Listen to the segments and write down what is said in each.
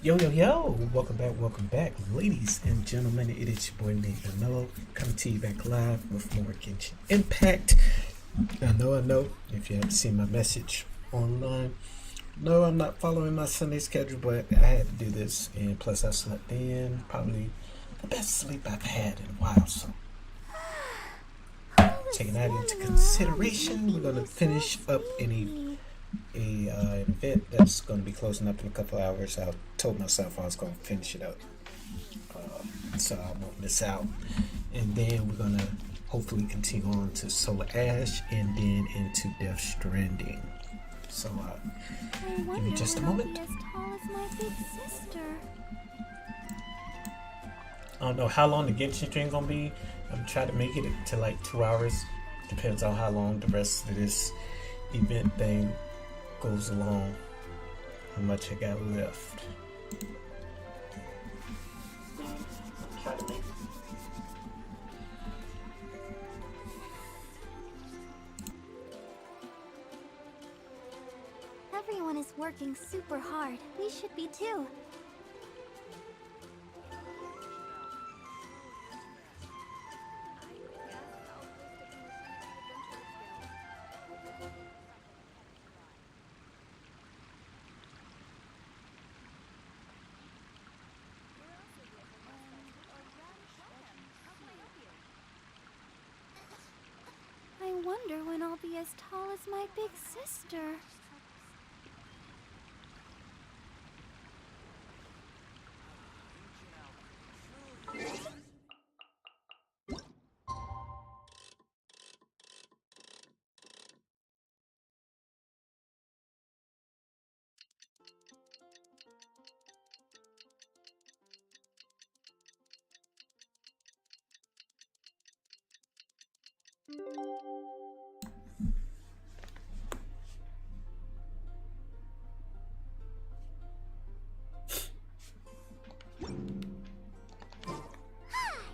Yo, welcome back, ladies and gentlemen. It is your boy MadeMenMelo coming to you back live with more Genshin Impact. I know, if you haven't seen my message online, no, I'm not following my Sunday schedule, but I had to do this, and plus I slept in, probably the best sleep I've had in a while, so taking that into consideration, we're going to finish up an event that's going to be closing up in a couple hours. I told myself I was going to finish it up, so I won't miss out. And then we're going to hopefully continue on to Solar Ash and then into Death Stranding. So give me just a moment. I don't know how long the Genshin stream gonna be. I'm trying to make it to like 2 hours. Depends on how long the rest of this event thing goes along. How much I got left. Try to make it. Everyone is working super hard. We should be too. I wonder when I'll be as tall as my big sister.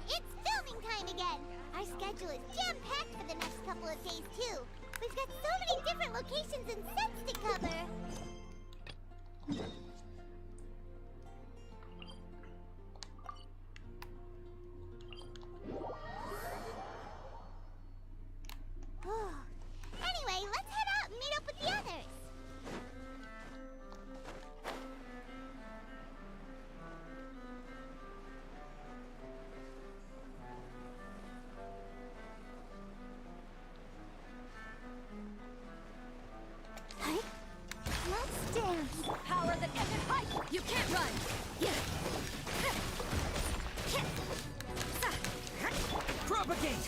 It's filming time again! Our schedule is jam-packed for the next couple of days, too. We've got so many different locations and sets to cover. Anyway, let's head out and meet up with the others. Let's dance. Power that ended fight! You can't run! Propagate!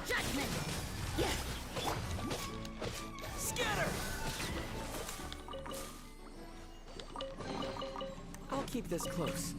Judgment! Scatter! I'll keep this close.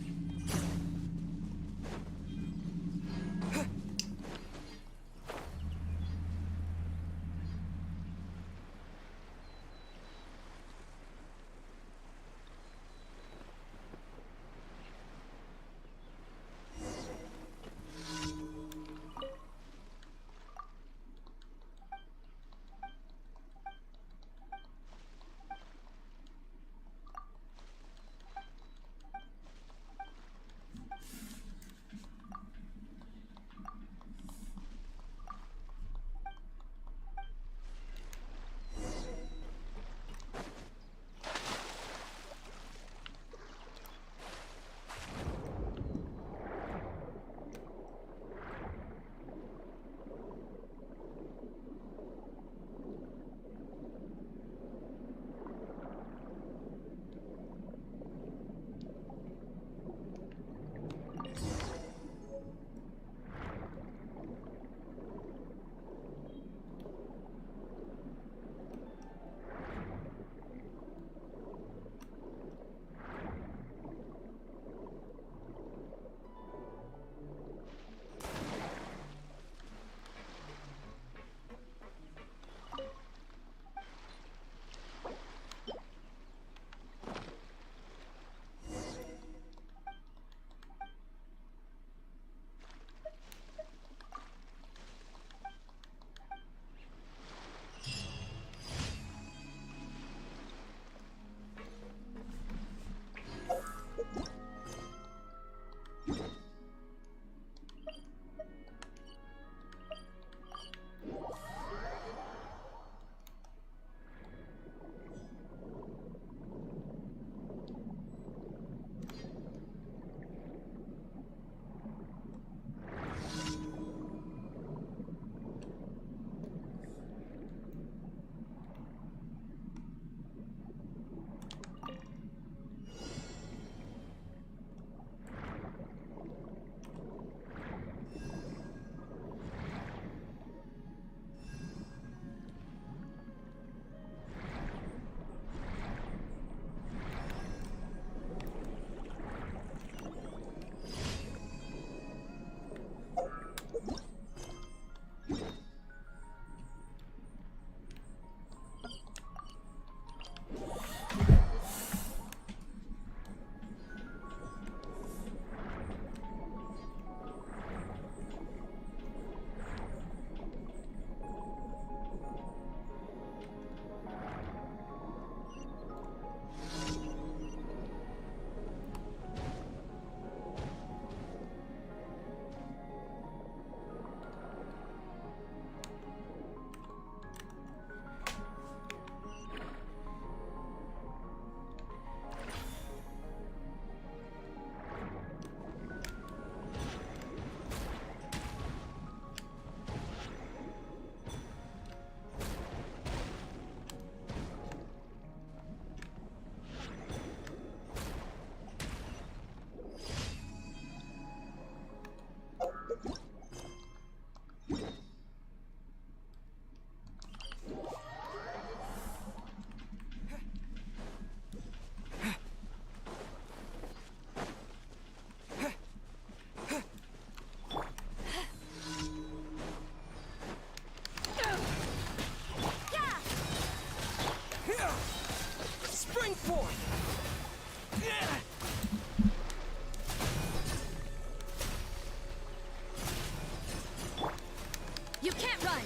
You can't run!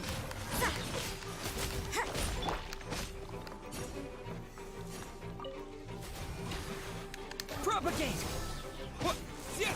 Propagate! What? Yeah!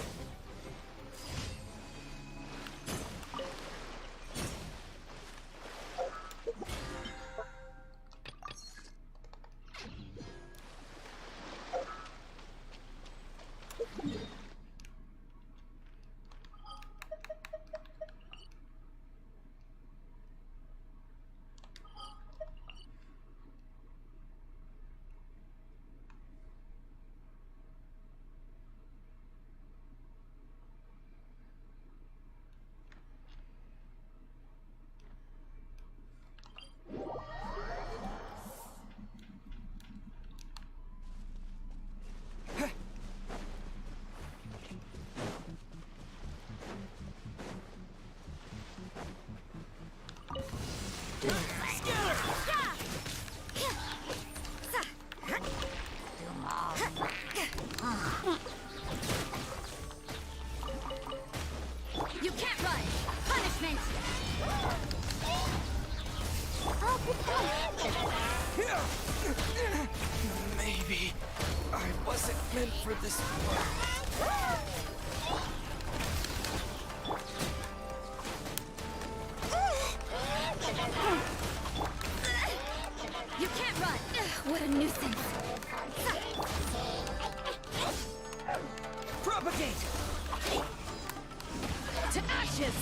You can't run! Punishment! Maybe I wasn't meant for this world. You can't run! What a nuisance! Propagate! To ashes!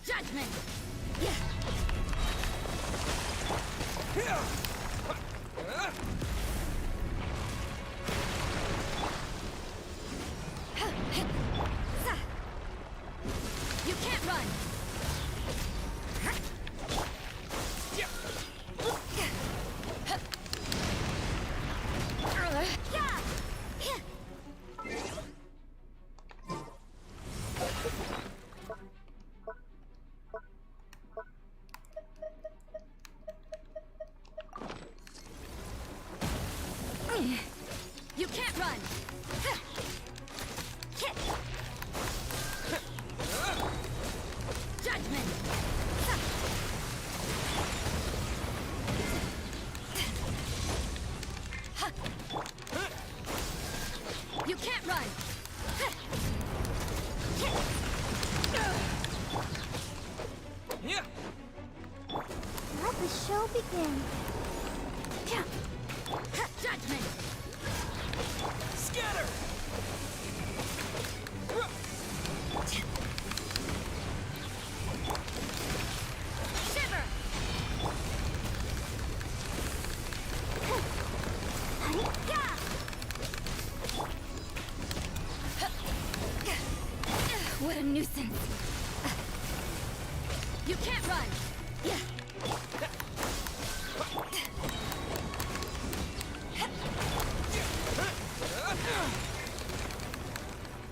Judgment! You can't run! You can't run! Judgment! You can't run! Yeah! Let the show begin. Judgment! Scatter! Shiver! What a nuisance! You can't run!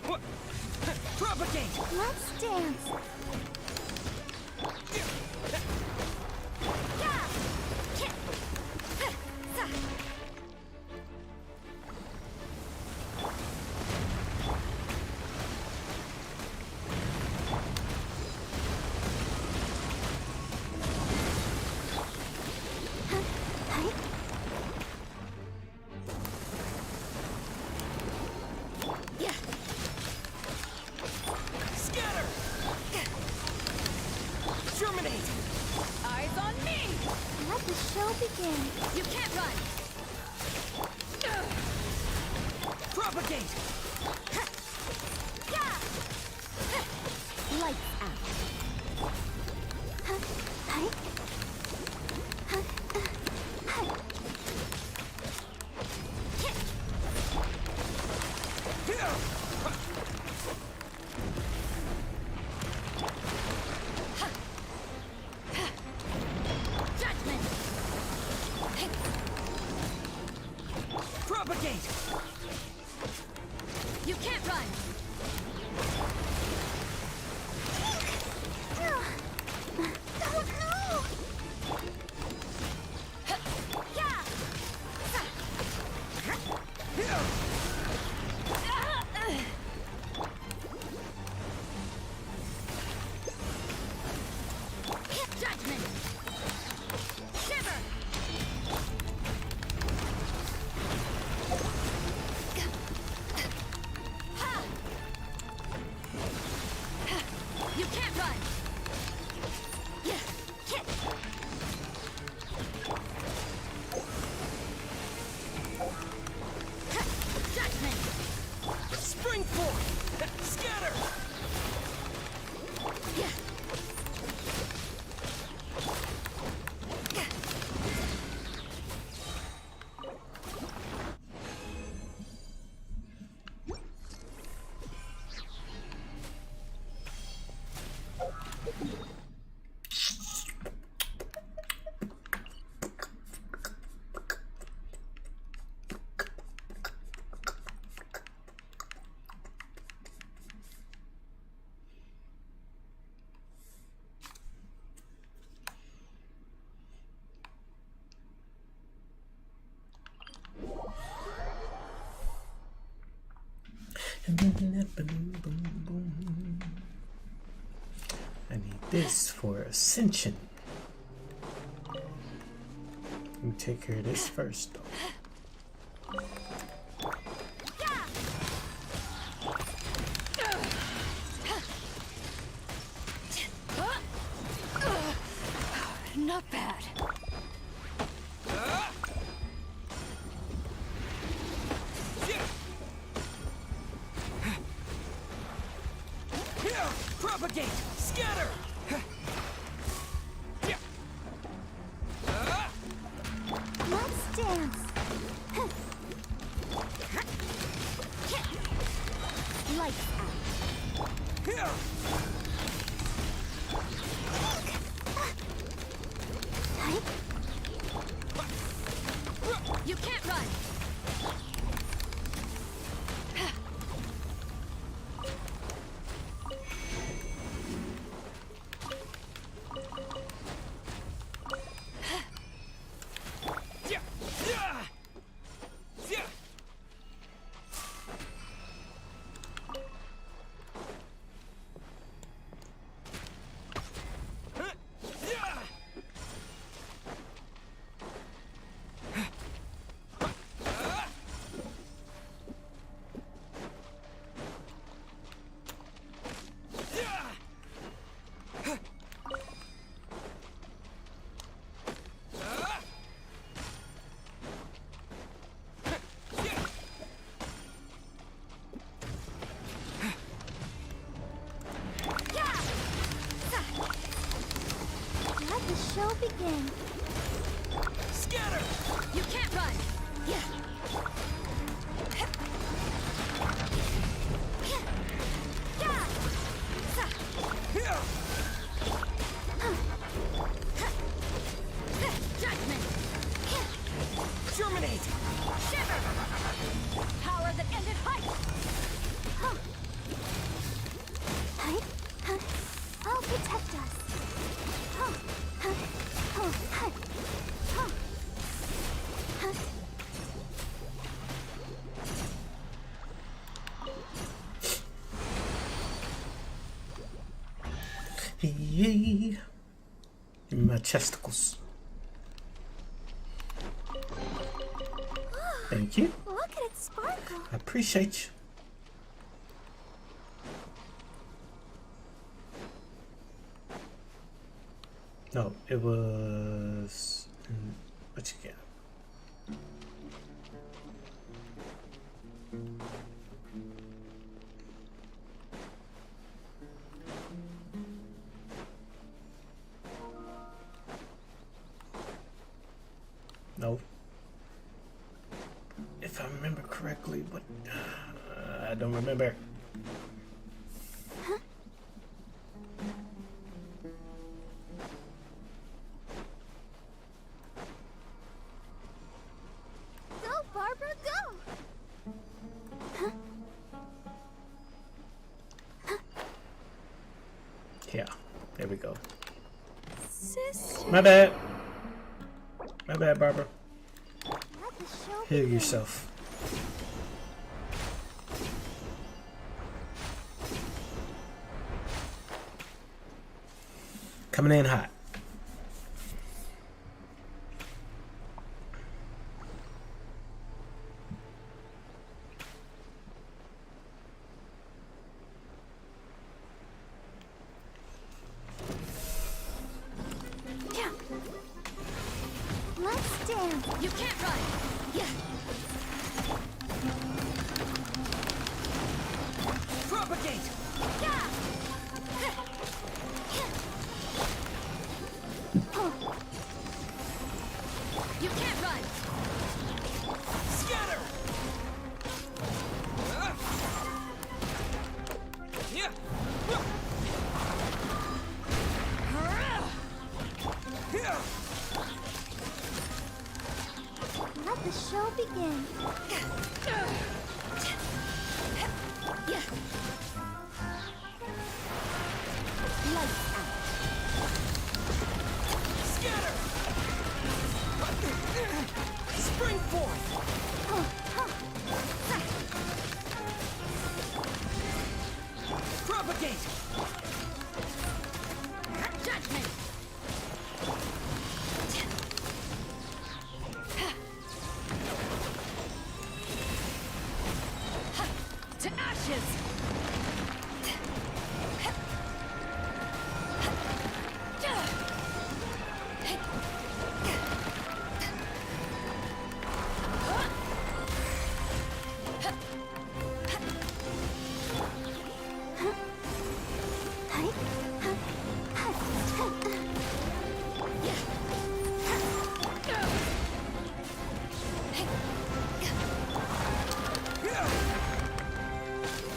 What? Propagate! Let's dance. Propagate! Lights out. Judgment! Propagate! You can't run! Oh no! Yeah! Judgment! Shiver! You can't run! Yeah! Hit! Judgment! Spring forth! Scatter! Yeah! I need this for Ascension. Let me take care of this first, though. Not bad. Propagate! Scatter! Let's dance! Lights out! You can't run. Let the show begin. Scatter! You can't run. Yeah. Judgment! Germinate! Shiver! Power that ended height. I'll protect us. Yay! Give me my chesticles. Thank you. Look at it sparkle. I appreciate you. No, it was. What you got? correctly, but I don't remember. Go, Barbara, go! Yeah, there we go. Sister. My bad. My bad, Barbara. Let the show Heal begin. yourself. Coming in hot. Yeah. Let's dance. You can't run. Yeah. Propagate! Yeah. You can't run. Scatter! Yeah! Yeah! Let the show begin. Yeah. Lights out. Scatter! Spring forth! Propagate! Judgment. To ashes. Yeah!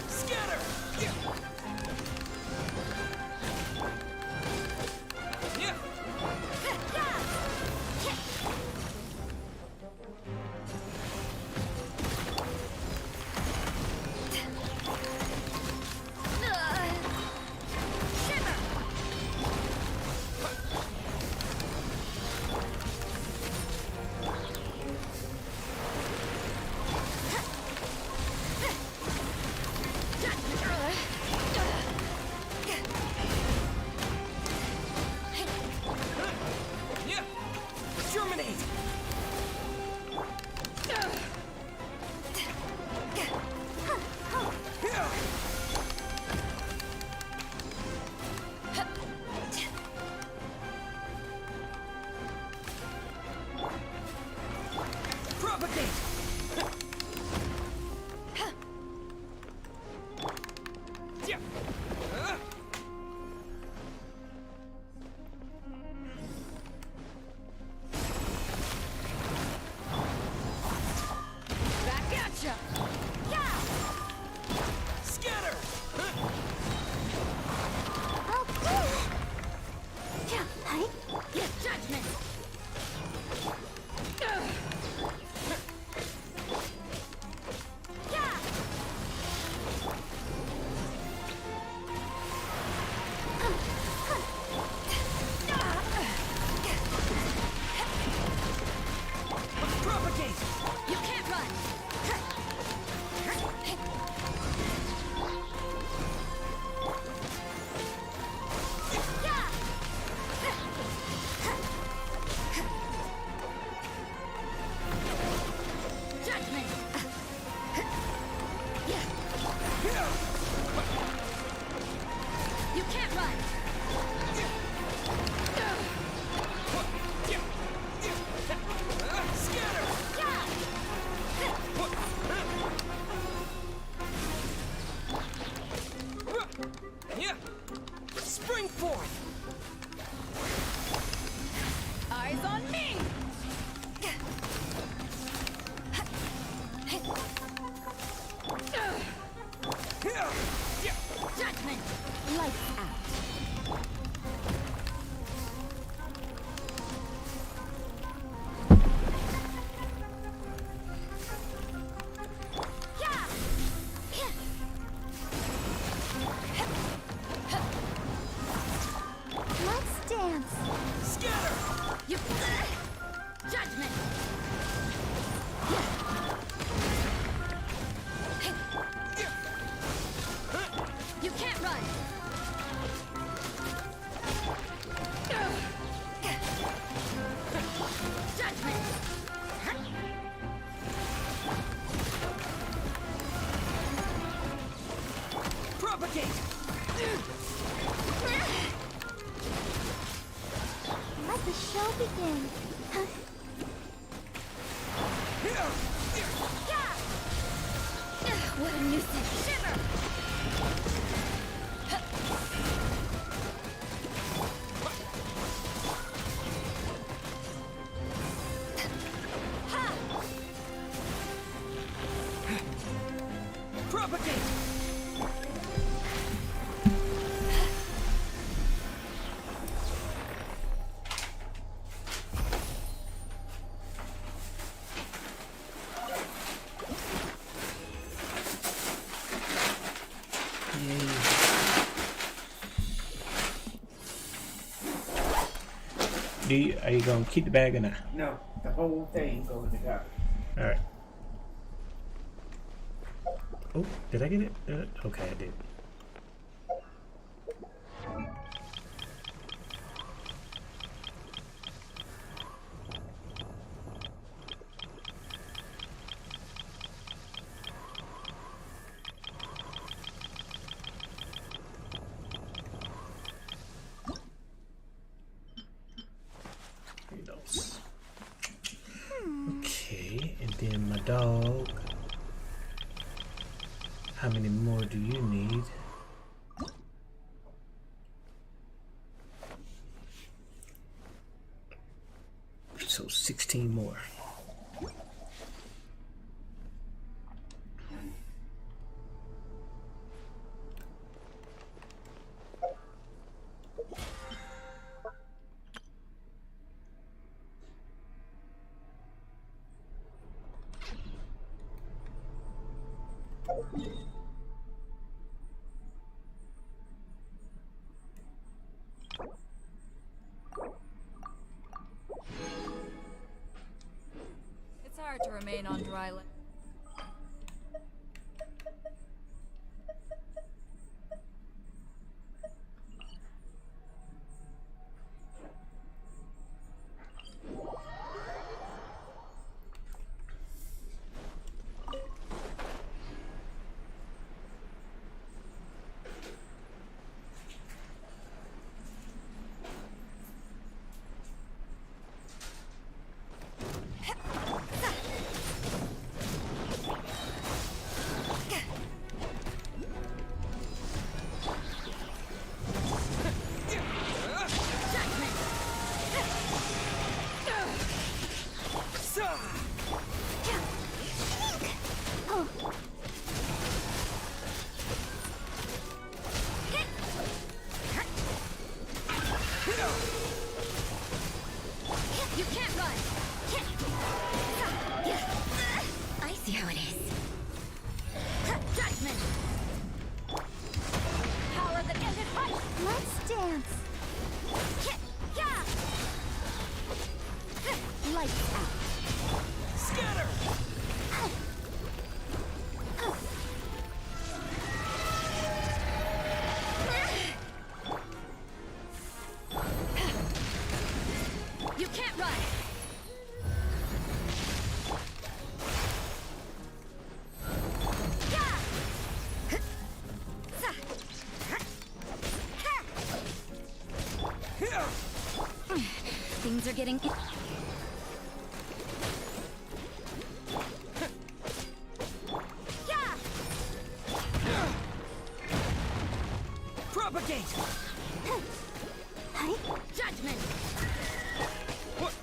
Scatter! Yeah! Yeah! Yeah! Germinate! Yeah! Propagate! Yeah! Back at ya. Scatter! Yeah. Yeah. Judgment. Propagate! You can't run. Judgment. Yeah. Yeah! You can't run. Scatter! Yeah! Spring forth! Eyes on me. Lights out. Let's dance. Scatter! You. Judgment. You can't run. Judgment. Propagate! Let the show begin. What a nuisance. Shiver. Propagate! Are you gonna keep the bag or not? No, the whole thing goes in the garbage. All right. Oh, did I get it? Okay, I did. Those. Okay, and then my dog. How many more do you need? So 16 more. It's hard to remain on dry land. You can't run. I see how it is. Judgment. Power that ended fight. Let's dance. Lights out. Scatter! You can't run. Things are getting. Propagate! Judgment. What?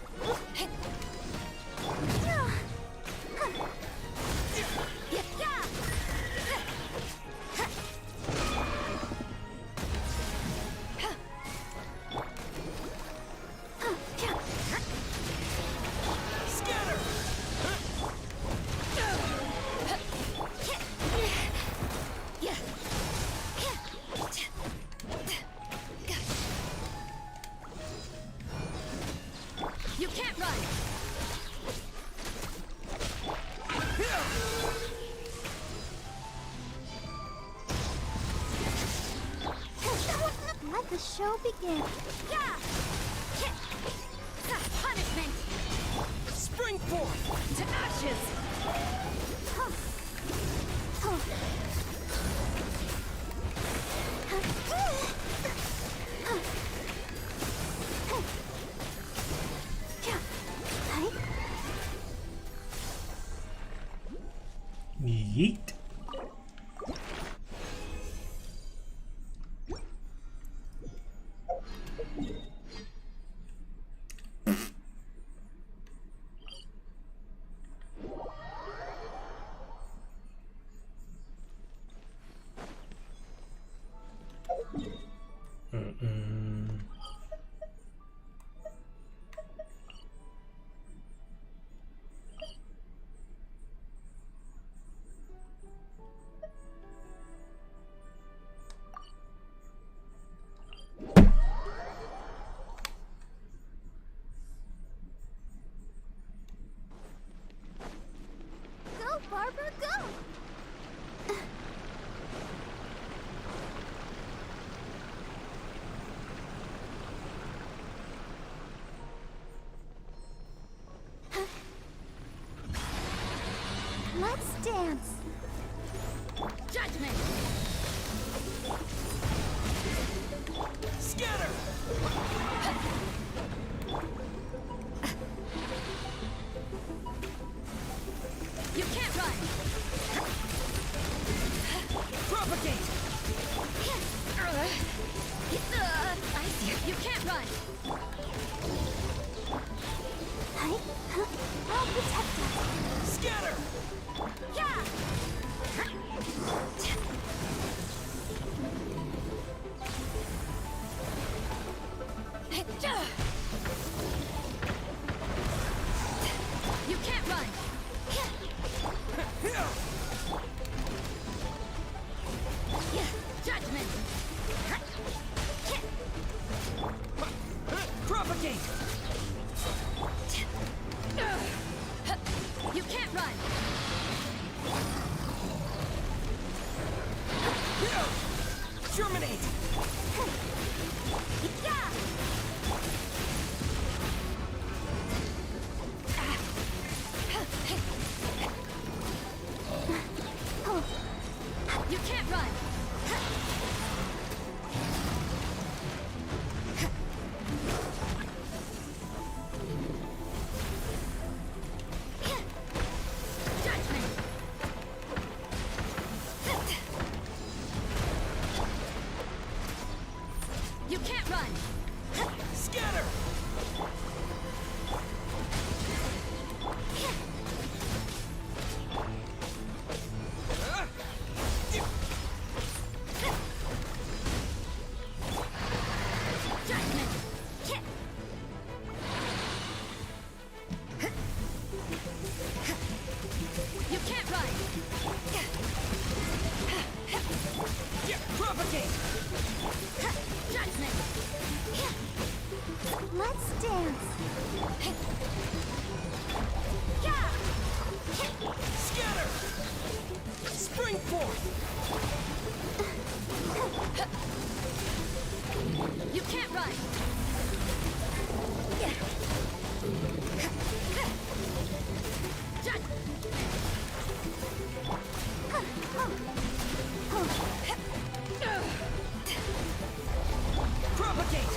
Let the show begin. Yeah! Punishment! Spring forth! To ashes! Yeet. Go, Barbara, go! Let's dance. Judgment! Scatter! You can't run! Propagate! I see. You can't run! I'll protect us. Scatter! Yeah! You can't run! Judgment! Propagate! You can't run! Germinate! Yeah! You can't run! Judgment! You can't run! Scatter! Judgment! You can't run! Yeah, propagate! Judgment! Let's dance. Yeah! Scatter! Spring forth! You can't run! Propagate!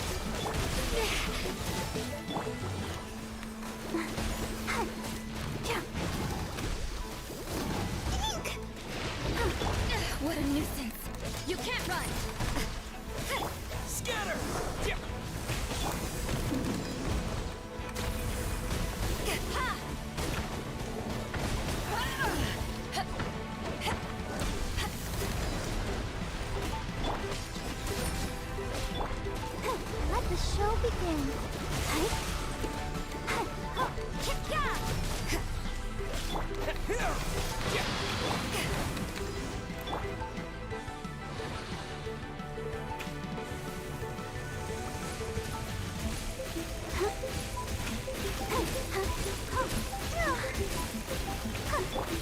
What a nuisance! You can't run! Scatter! Yeah. Let the show begin.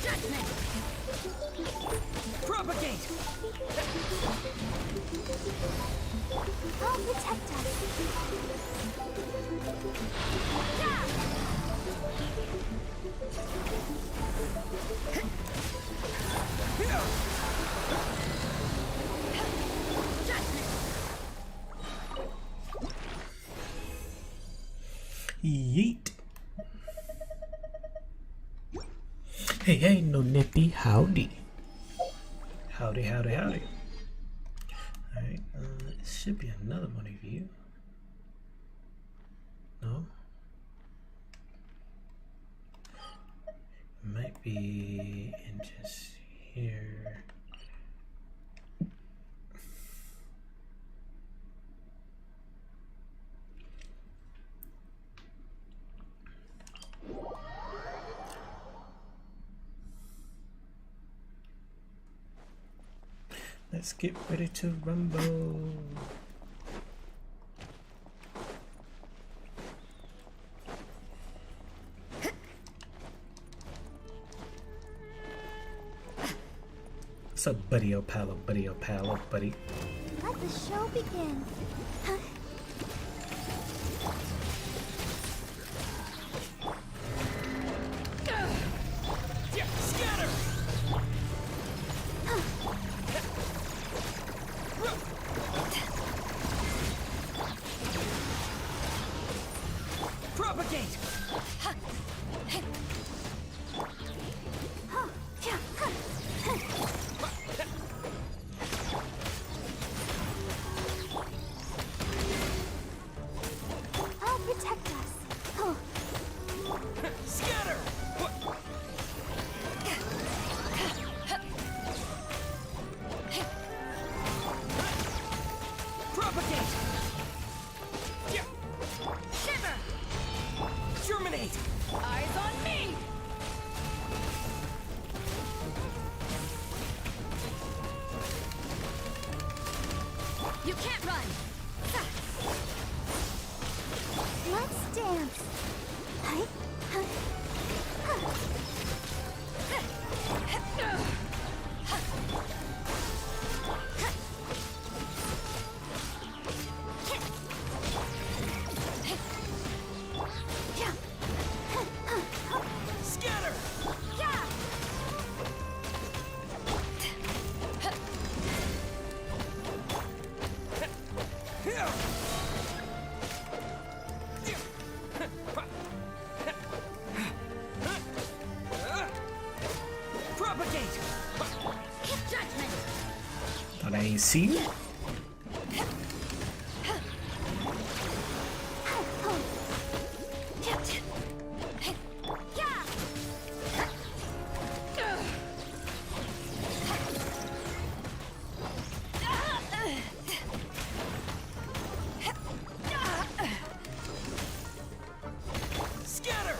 Judgment! Propagate! I'll protect us. Yeet. Hey, hey, no nippy. Howdy. Howdy, howdy, howdy. Alright, it should be another one of you. No? It might be in just here. Let's get ready to rumble. What's up, buddy? Oh, pal, buddy, oh, pal, oh, buddy. Let the show begin. Scatter! Propagate! I'll protect us. Oh, Scatter! Propagate! Shiver! Germinate! Eyes on me! You can't run! let's dance. Hi. Scatter! Propagate! Judgment. Thought I ain't see you. Scatter!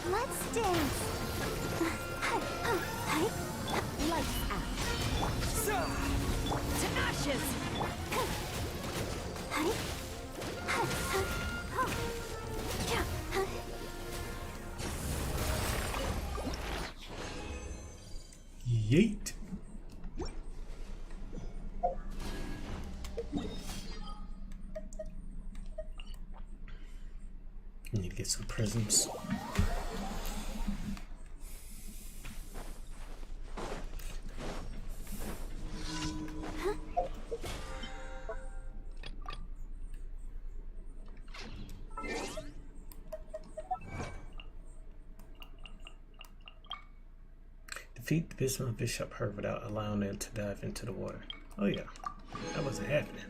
Let's dance. Lights out. To ashes! Yeet. Need to get some prisms. Defeat the Bismarck Bishop her without allowing them to dive into the water. Oh yeah, that wasn't happening.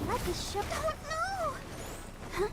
Let the show. Oh no!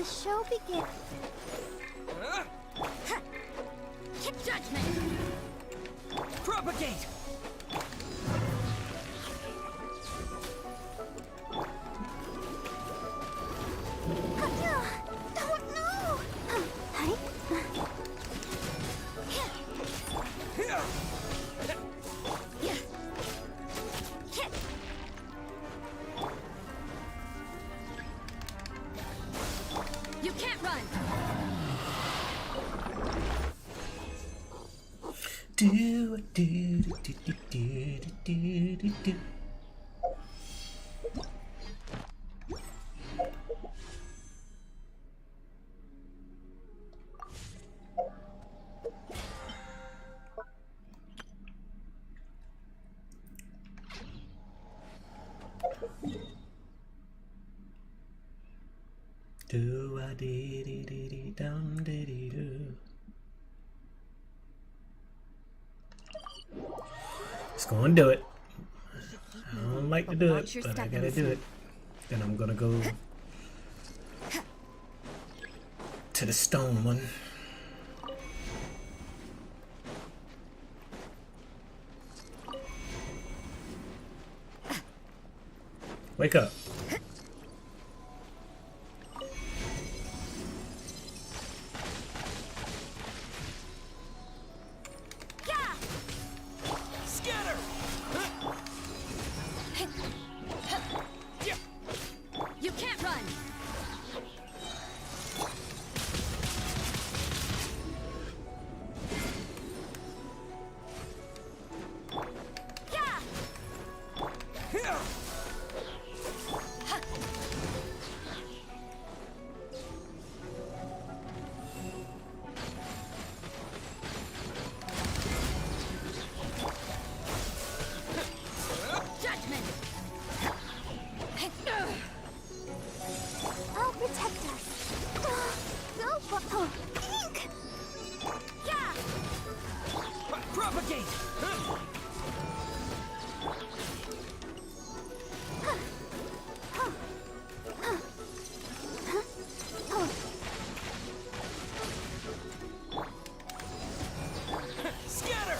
show begin. Judgment! Propagate! Don't know. Hi. You can't run! Do do do do do do do do. Do a dee dee dee dee dum dee dee do. Just gonna do it. I don't like to do it, Watch your but I step in gotta this do one. it. Then I'm gonna go to the stone one. Wake up. Scatter! You can't run! Judgment! I'll protect us. Go for ink. Propagate! Scatter!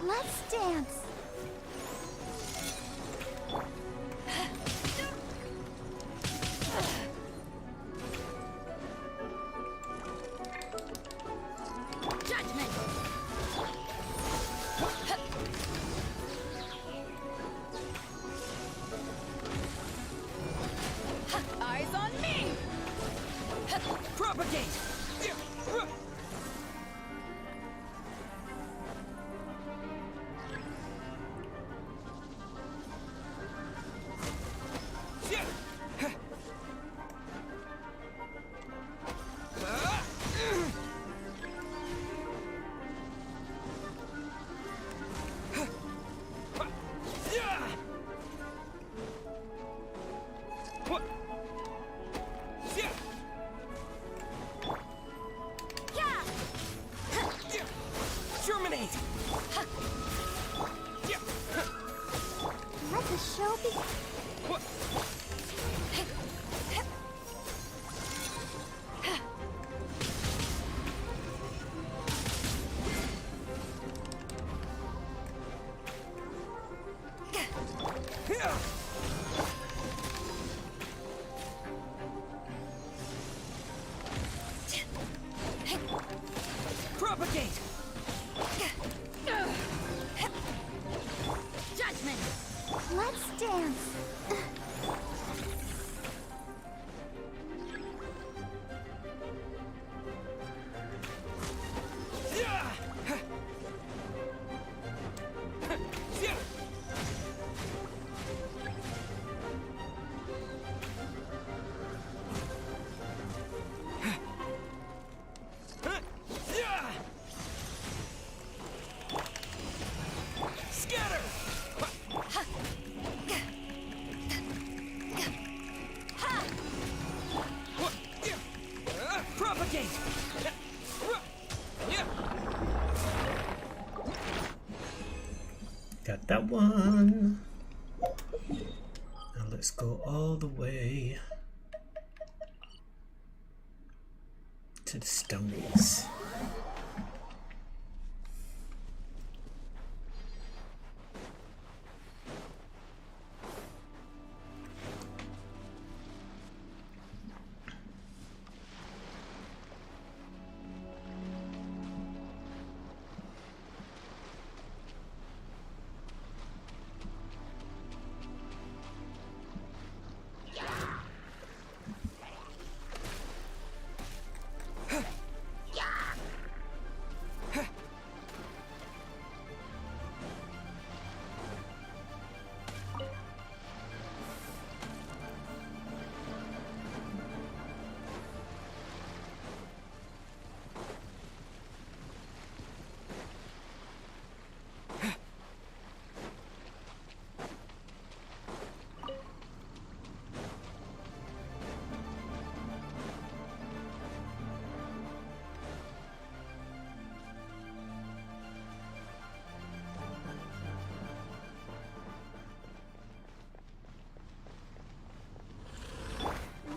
Let's dance. Judgment! Eyes on me! Propagate! Terminate! Let the show begin. Propagate! Judgment! Let's dance. Scatter! Propagate! Got that one. to the Stonies.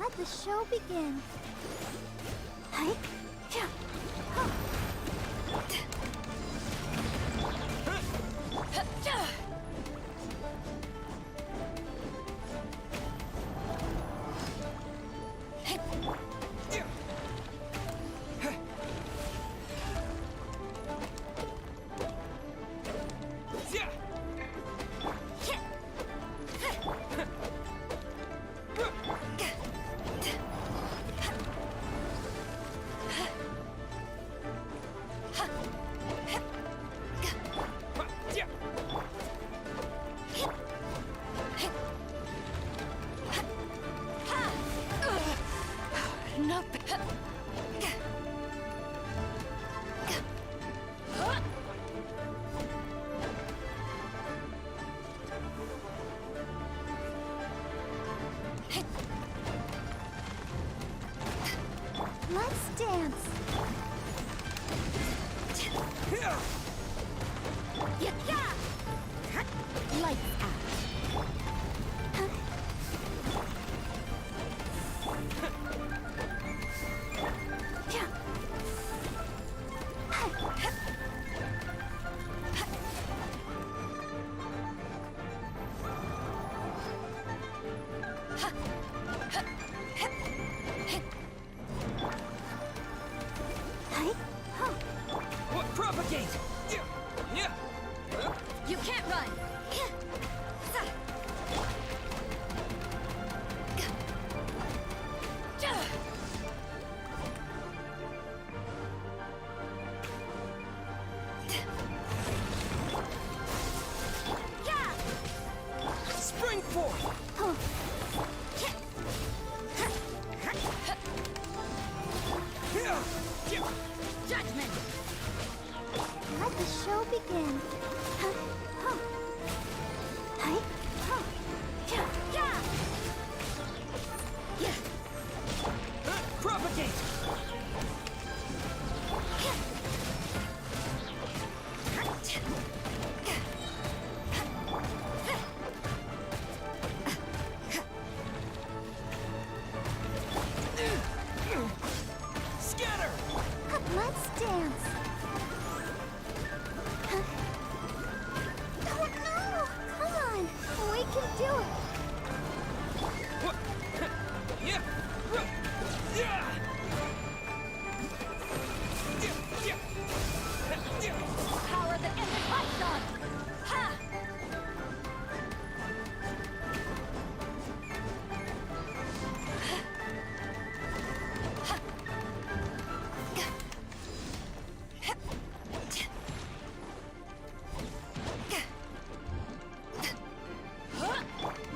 Let the show begin. Hi. Yeah. Huh. Let's dance. Lights out. What propagate? You can't run. Spring forth. Judgment. Let the show begin. Hi. Propagate. Scatter. Let's dance. Oh no! Come on! We can do it! What? Yeah. Yeah. Power that ended Python. Ha!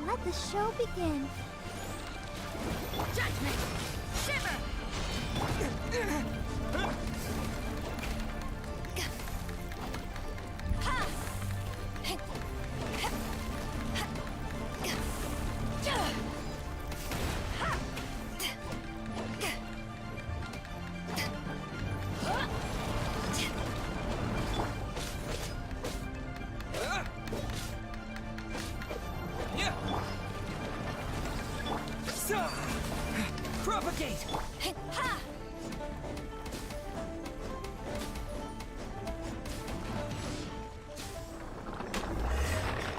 Let the show begin. Judgment. Shiver. Ha!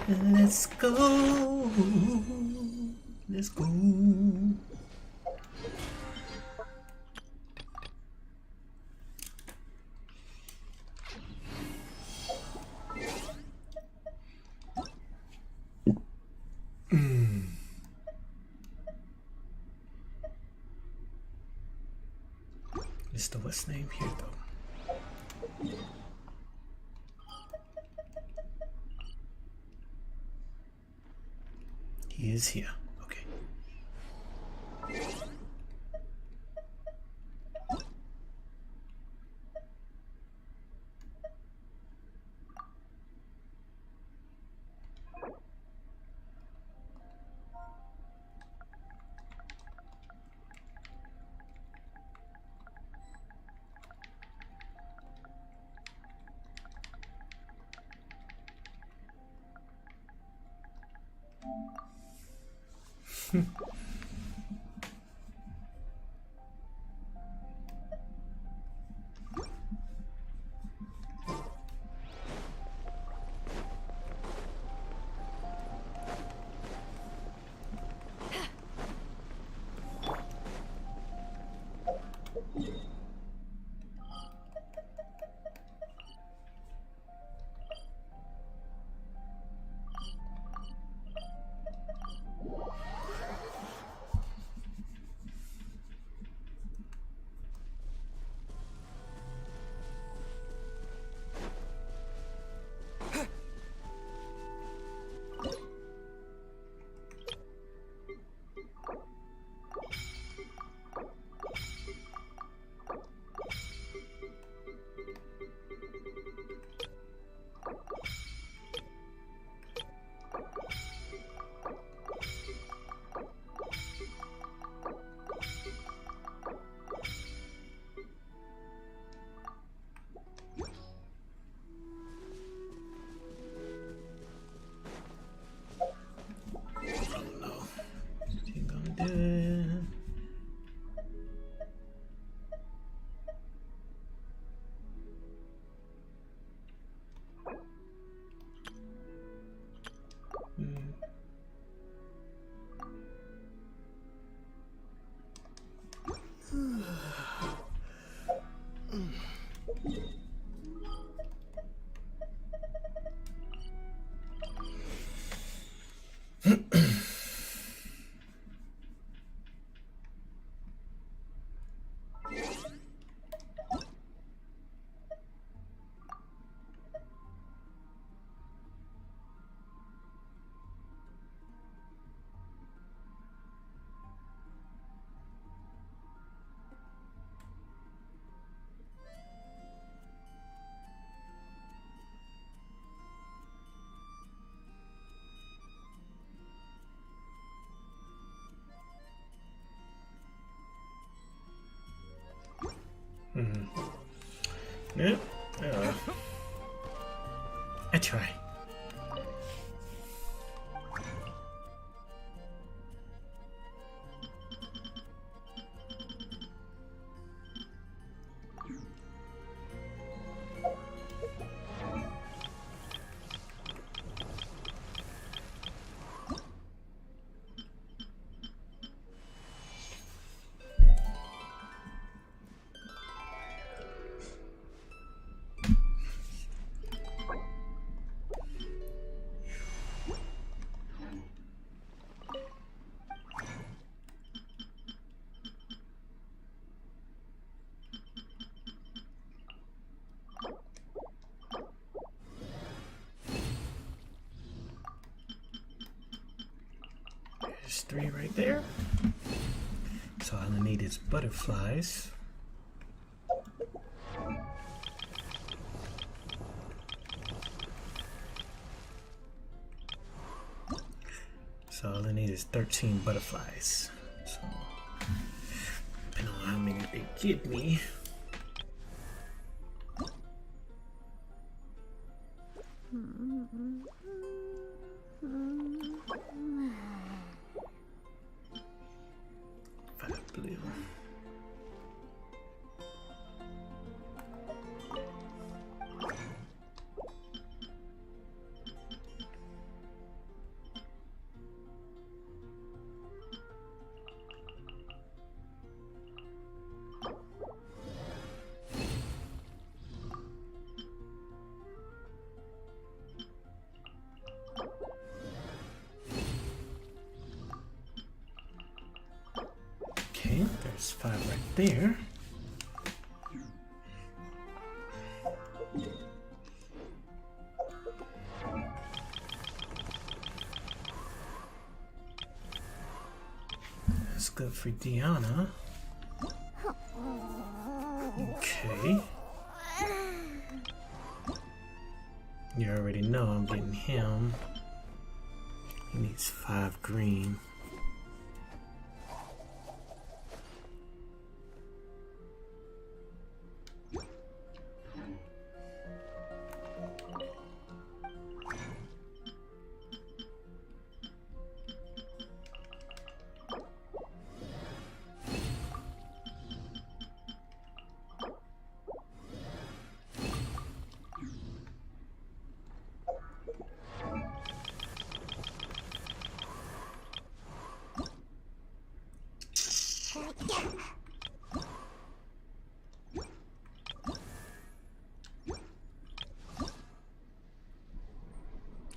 Let's go. Let's go. Mr. What's name here though? He is here. Okay. Yeah. I try. There's 3 right there. So all I need is butterflies. So all I need is 13 butterflies. So depending on how many they give me. Blue. There's 5 right there. That's good for Diana. Okay. You already know I'm getting him. He needs 5 green.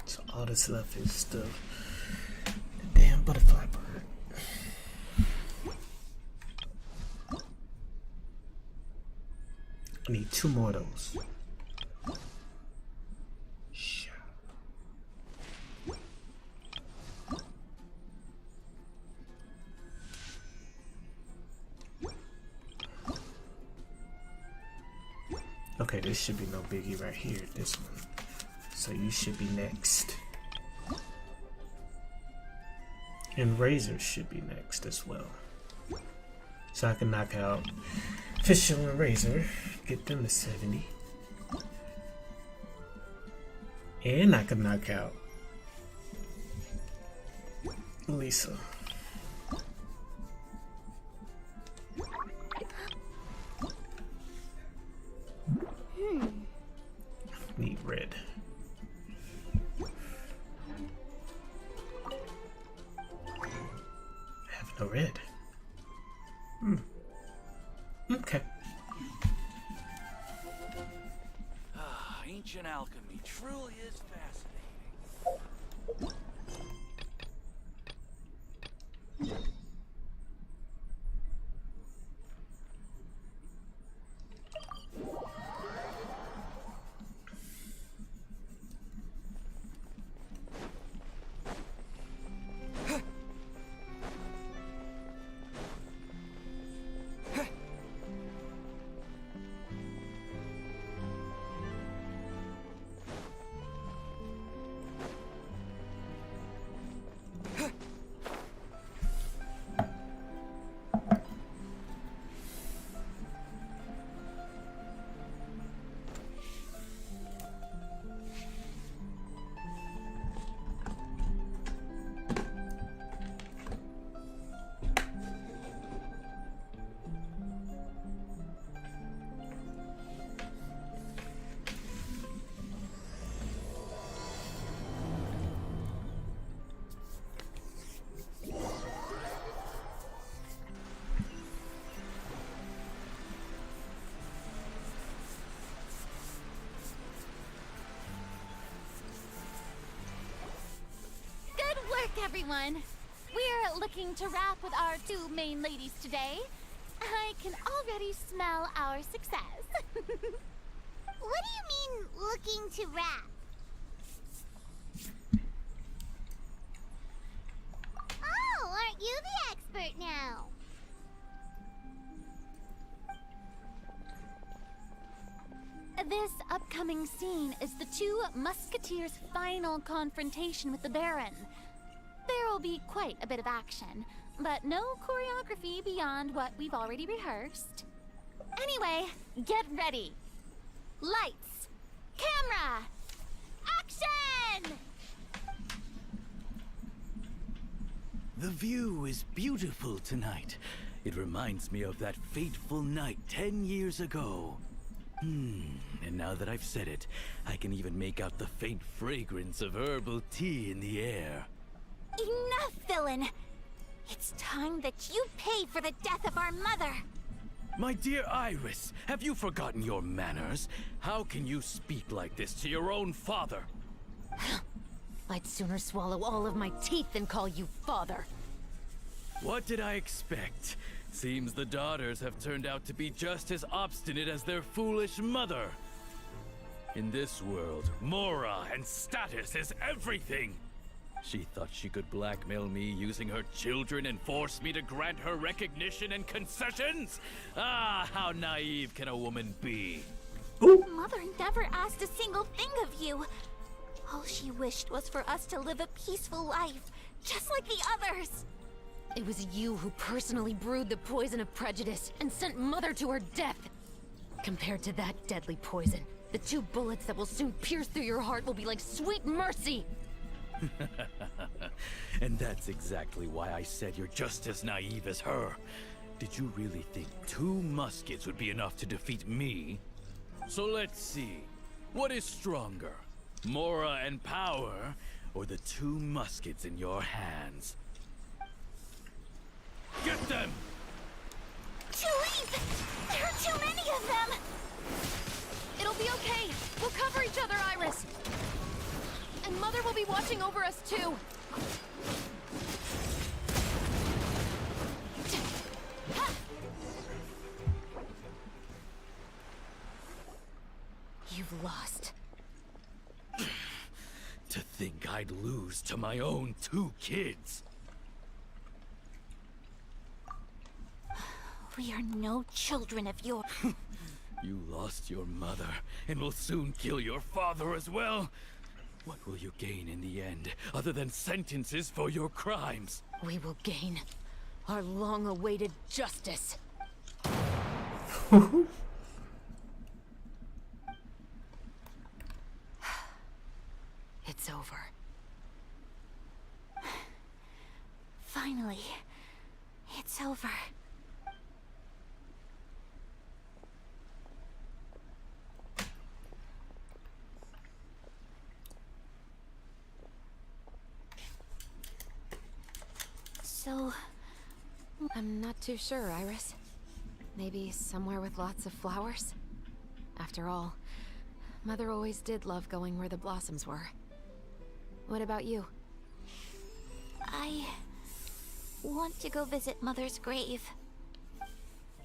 So all that's left is the damn butterfly bird. I need 2 more of those. Sure. Okay, this should be no biggie right here, this one. So you should be next. And Razor should be next as well. So I can knock out Fischl and Razor, get them to 70. And I can knock out Lisa. Need red. I have no red. Okay. Ancient alchemy truly is fascinating. Everyone, we're looking to wrap with our 2 main ladies today. I can already smell our success. What do you mean, looking to wrap? Oh, aren't you the expert now? This upcoming scene is the 2 musketeers' final confrontation with the Baron. There will be quite a bit of action, but no choreography beyond what we've already rehearsed. Anyway, get ready. Lights, camera, action! The view is beautiful tonight. It reminds me of that fateful night 10 years ago. And now that I've said it, I can even make out the faint fragrance of herbal tea in the air. Enough, villain! It's time that you pay for the death of our mother! My dear Iris, have you forgotten your manners? How can you speak like this to your own father? I'd sooner swallow all of my teeth than call you father. What did I expect? Seems the daughters have turned out to be just as obstinate as their foolish mother. In this world, Mora and status is everything. She thought she could blackmail me using her children and force me to grant her recognition and concessions? Ah, how naive can a woman be? Mother never asked a single thing of you. All she wished was for us to live a peaceful life, just like the others. It was you who personally brewed the poison of prejudice and sent Mother to her death. Compared to that deadly poison, the 2 bullets that will soon pierce through your heart will be like sweet mercy. And that's exactly why I said you're just as naive as her. Did you really think 2 muskets would be enough to defeat me? So let's see. What is stronger? Mora and power, or the 2 muskets in your hands? Get them! Tulip! There are too many of them! It'll be okay. We'll cover each other, Iris. And Mother will be watching over us too. You've lost. To think I'd lose to my own 2 kids. We are no children of yours. You lost your mother, and will soon kill your father as well. What will you gain in the end, other than sentences for your crimes? We will gain our long-awaited justice. It's over. Finally, it's over. So, I'm not too sure, Iris. Maybe somewhere with lots of flowers? After all, Mother always did love going where the blossoms were. What about you? I want to go visit Mother's grave.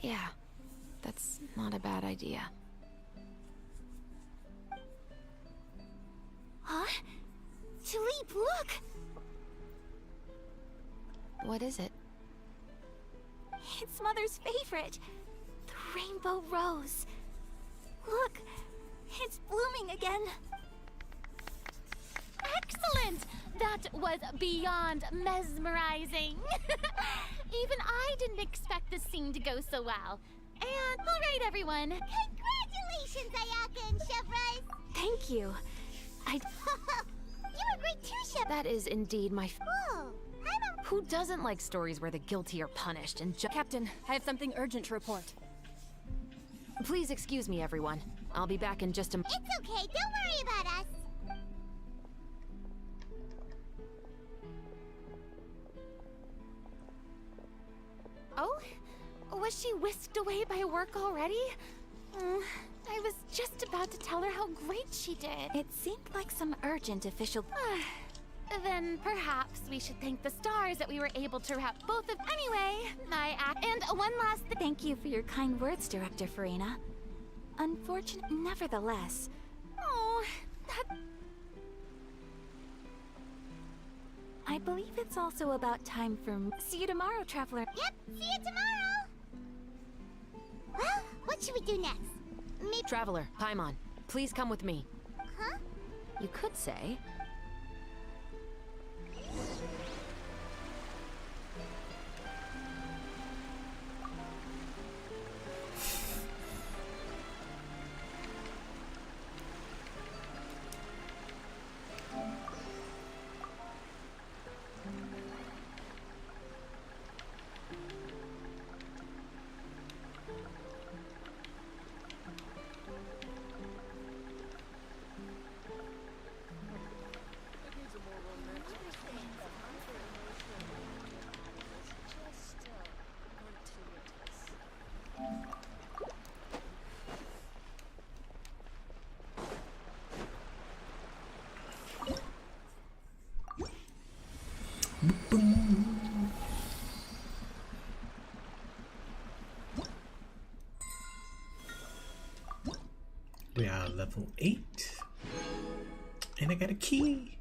Yeah, that's not a bad idea. Huh? Tulip, look! What is it? It's Mother's favorite. The rainbow rose. Look, it's blooming again. Excellent! That was beyond mesmerizing. Even I didn't expect this scene to go so well. And, all right, everyone. Congratulations, Ayaka and Chevrolet! Thank you. You were great too, Chevrolet! That is indeed my Whoa! Who doesn't like stories where the guilty are punished and Captain, I have something urgent to report. Please excuse me, everyone. I'll be back in just a It's okay, don't worry about us! Oh? Was she whisked away by work already? I was just about to tell her how great she did. It seemed like some urgent official... Then perhaps we should thank the stars that we were able to wrap both of... Anyway, And one last thank you for your kind words, Director Farina. Unfortunate, nevertheless. Oh, that... I believe it's also about time for... See you tomorrow, Traveler. Yep, see you tomorrow! Well, what should we do next? Maybe... Traveler, Paimon, please come with me. Huh? You could say... We are level 8. And I got a key.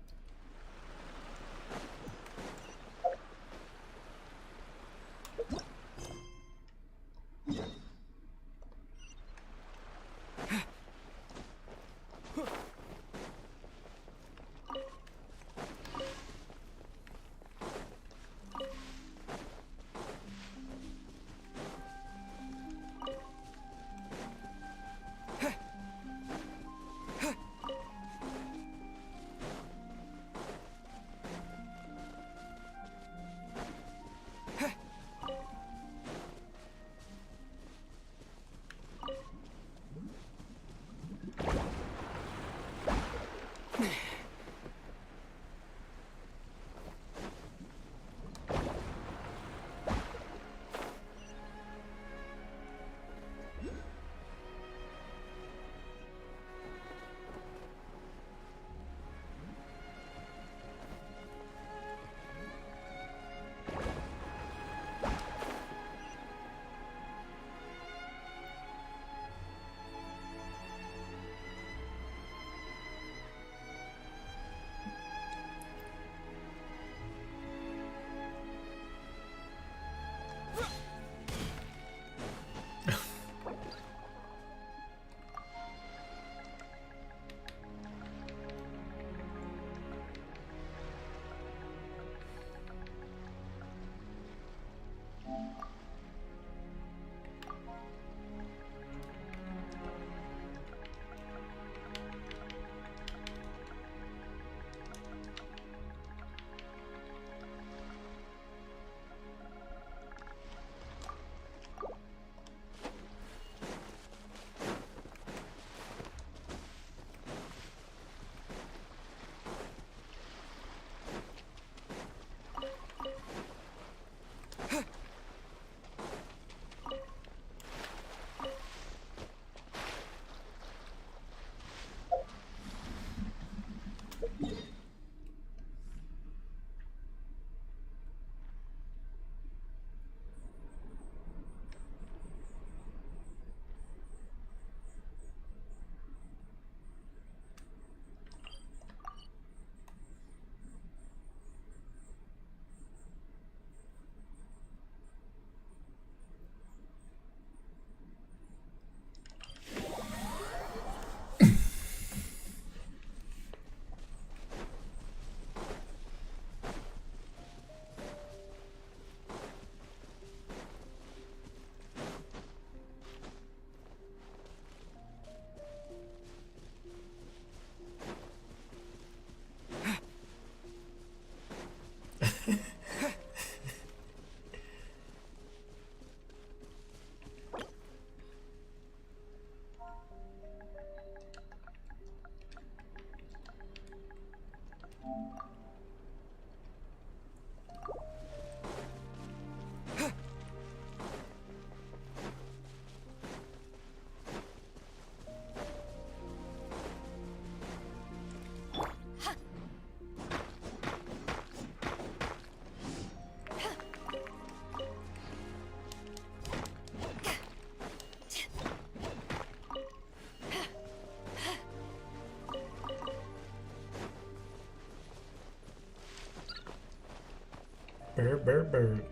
Bird.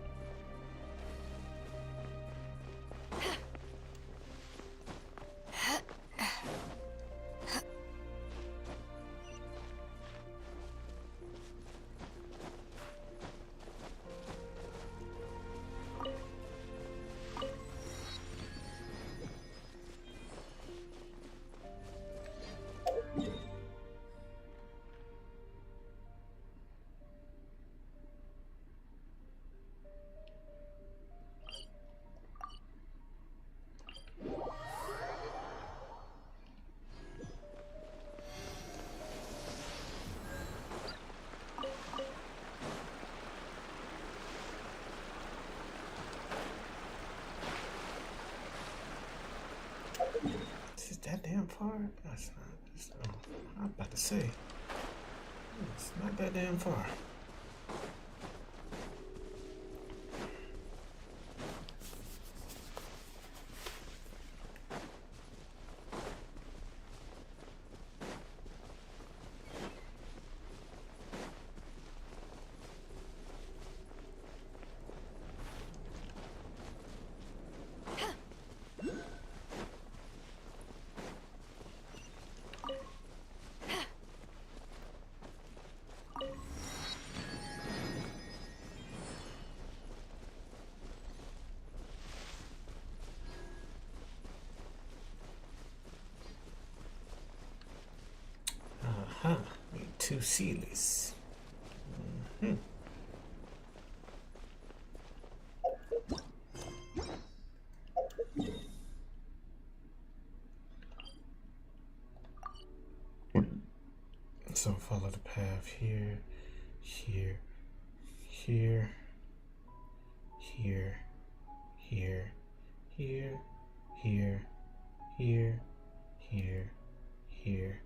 Is that damn far? That's not. I'm about to say. It's not that damn far. 2 Sealies. Mm-hmm. So follow the path here, here, here, here, here, here, here, here, here, here,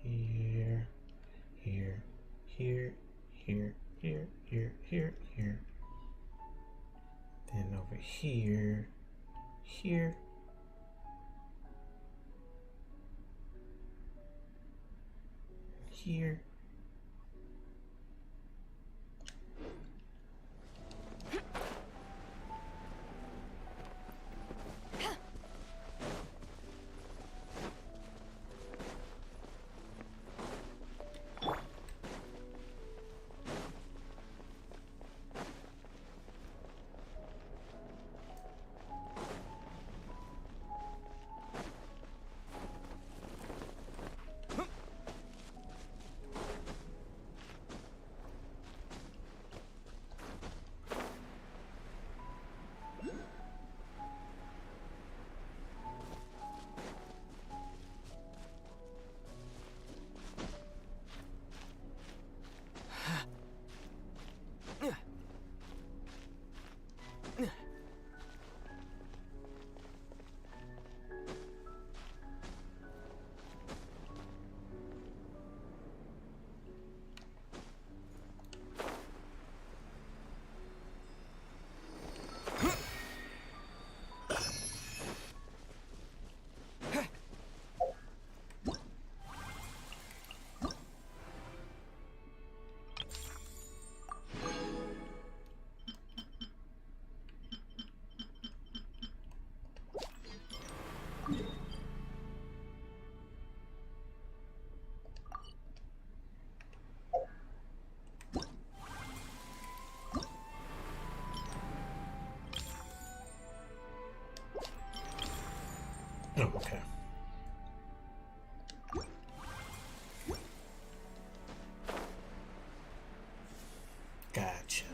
here, here, here, here, here, here, here, here. Then over here, here. Here. Oh, okay. Gotcha.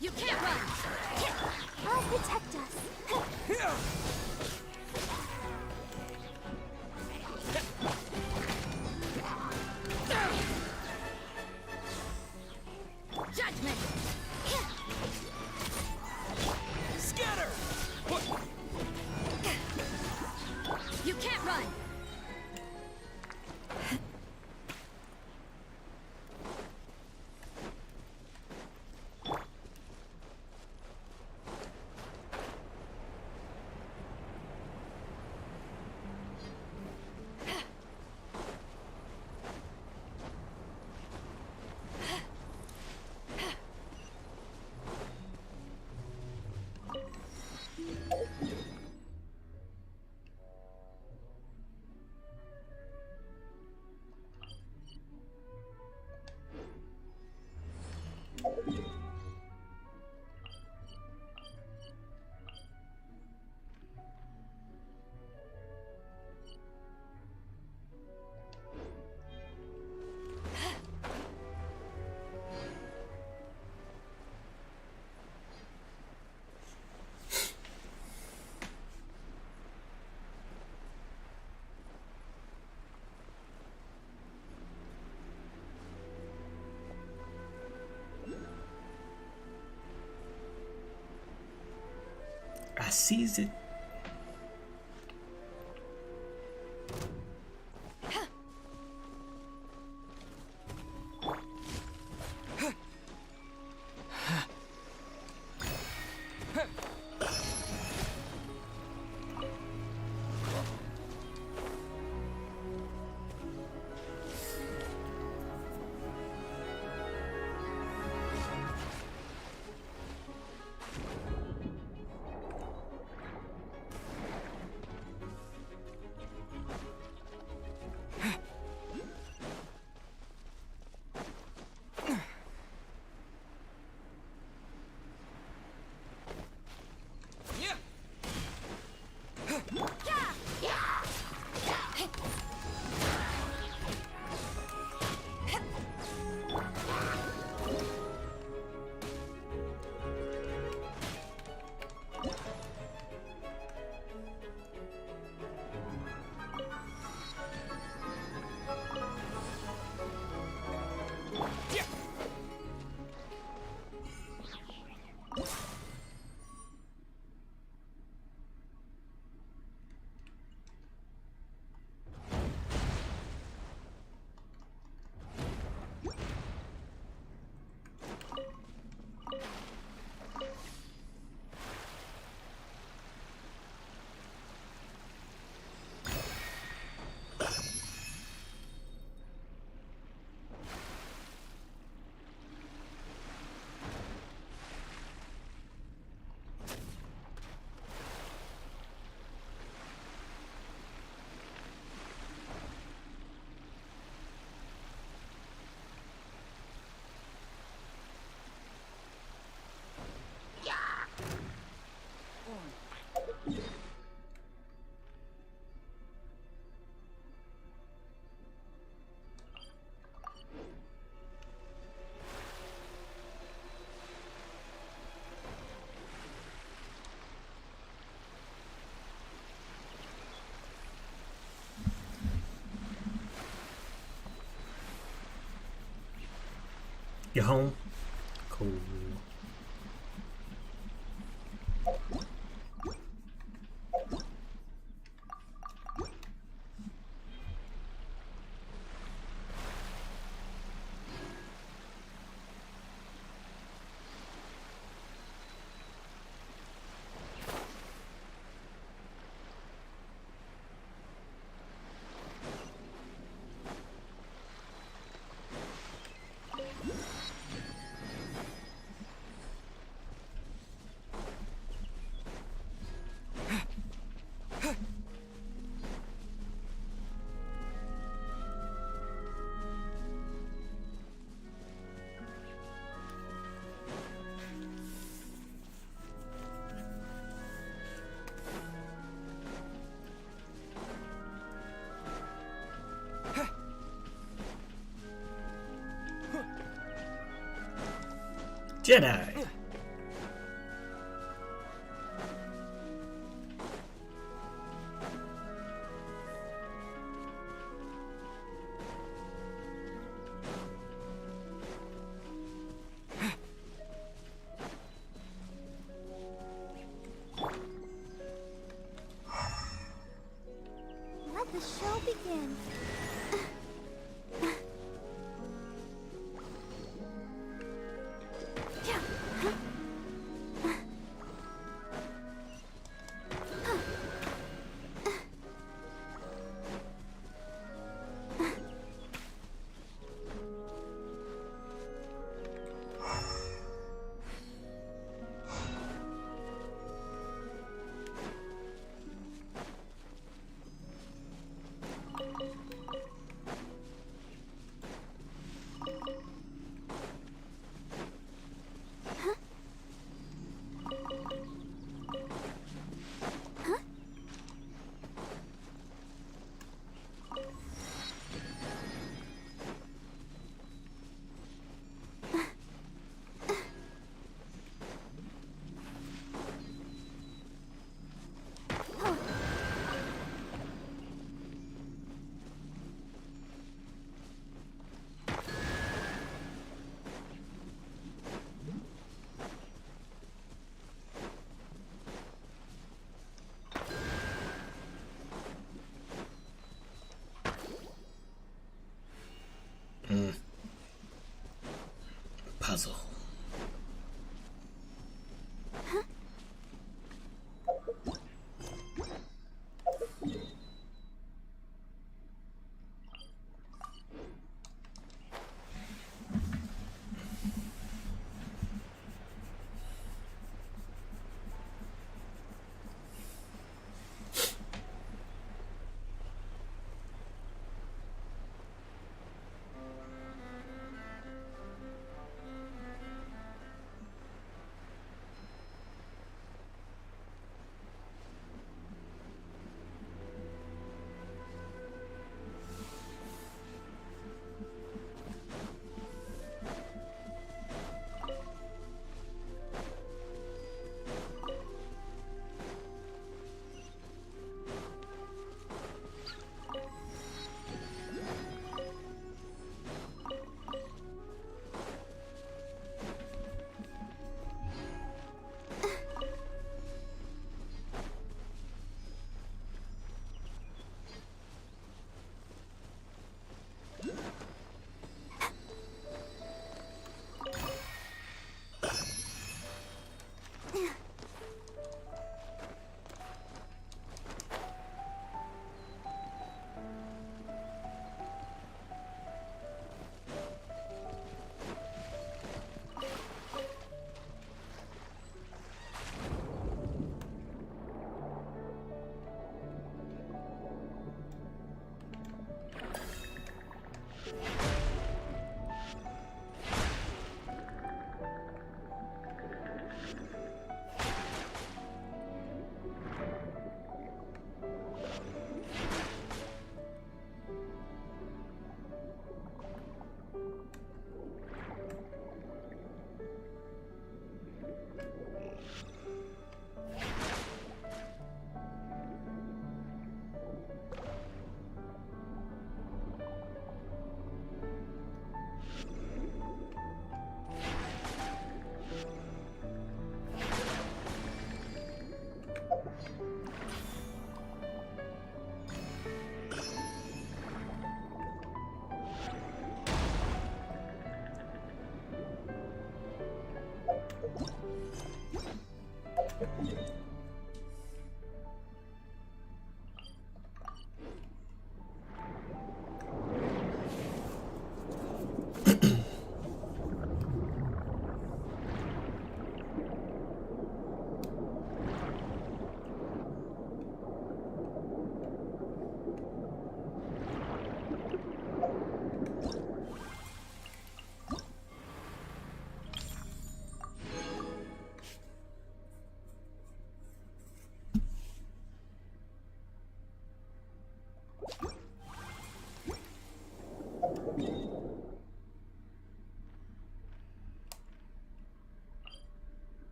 You can't run! I'll protect us. Judgment! Scatter! You can't run! I sees it. You home? Cool. Jedi. Let the show begin. puzzle.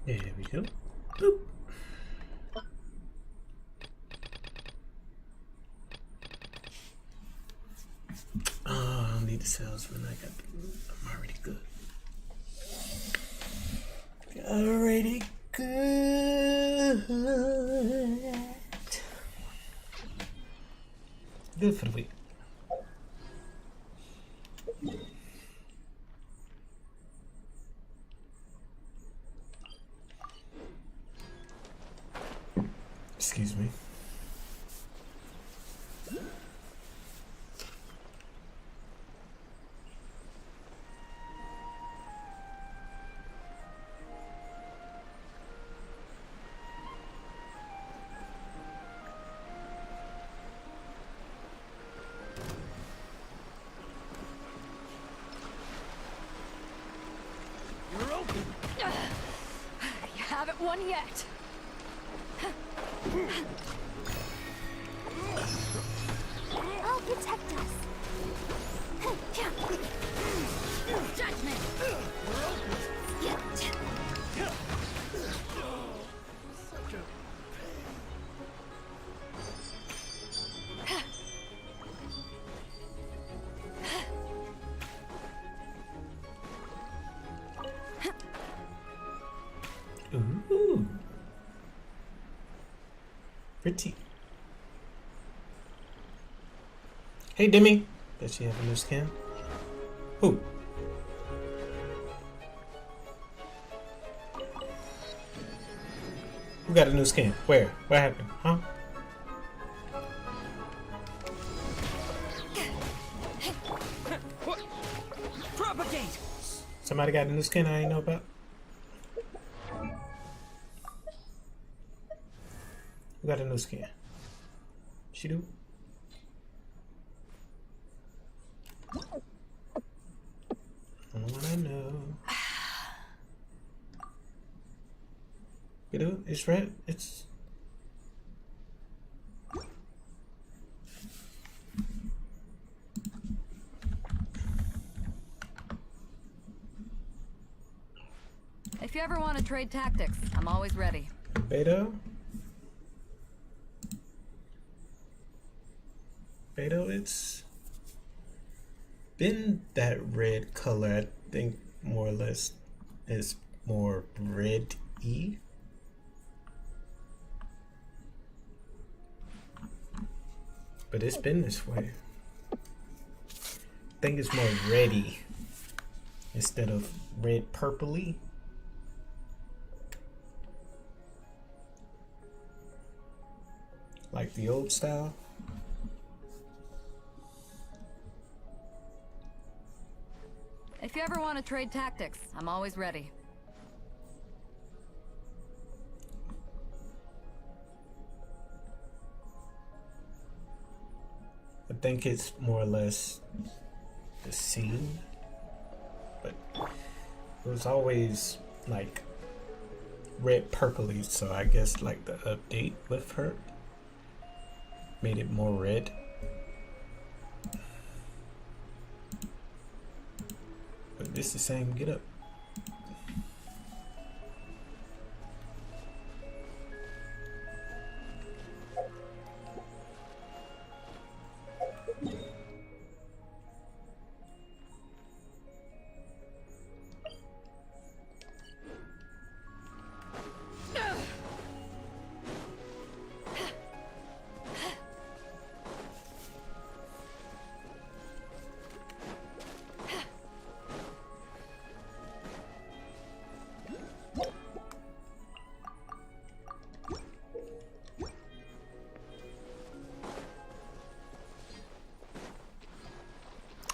There we go. Boop. Oh, I don't need the salesman. I got I'm already good. Already good. Good for the week. Excuse me. You're open. You haven't won yet. I'll protect us. Judgment. Ooh. Pretty. Hey, Demi. Does she have a new skin? Who? Who got a new skin? Where? What happened? Huh? Propagate. Somebody got a new skin I ain't know about? Who got a new skin? She do? I wanna know. You know, it's red. It's. If you ever want to trade tactics, I'm always ready. Beto? Beto, it's been that red color. I think more or less is more red-y. But it's been this way. I think it's more reddy instead of red purpley. Like the old style. If you ever want to trade tactics, I'm always ready. I think it's more or less the scene, but it was always like red purpley, so I guess like the update with her made it more red. But this is the same get up.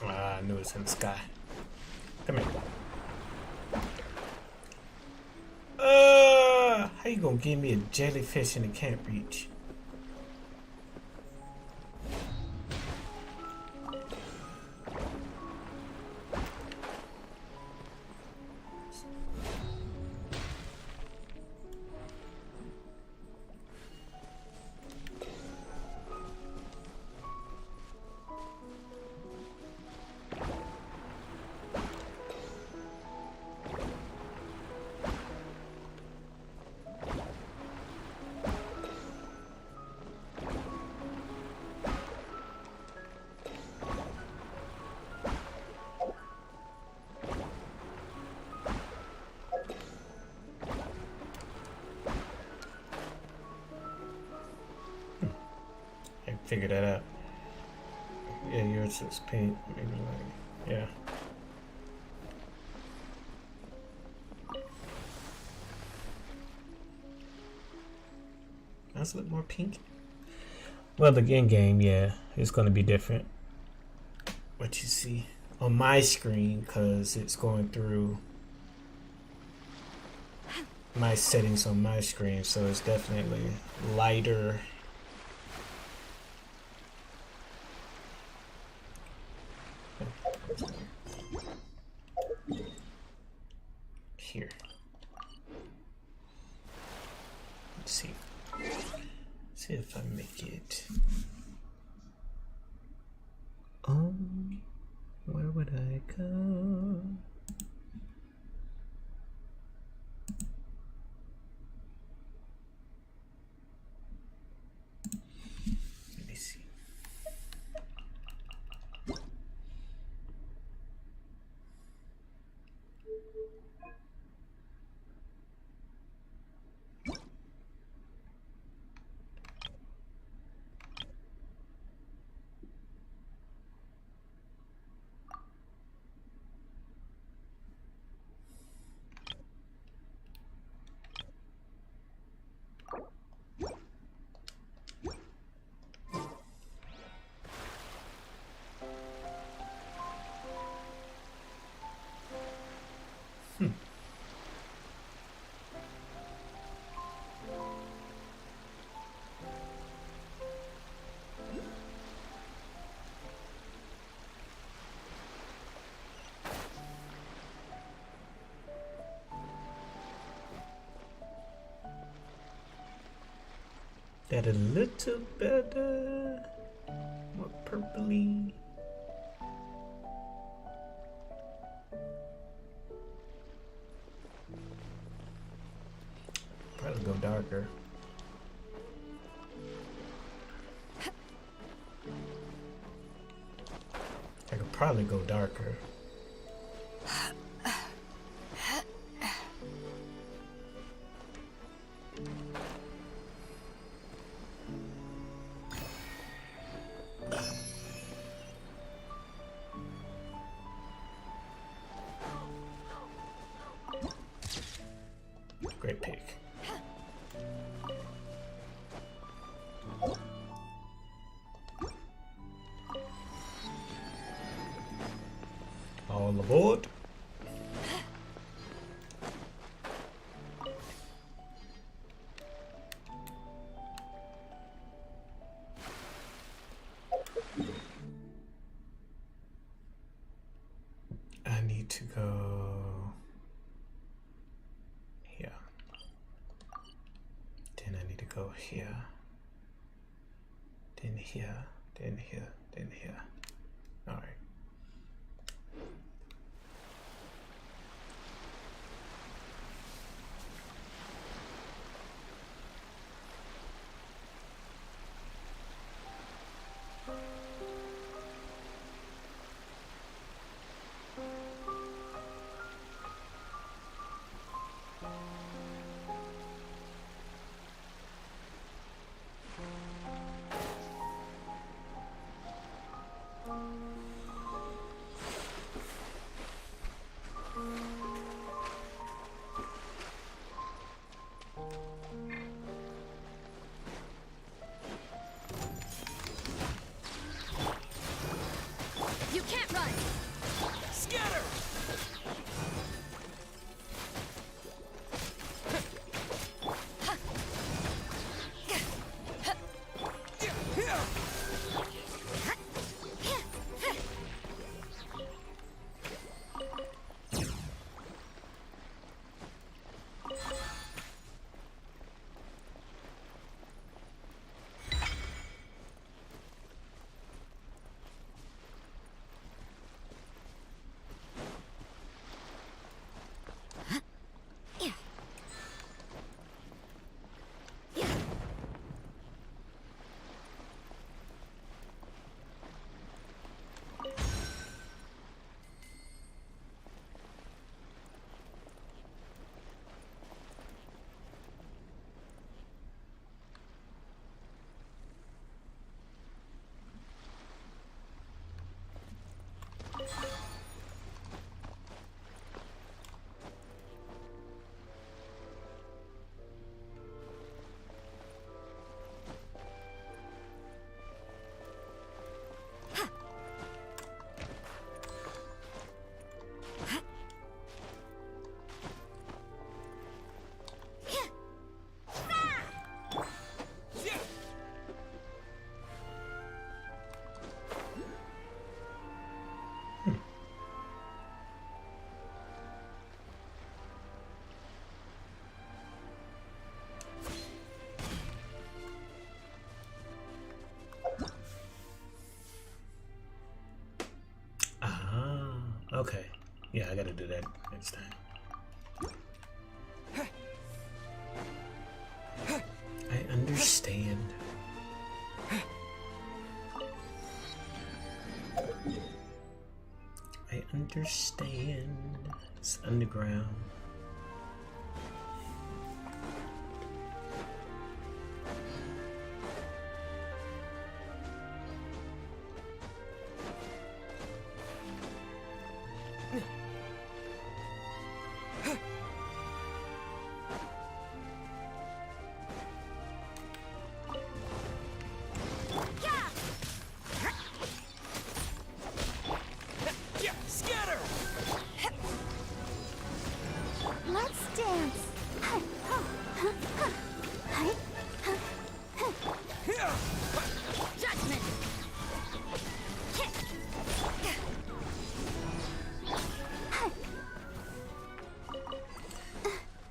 I knew it was in the sky. Come here. How you gonna give me a jellyfish and it can't reach? figure that out. Yeah, yours is pink. Maybe like, yeah. Does it look more pink? Well, the in game, yeah, it's gonna be different. What you see on my screen, because it's going through my settings on my screen, so it's definitely lighter. Here. Let's see. See if I make it. Where would I go? Let me see. That a little better, more purpley. Probably go darker. I could probably go darker. Great pick. All aboard. I need to go here. Then I need to go here. Then here. Then here. Then here. All right. Okay. Yeah, I gotta do that next time. I understand. I understand. It's underground. Let's dance. Judgment!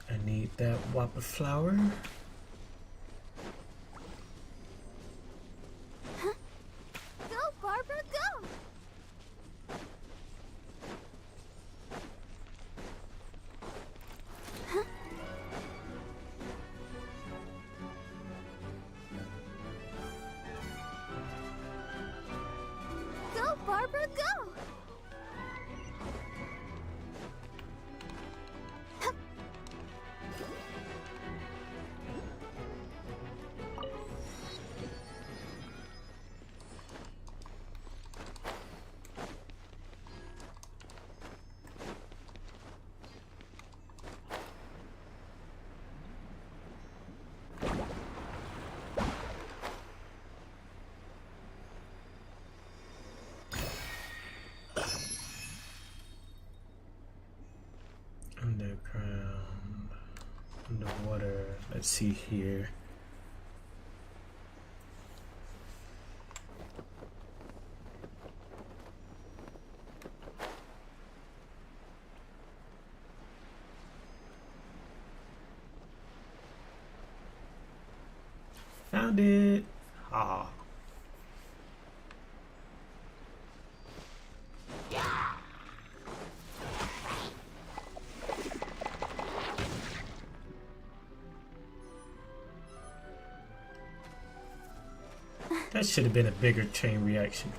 I need that whopper flower. Go, Barbara, go! Go, Barbara, go! Underground, underwater. Let's see here. Found it. Ah. That should have been a bigger chain reaction.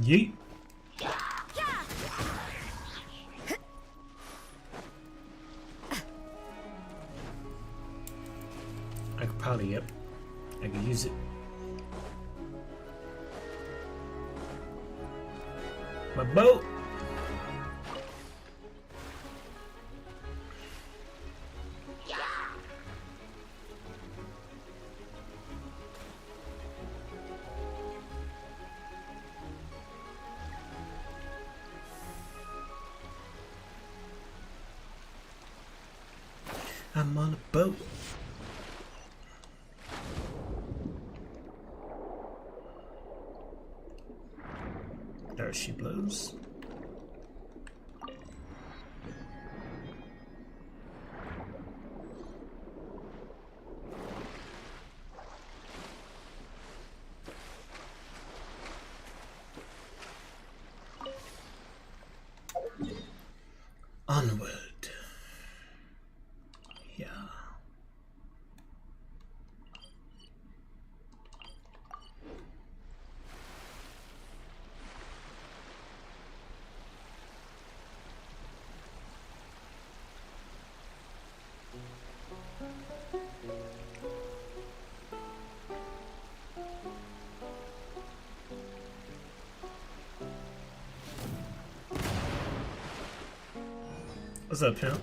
Yeet. I could probably, yep. I could use it. My boat. I'm on a boat. There she blows. Onward. Yeah. What's up, pimp?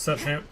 What's up, champ?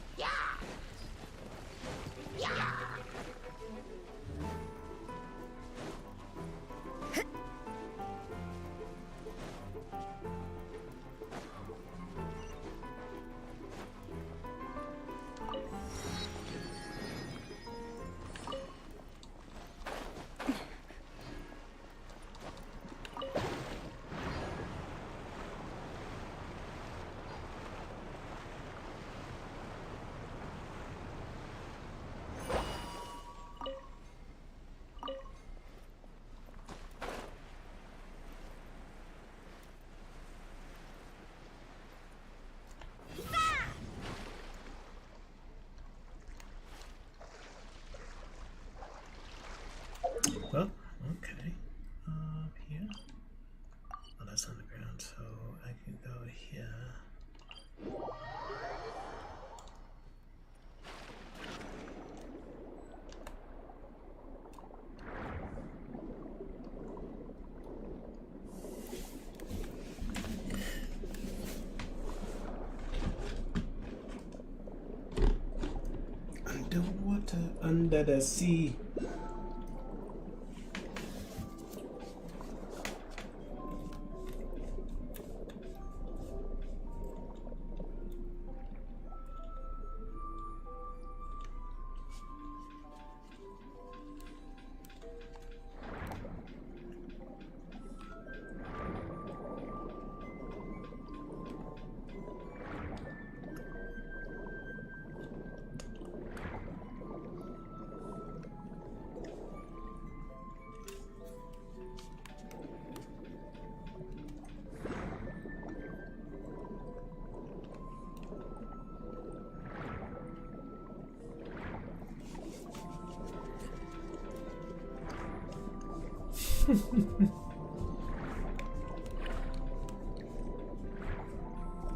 Well, okay. Here. Oh, that's on the ground, so I can go here. Underwater, under the sea.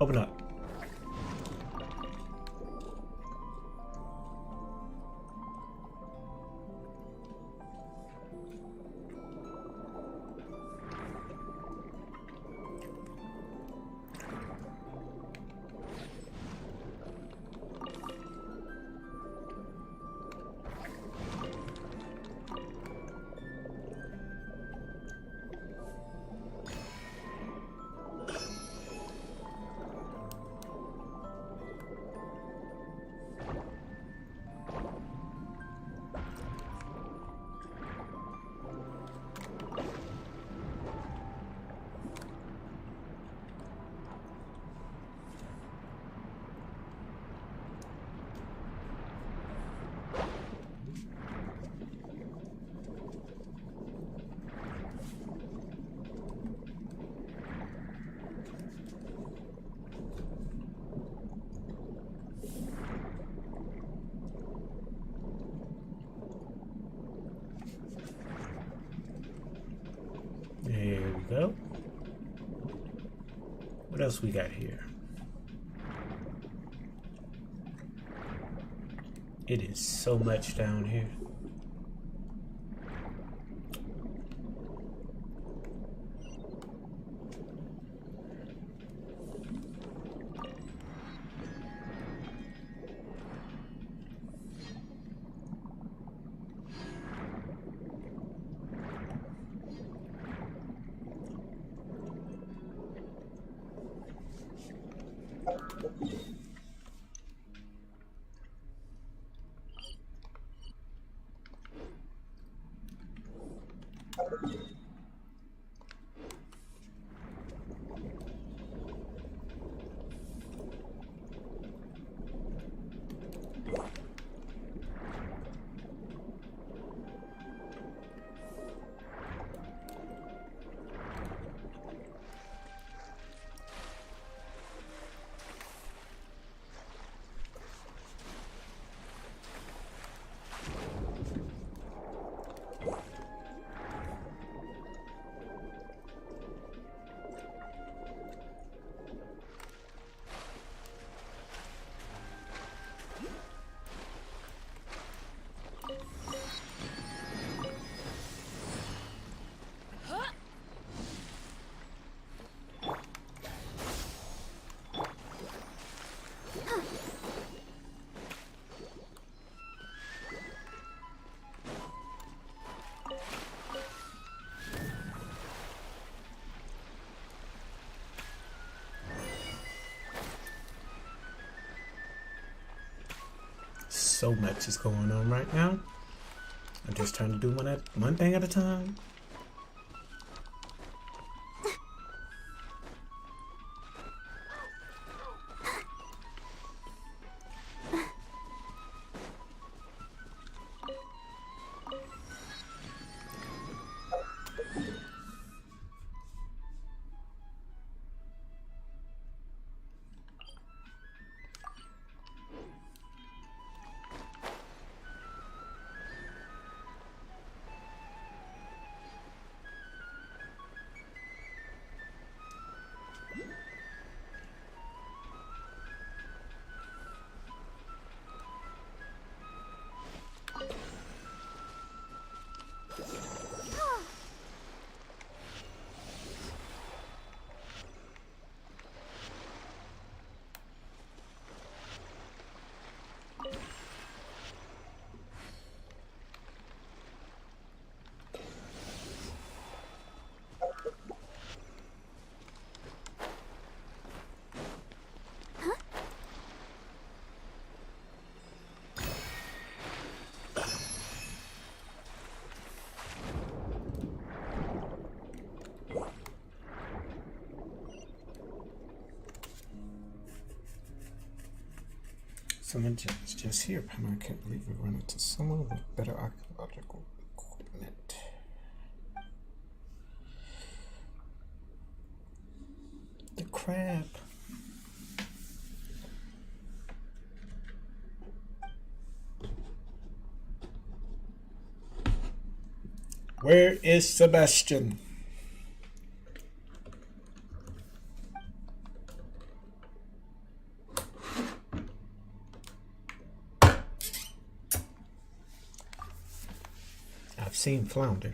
Open up. There we go. What else we got here? It is so much down here. so much is going on right now. I'm just trying to do one thing at a time. Someone just here. I can't believe we run into someone with better archaeological equipment. The crab. Where is Sebastian? I've seen flounder.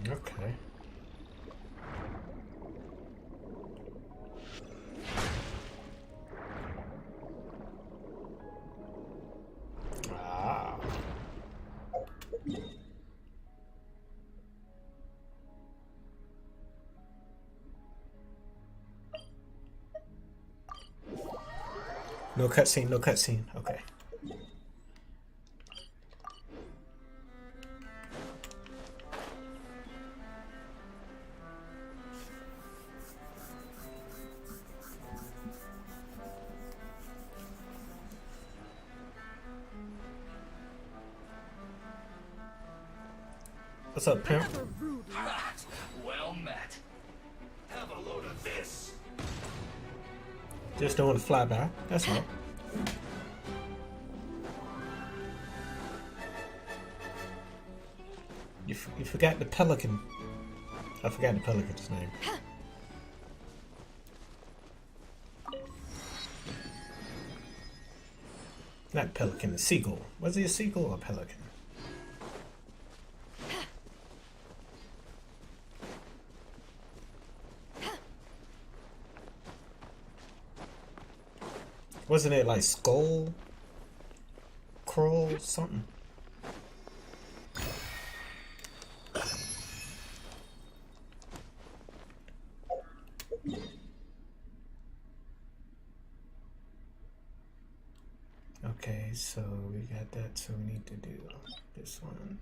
Okay. Ah. No cutscene, no cutscene. Okay. What's up, pimp? Well met. Have a load of this. Just don't want to fly by. That's all. You forgot the pelican. I forgot the pelican's name. Not pelican, a seagull. Was he a seagull or a pelican? Wasn't it like skull, crow, something? Okay. Okay, so we got that, so we need to do this one.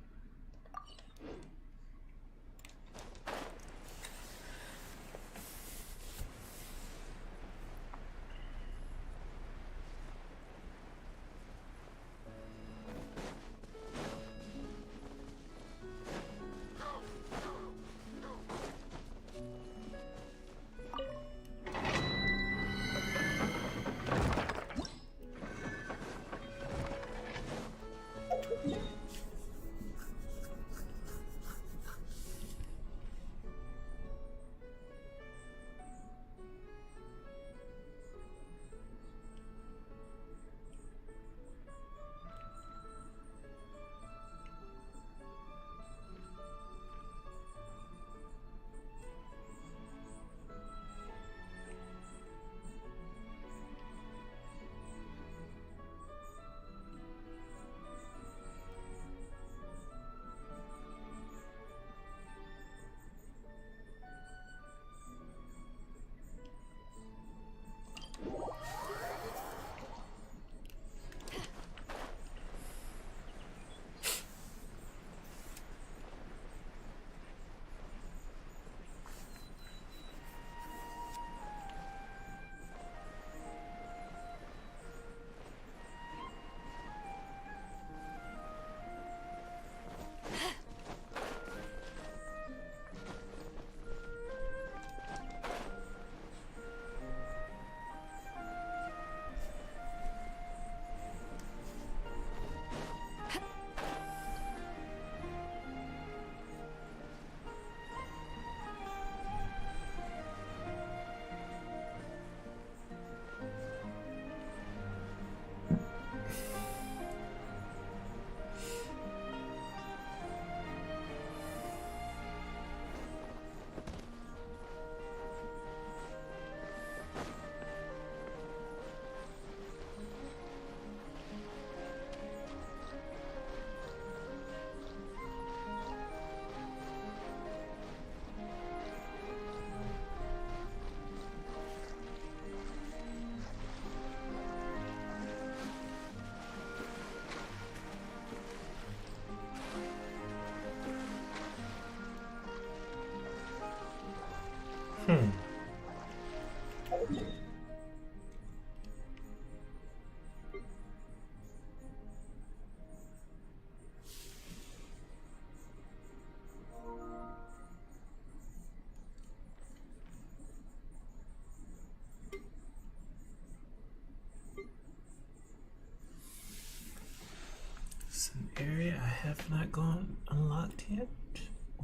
It's an area I have not gone unlocked yet.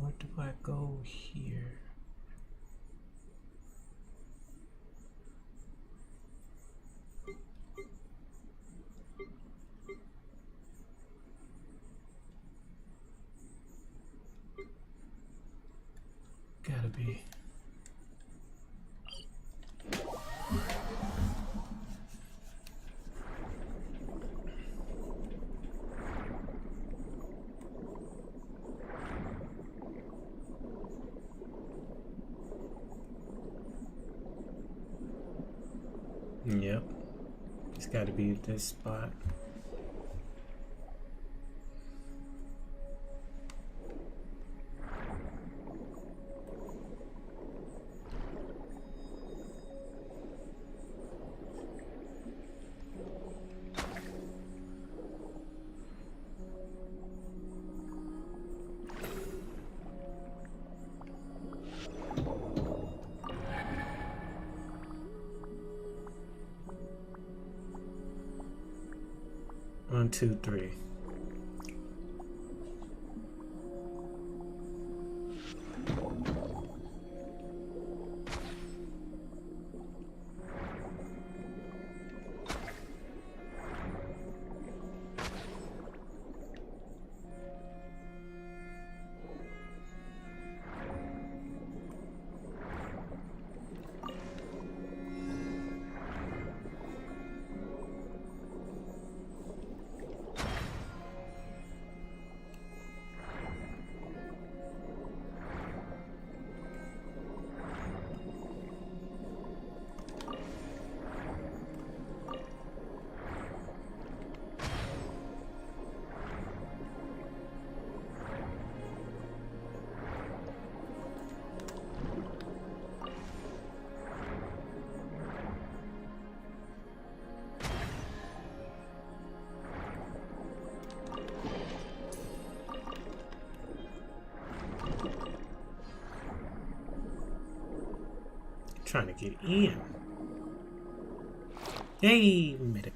Or do I go here? Gotta be. Yep, it's got to be this spot. One, two, three. Trying to get in. Hey, we made it.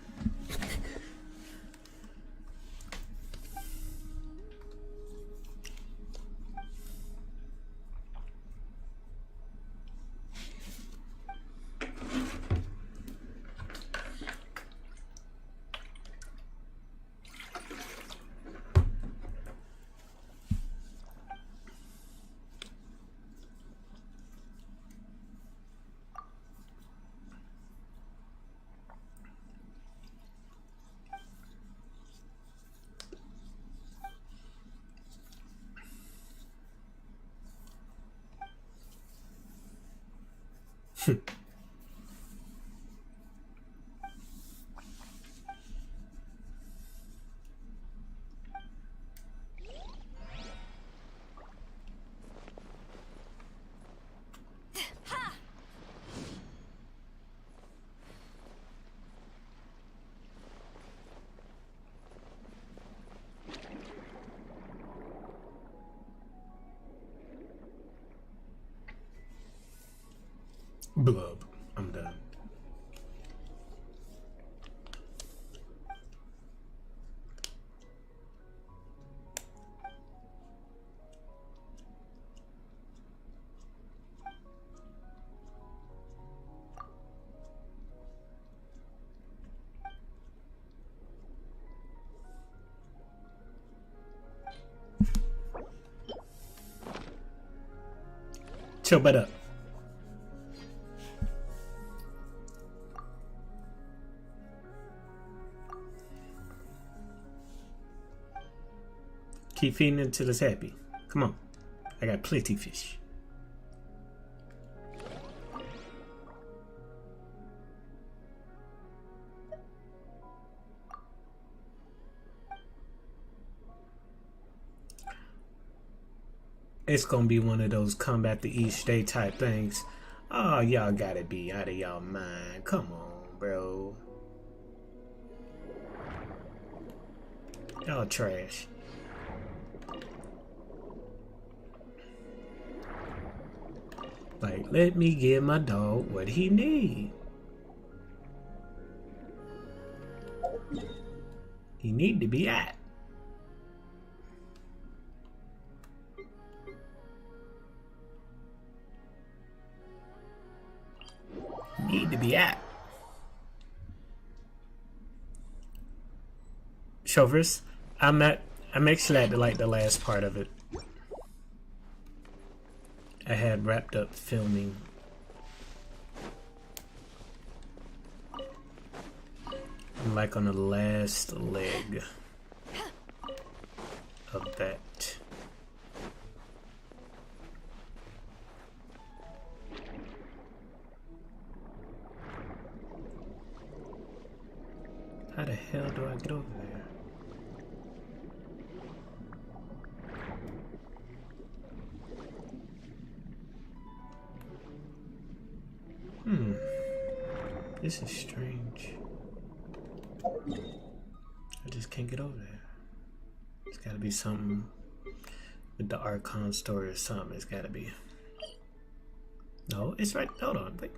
Blub. I'm done. Chill, but up. Keep feeding until it's happy. Come on. I got plenty fish. It's gonna be one of those come back to each day type things. Oh, y'all gotta be out of y'all mind. Come on, bro. Y'all trash. Like, let me give my dog what he need. He need to be at. Need to be at. Chauffeurs, I'm actually at like the last part of it. I had wrapped up filming. I'm like on the last leg of that. How the hell do I get over there? This is strange. I just can't get over there. It's gotta be something with the Archon story or something. It's gotta be. No, it's right. Hold on, wait.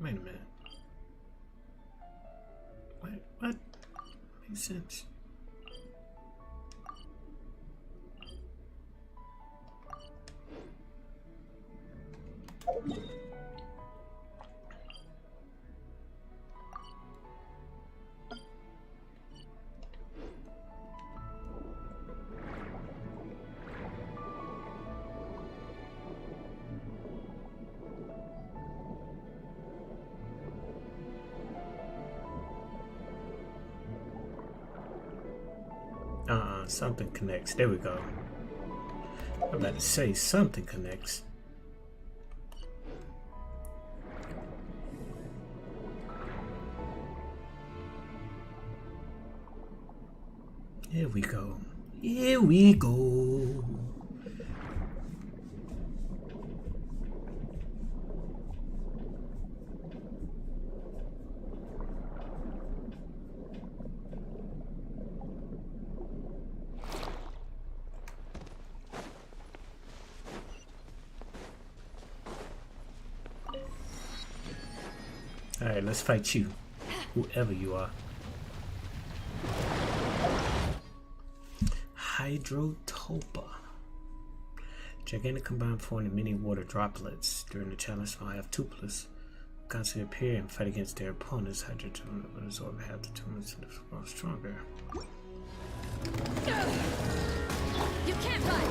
Wait a minute. What? Makes sense. Something connects. There we go. I'm about to say something connects. Here we go. Here we go. Alright, let's fight you. Whoever you are. Hydrotopa. Gigantic combined forming many water droplets. During the challenge, I'll have Tuplus constantly appear and fight against their opponents. Hydrotopa will absorb half the tumors and grow stronger. You can't run!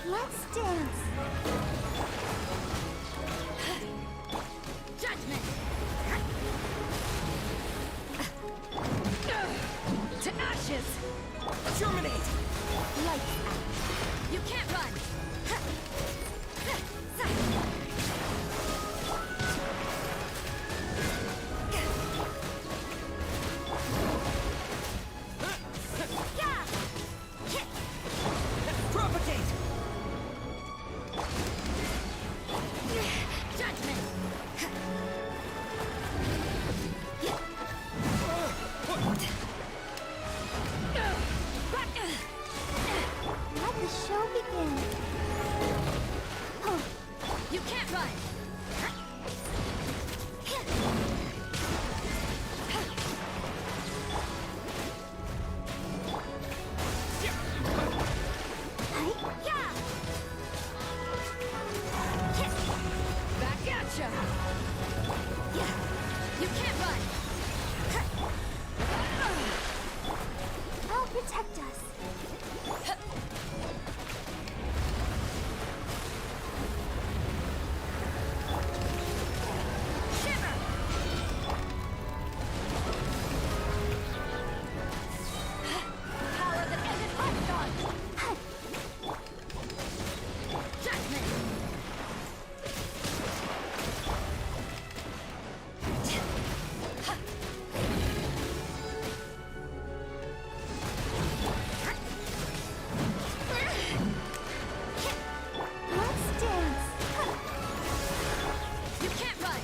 Let's dance. Judgment! To ashes! Terminate! Lights out. You can't run! Propagate! Judgment! Let the show begin. You can't run! Back at ya! You can't run! I'll protect us. Shiver! Power that ended Python! Judgment! Let's dance. You can't run!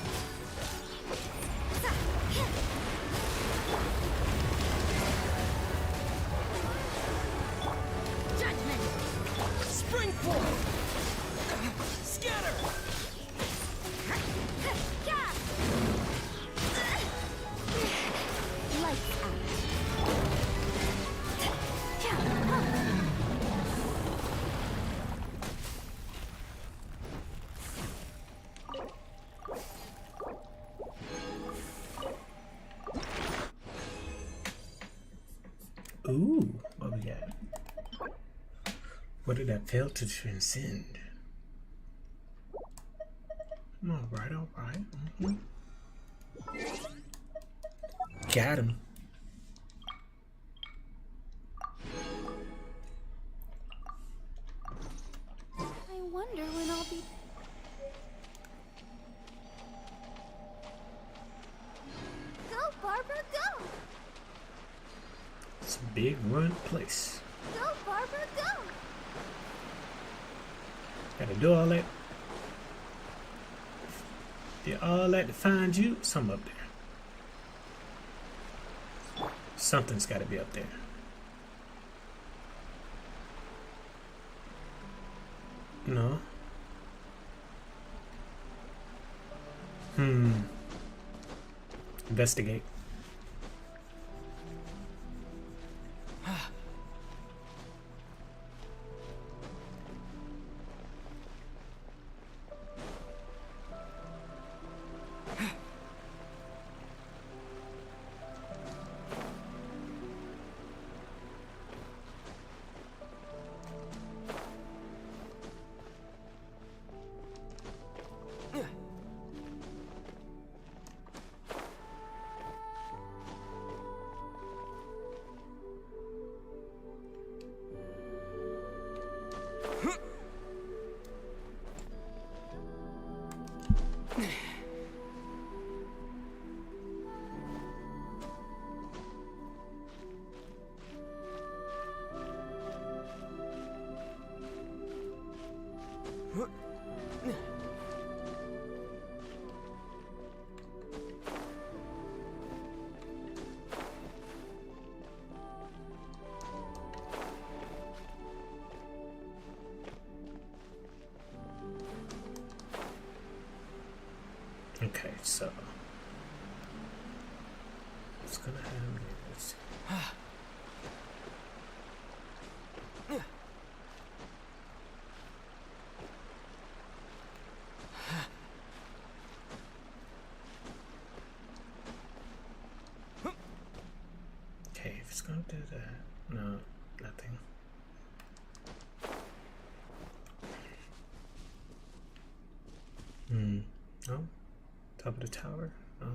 Judgment! Spring forward! Scatter! Lights out. Ooh, what we got? What did I fail to transcend? Alright, alright. Got him. I wonder when I'll be. Go, Barbara, go! It's a big run place. Go, Barbara, go! Gotta do all that. Did all that to find you? Something up there. Something's gotta be up there. No. Investigate. So it's gonna have this. Okay, if it's gonna do that, no, nothing. No, top of the tower. No.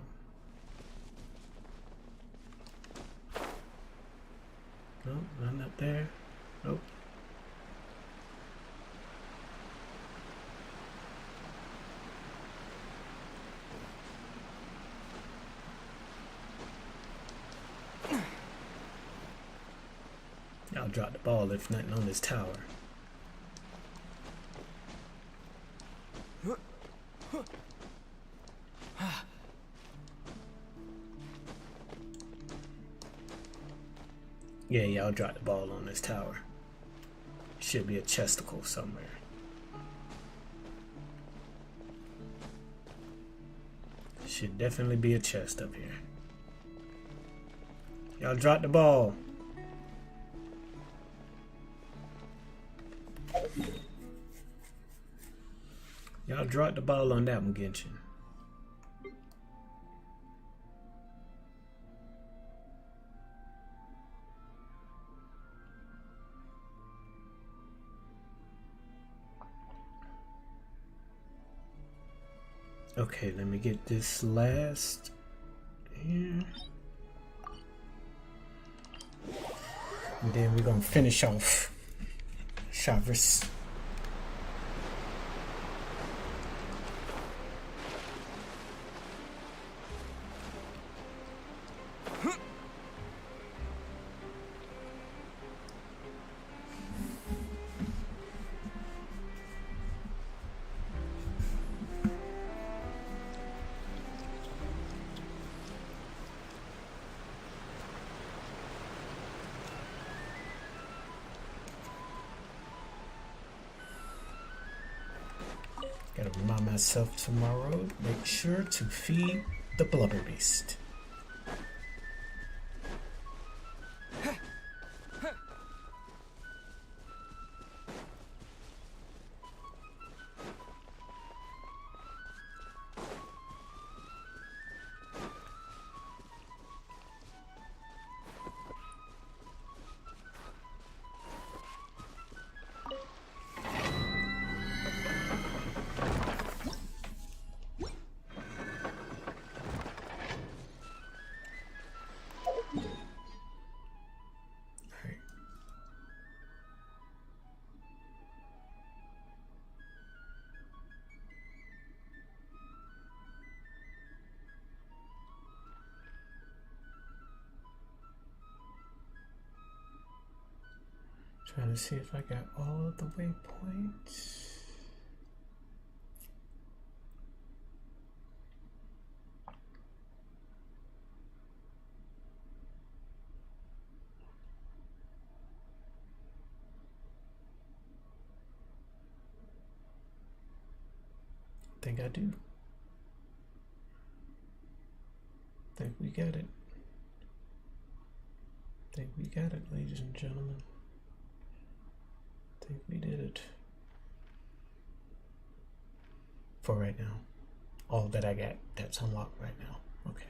No, none up there. Nope. Y'all drop the ball if nothing on this tower. Yeah, y'all dropped the ball on this tower. Should be a chesticle somewhere. Should definitely be a chest up here. Y'all dropped the ball. Y'all dropped the ball on that one, Genshin. Okay, let me get this last here. And then we're gonna finish off Chavez. Gotta remind myself tomorrow, make sure to feed the blubber beast. Trying to see if I got all of the waypoints. I think I do. I think we got it. I think we got it, ladies and gentlemen. I think we did it. For right now. All that I got, that's unlocked right now. Okay.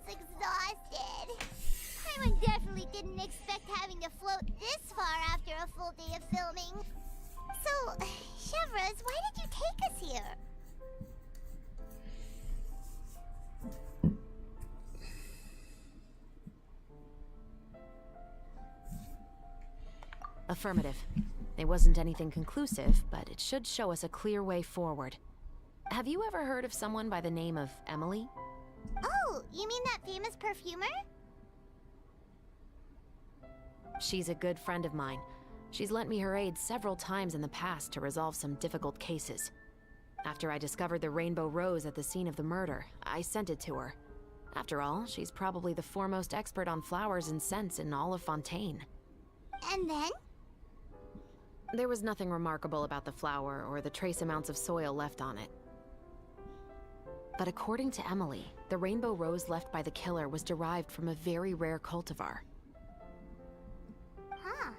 Exhausted. Paimon definitely didn't expect having to float this far after a full day of filming. So, Chevres, why did you take us here? Affirmative. It wasn't anything conclusive, but it should show us a clear way forward. Have you ever heard of someone by the name of Emily? Oh, you mean that famous perfumer? She's a good friend of mine. She's lent me her aid several times in the past to resolve some difficult cases. After I discovered the rainbow rose at the scene of the murder, I sent it to her. After all, she's probably the foremost expert on flowers and scents in all of Fontaine. And then? There was nothing remarkable about the flower or the trace amounts of soil left on it. But according to Emily, the rainbow rose left by the killer was derived from a very rare cultivar. Huh.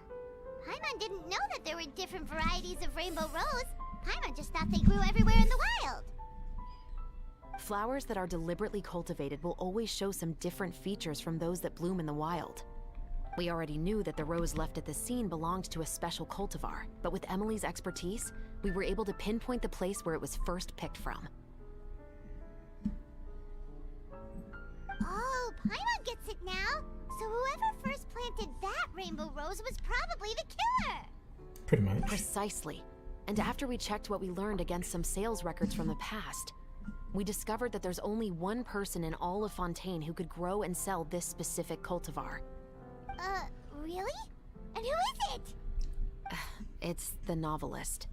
Paimon didn't know that there were different varieties of rainbow rose. Paimon just thought they grew everywhere in the wild. Flowers that are deliberately cultivated will always show some different features from those that bloom in the wild. We already knew that the rose left at the scene belonged to a special cultivar, but with Emily's expertise, we were able to pinpoint the place where it was first picked from. Oh, Paimon gets it now. So whoever first planted that rainbow rose was probably the killer. Pretty much. Precisely. And after we checked what we learned against some sales records from the past, we discovered that there's only one person in all of Fontaine who could grow and sell this specific cultivar. Really? And who is it? It's the novelist.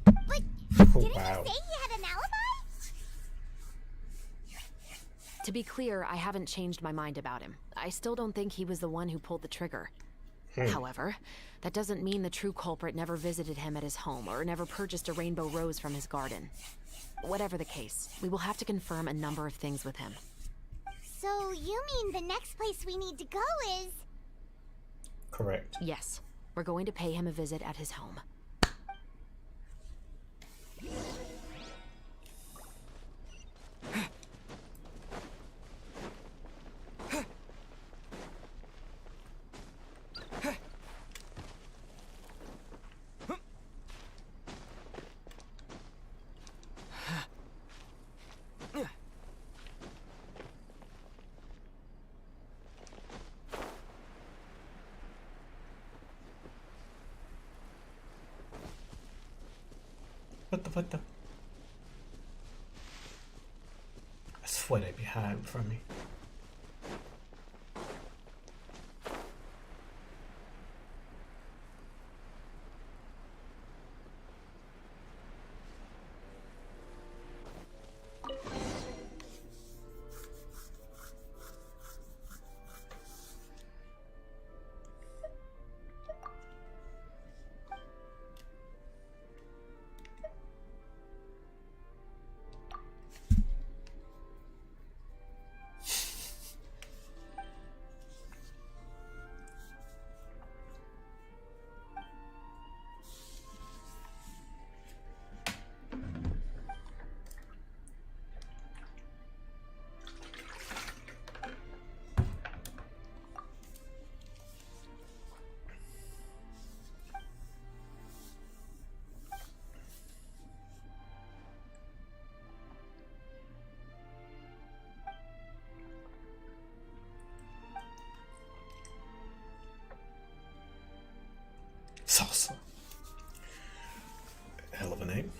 But Oh, didn't wow. you say he had an alibi? To be clear, I haven't changed my mind about him. I still don't think he was the one who pulled the trigger. However, that doesn't mean the true culprit never visited him at his home or never purchased a rainbow rose from his garden. Whatever the case, we will have to confirm a number of things with him. So you mean the next place we need to go is... Correct. Yes, we're going to pay him a visit at his home. What the? I swear they'd be hiding from me. Salsa. Hell of a name.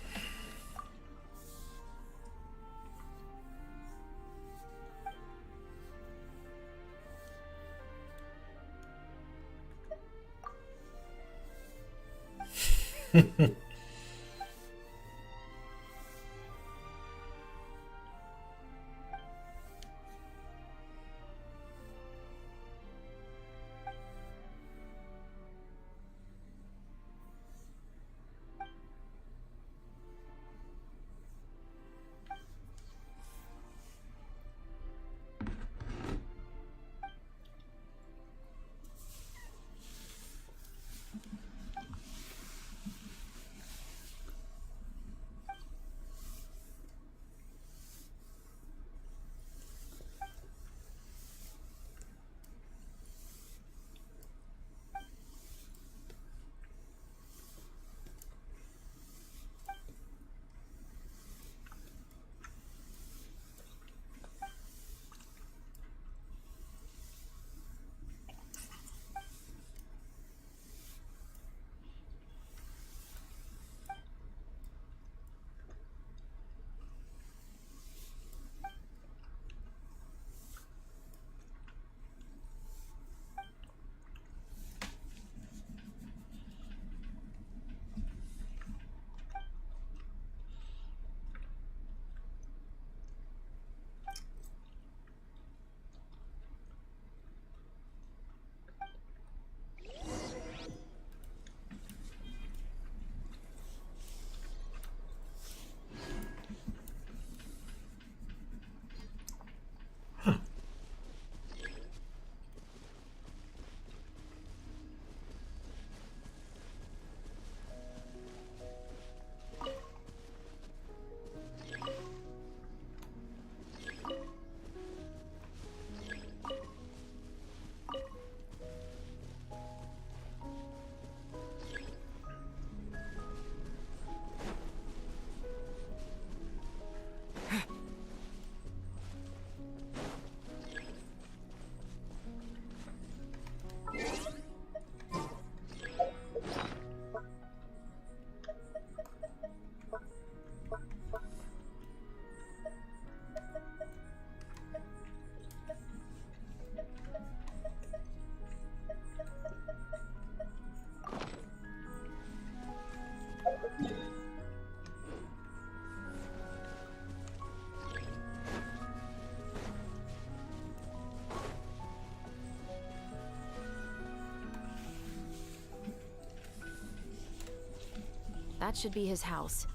That should be his house.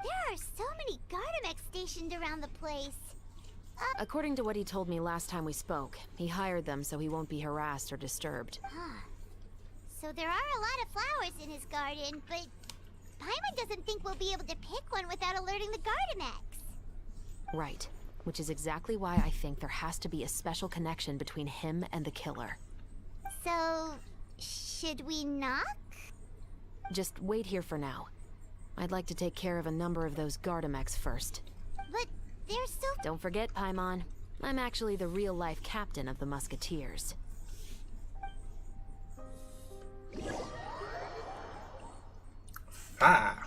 There are so many Gardamex stationed around the place. According to what he told me last time we spoke, he hired them so he won't be harassed or disturbed. So there are a lot of flowers in his garden, but Paimon doesn't think we'll be able to pick one without alerting the Gardamex. Right. Which is exactly why I think there has to be a special connection between him and the killer. So, should we knock? Just wait here for now. I'd like to take care of a number of those Gardamex first. But they're so... Don't forget, Paimon. I'm actually the real-life captain of the Musketeers. Ah.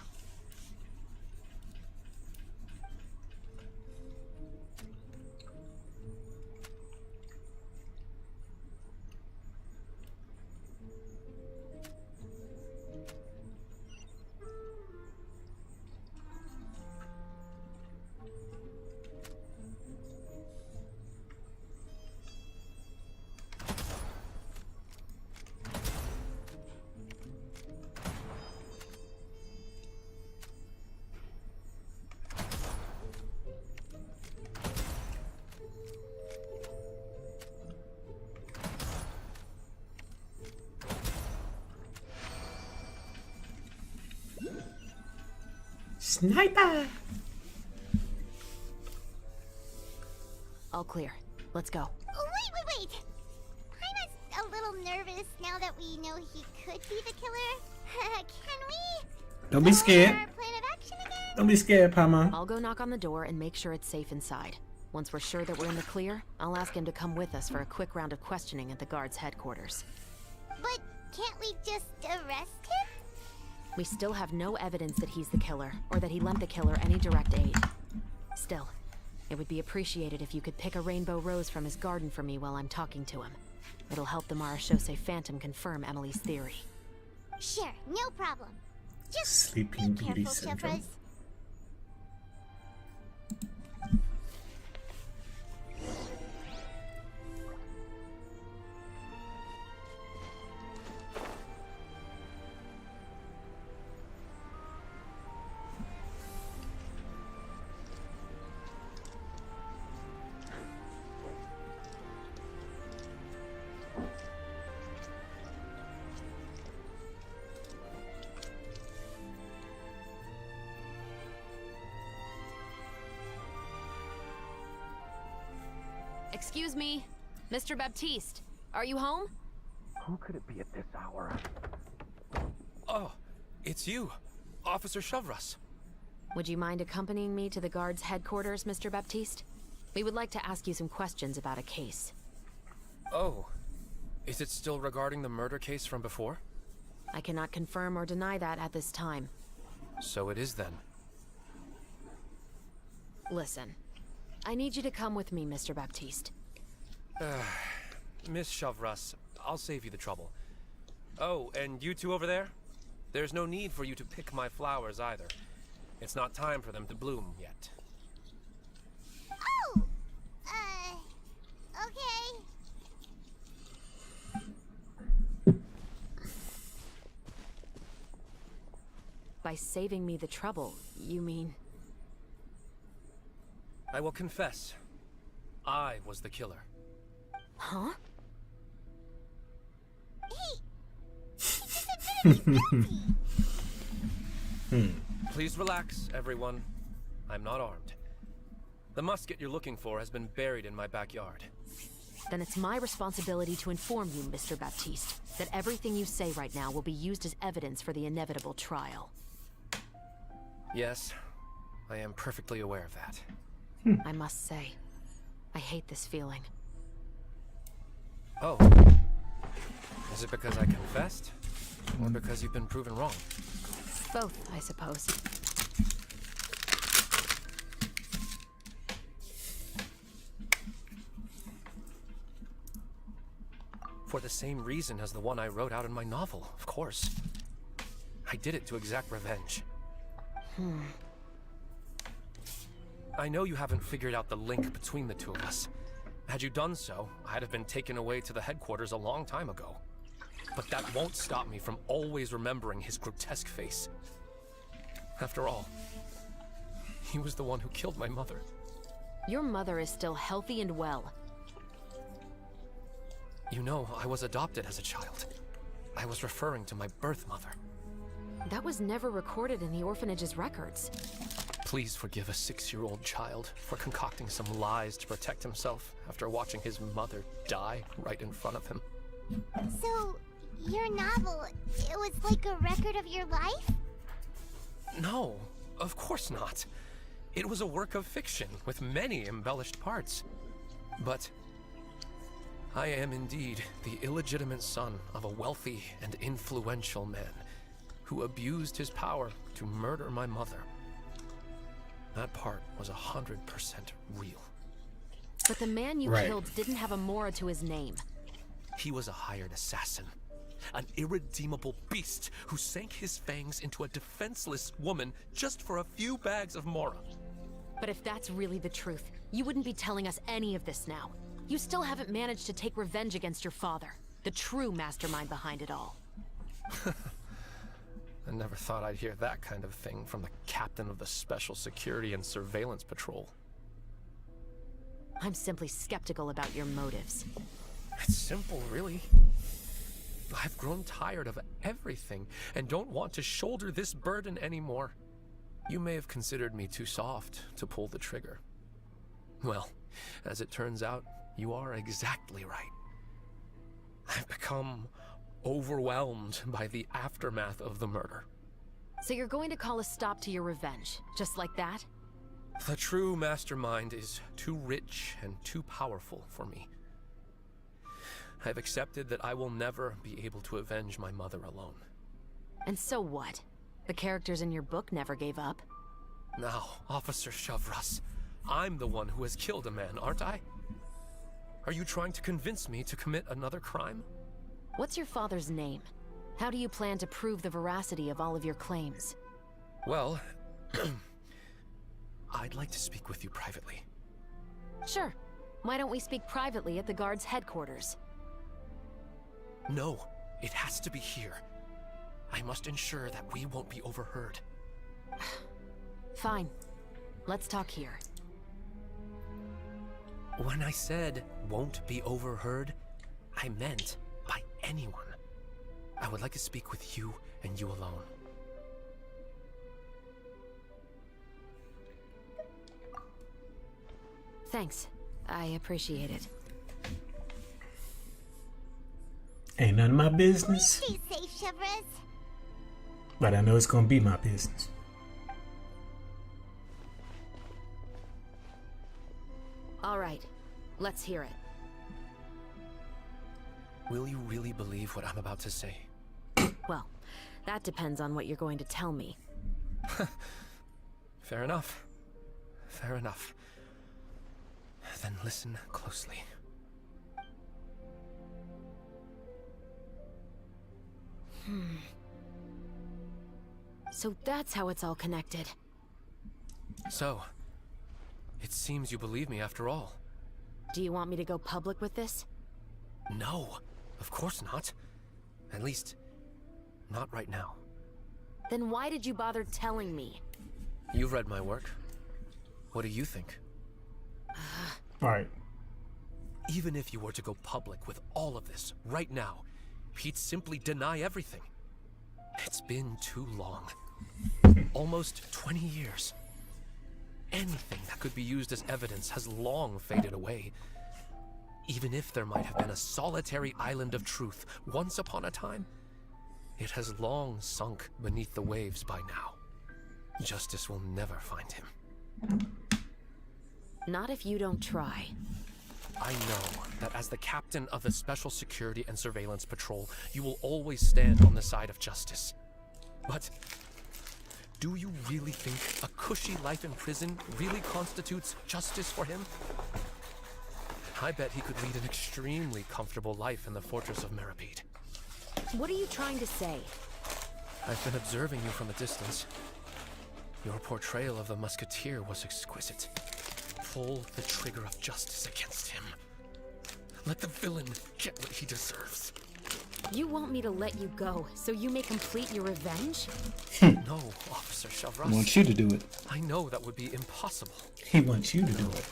Sniper! All clear. Let's go. Oh, wait! Paimon's a little nervous now that we know he could be the killer. Can we... Don't be scared. Our plan of action again? Don't be scared, Paimon. I'll go knock on the door and make sure it's safe inside. Once we're sure that we're in the clear, I'll ask him to come with us for a quick round of questioning at the guard's headquarters. But can't we just arrest him? We still have no evidence that he's the killer, or that he lent the killer any direct aid. Still, it would be appreciated if you could pick a rainbow rose from his garden for me while I'm talking to him. It'll help the Marachose Phantom confirm Emily's theory. Sure, no problem. Just Sleeping be Beauty careful, syndrome. Chevres. Excuse me, Mr. Baptiste, are you home? Who could it be at this hour? Oh, it's you, Officer Chevres. Would you mind accompanying me to the guard's headquarters, Mr. Baptiste? We would like to ask you some questions about a case. Oh, is it still regarding the murder case from before? I cannot confirm or deny that at this time. So it is then. Listen, I need you to come with me, Mr. Baptiste. Miss Chevres, I'll save you the trouble. Oh, and you two over there? There's no need for you to pick my flowers either. It's not time for them to bloom yet. Oh! Okay. By saving me the trouble, you mean... I will confess, I was the killer. Huh? Please relax, everyone. I'm not armed. The musket you're looking for has been buried in my backyard. Then it's my responsibility to inform you, Mr. Baptiste, that everything you say right now will be used as evidence for the inevitable trial. Yes, I am perfectly aware of that. I must say, I hate this feeling. Oh. Is it because I confessed? Or because you've been proven wrong? Both, I suppose. For the same reason as the one I wrote out in my novel, of course. I did it to exact revenge. I know you haven't figured out the link between the two of us. Had you done so, I'd have been taken away to the headquarters a long time ago. But that won't stop me from always remembering his grotesque face. After all, he was the one who killed my mother. Your mother is still healthy and well. You know, I was adopted as a child. I was referring to my birth mother. That was never recorded in the orphanage's records. Please forgive a 6-year-old child for concocting some lies to protect himself after watching his mother die right in front of him. So, your novel, it was like a record of your life? No, of course not. It was a work of fiction with many embellished parts. But I am indeed the illegitimate son of a wealthy and influential man who abused his power to murder my mother. That part was 100% real. But the man you killed didn't have a Mora to his name. He was a hired assassin. An irredeemable beast who sank his fangs into a defenseless woman just for a few bags of Mora. But if that's really the truth, you wouldn't be telling us any of this now. You still haven't managed to take revenge against your father, the true mastermind behind it all. I never thought I'd hear that kind of thing from the captain of the Special Security and Surveillance Patrol. I'm simply skeptical about your motives. It's simple, really. I've grown tired of everything and don't want to shoulder this burden anymore. You may have considered me too soft to pull the trigger. Well, as it turns out, you are exactly right. I've become overwhelmed by the aftermath of the murder. So you're going to call a stop to your revenge, just like that? The true mastermind is too rich and too powerful for me. I've accepted that I will never be able to avenge my mother alone. And so what? The characters in your book never gave up. Now, Officer Shavras, I'm the one who has killed a man, aren't I? Are you trying to convince me to commit another crime? What's your father's name? How do you plan to prove the veracity of all of your claims? Well, I'd like to speak with you privately. Sure. Why don't we speak privately at the guard's headquarters? No, it has to be here. I must ensure that we won't be overheard. Fine. Let's talk here. When I said won't be overheard, I meant by anyone. I would like to speak with you and you alone. Thanks. I appreciate it. Ain't none of my business, Stay safe, Chevres. but I know it's gonna be my business. All right. Let's hear it. Will you really believe what I'm about to say? Well, that depends on what you're going to tell me. Fair enough. Fair enough. Then listen closely. So that's how it's all connected. So, it seems you believe me after all. Do you want me to go public with this? No, of course not. At least, not right now. Then why did you bother telling me? You've read my work. What do you think? All right. Even if you were to go public with all of this right now, he'd simply deny everything. It's been too long. Almost 20 years. Anything that could be used as evidence has long faded away. Even if there might have been a solitary island of truth once upon a time, it has long sunk beneath the waves by now. Justice will never find him. Not if you don't try. I know that as the captain of the Special Security and Surveillance Patrol, you will always stand on the side of justice. But do you really think a cushy life in prison really constitutes justice for him? I bet he could lead an extremely comfortable life in the fortress of Meripede. What are you trying to say? I've been observing you from a distance. Your portrayal of the musketeer was exquisite. Pull the trigger of justice against him. Let the villain get what he deserves. You want me to let you go so you may complete your revenge? No, Officer He Shavras. wants you to do it. I know that would be impossible. He wants you to do it.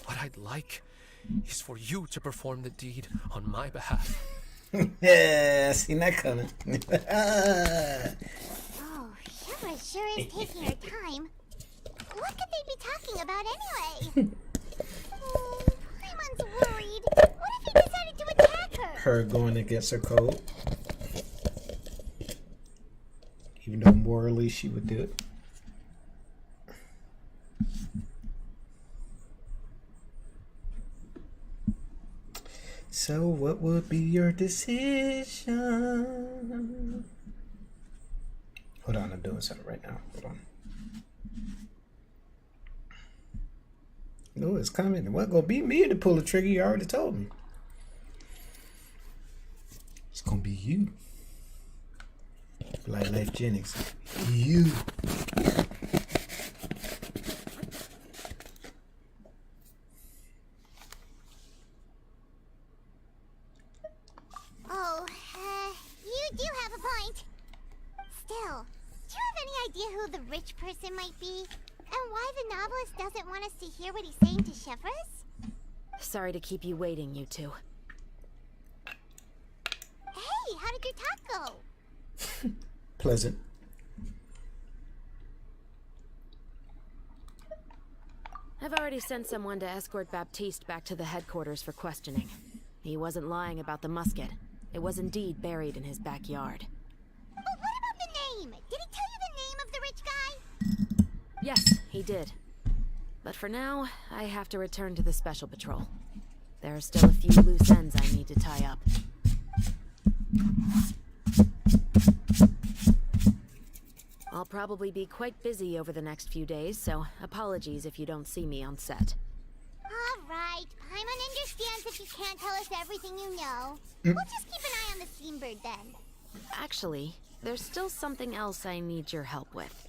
What I'd like is for you to perform the deed on my behalf. Yeah, seen that coming. Oh, Shivra sure is taking her time. What could they be talking about anyway? Oh, Paimon's worried. What if he decided to attack her? Her going against her code. Even though morally she would do it. So what would be your decision? Hold on, I'm doing something right now. Hold on. No, it's coming. It wasn't gonna be me to pull the trigger. You already told me. It's gonna be you. Like Life Jennings. You. Oh, you do have a point. Still, do you have any idea who the rich person might be? And why the novelist doesn't want us to hear what he's saying to Shivers? Sorry to keep you waiting, you two. Hey, how did your talk go? Pleasant. I've already sent someone to escort Baptiste back to the headquarters for questioning. He wasn't lying about the musket. It was indeed buried in his backyard. But what about the name? Did he tell you the name of the rich guy? Yes, he did. But for now, I have to return to the Special Patrol. There are still a few loose ends I need to tie up. I'll probably be quite busy over the next few days, so apologies if you don't see me on set. Alright, Paimon understands if you can't tell us everything you know. We'll just keep an eye on the Steambird then. Actually, there's still something else I need your help with.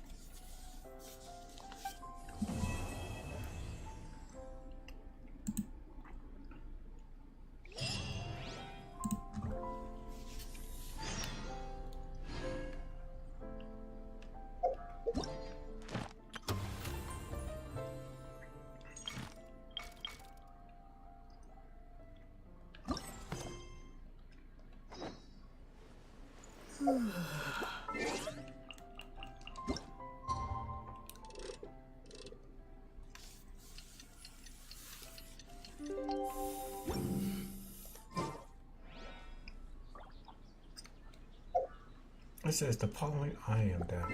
It says the following I am done.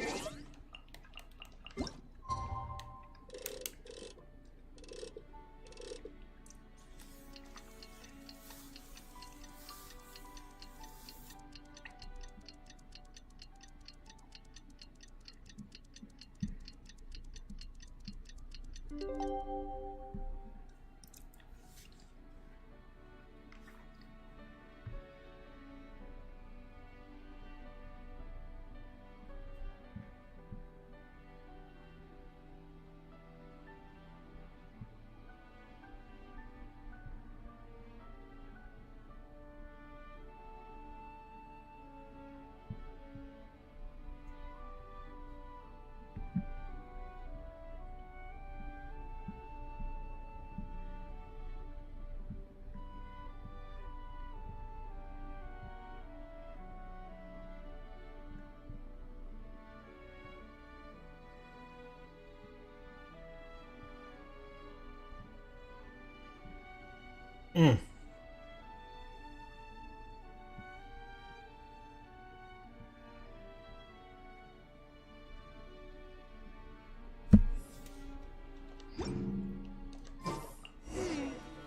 We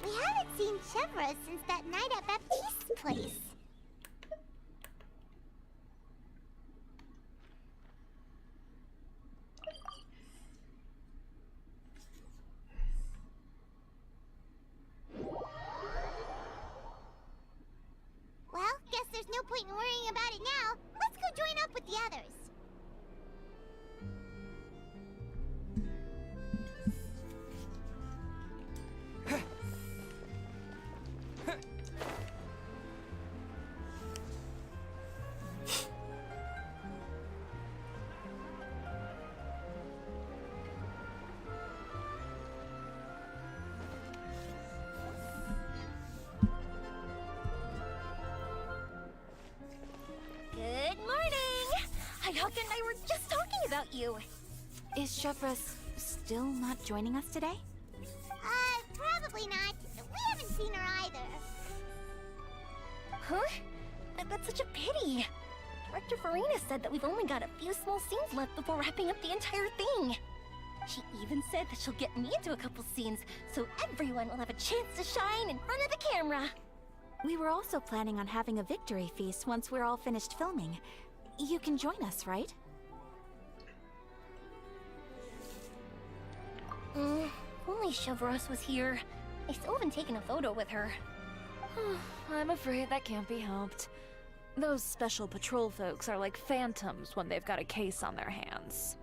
haven't seen Chevra since that night at Baptiste's place. Well, guess there's no point in worrying about it now. Let's go join up with the others. you. Is Chevres still not joining us today? Probably not. We haven't seen her either. Huh? That's such a pity. Director Farina said that we've only got a few small scenes left before wrapping up the entire thing. She even said that she'll get me into a couple scenes, so everyone will have a chance to shine in front of the camera. We were also planning on having a victory feast once we're all finished filming. You can join us, right? Only Chevros was here. I still haven't taken a photo with her. I'm afraid that can't be helped. Those special patrol folks are like phantoms when they've got a case on their hands.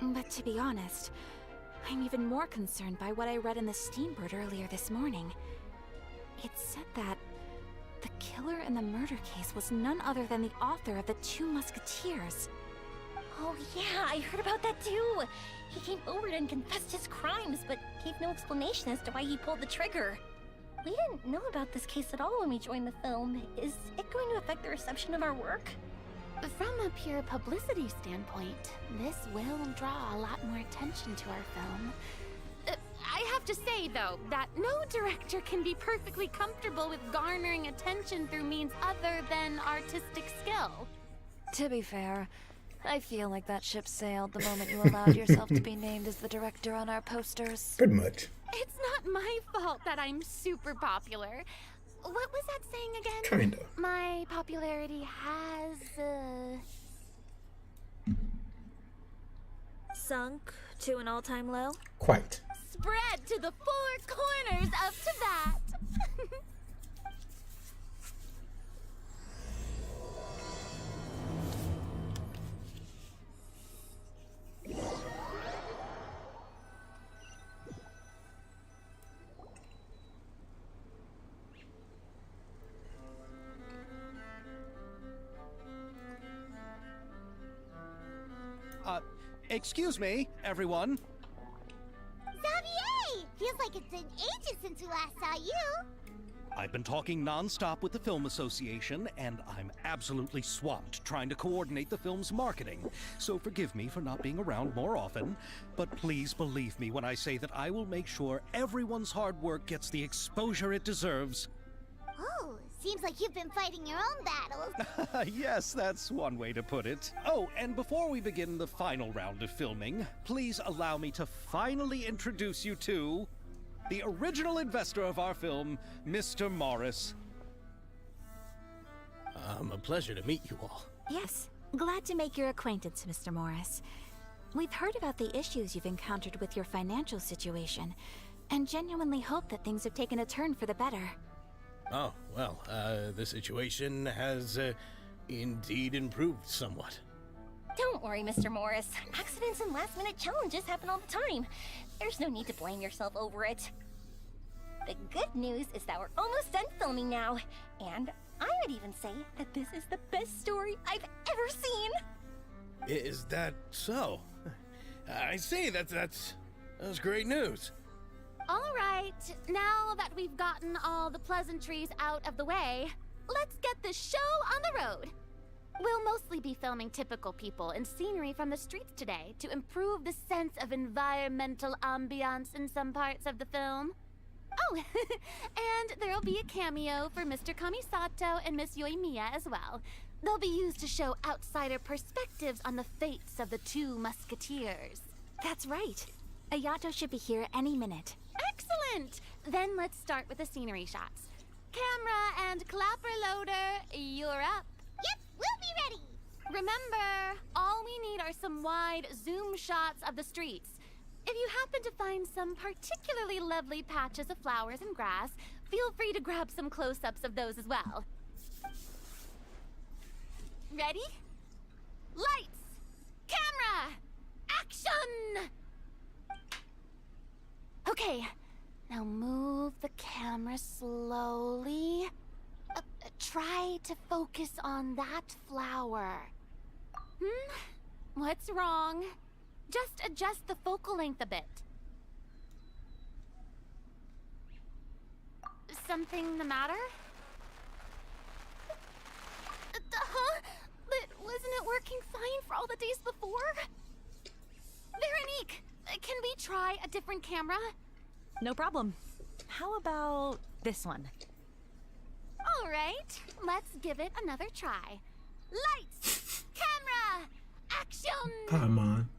But to be honest, I'm even more concerned by what I read in the Steambird earlier this morning. It said that the killer in the murder case was none other than the author of the Two Musketeers. Oh yeah, I heard about that too. He came forward and confessed his crimes, but gave no explanation as to why he pulled the trigger. We didn't know about this case at all when we joined the film. Is it going to affect the reception of our work? From a pure publicity standpoint, this will draw a lot more attention to our film. I have to say, though, that no director can be perfectly comfortable with garnering attention through means other than artistic skill. To be fair, I feel like that ship sailed the moment you allowed yourself to be named as the director on our posters. Pretty much. It's not my fault that I'm super popular. What was that saying again? Kinda. My popularity has, Sunk to an all-time low? Quite. spread to the four corners of Tibet. Excuse me, everyone. Xavier! Feels like it's been ages since we last saw you. I've been talking non-stop with the Film Association, and I'm absolutely swamped trying to coordinate the film's marketing. So forgive me for not being around more often, but please believe me when I say that I will make sure everyone's hard work gets the exposure it deserves. Oh, seems like you've been fighting your own battles. Yes, that's one way to put it. Oh, and before we begin the final round of filming, please allow me to finally introduce you to the original investor of our film, Mr. Morris. A pleasure to meet you all. Yes, glad to make your acquaintance, Mr. Morris. We've heard about the issues you've encountered with your financial situation, and genuinely hope that things have taken a turn for the better. Oh, well, the situation has indeed improved somewhat. Don't worry, Mr. Morris. Accidents and last-minute challenges happen all the time. There's no need to blame yourself over it. The good news is that we're almost done filming now, and I would even say that this is the best story I've ever seen. Is that so? I see, that's great news. All right, now that we've gotten all the pleasantries out of the way, let's get this show on the road. We'll mostly be filming typical people and scenery from the streets today to improve the sense of environmental ambiance in some parts of the film. Oh, and there'll be a cameo for Mr. Kamisato and Miss Yoimiya as well. They'll be used to show outsider perspectives on the fates of the two musketeers. That's right. Ayato should be here any minute. Excellent! Then let's start with the scenery shots. Camera and clapper loader, you're up. Yep, we'll be ready. Remember, all we need are some wide zoom shots of the streets. If you happen to find some particularly lovely patches of flowers and grass, feel free to grab some close-ups of those as well. Ready? Lights! Camera! Action! Okay, now move the camera slowly. Try to focus on that flower. What's wrong? Just adjust the focal length a bit. Something the matter? Huh? But wasn't it working fine for all the days before? Veronique, can we try a different camera? No problem. How about this one? All right, let's give it another try. Lights, camera, action! Come on.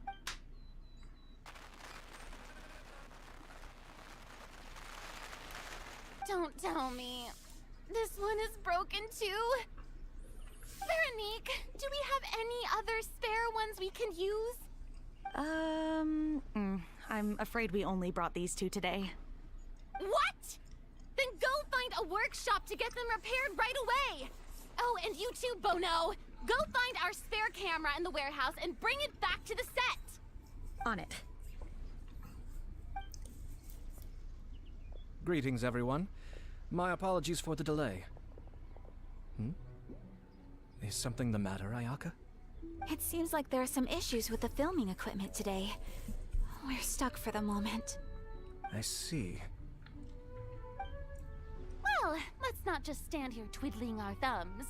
Don't tell me. This one is broken too? Veronique, do we have any other spare ones we can use? I'm afraid we only brought these two today. What? Then go find a workshop to get them repaired right away. Oh, and you too, Bono. Go find our spare camera in the warehouse and bring it back to the set. On it. Greetings, everyone. My apologies for the delay. Is something the matter, Ayaka? It seems like there are some issues with the filming equipment today. We're stuck for the moment. I see. Well, let's not just stand here twiddling our thumbs.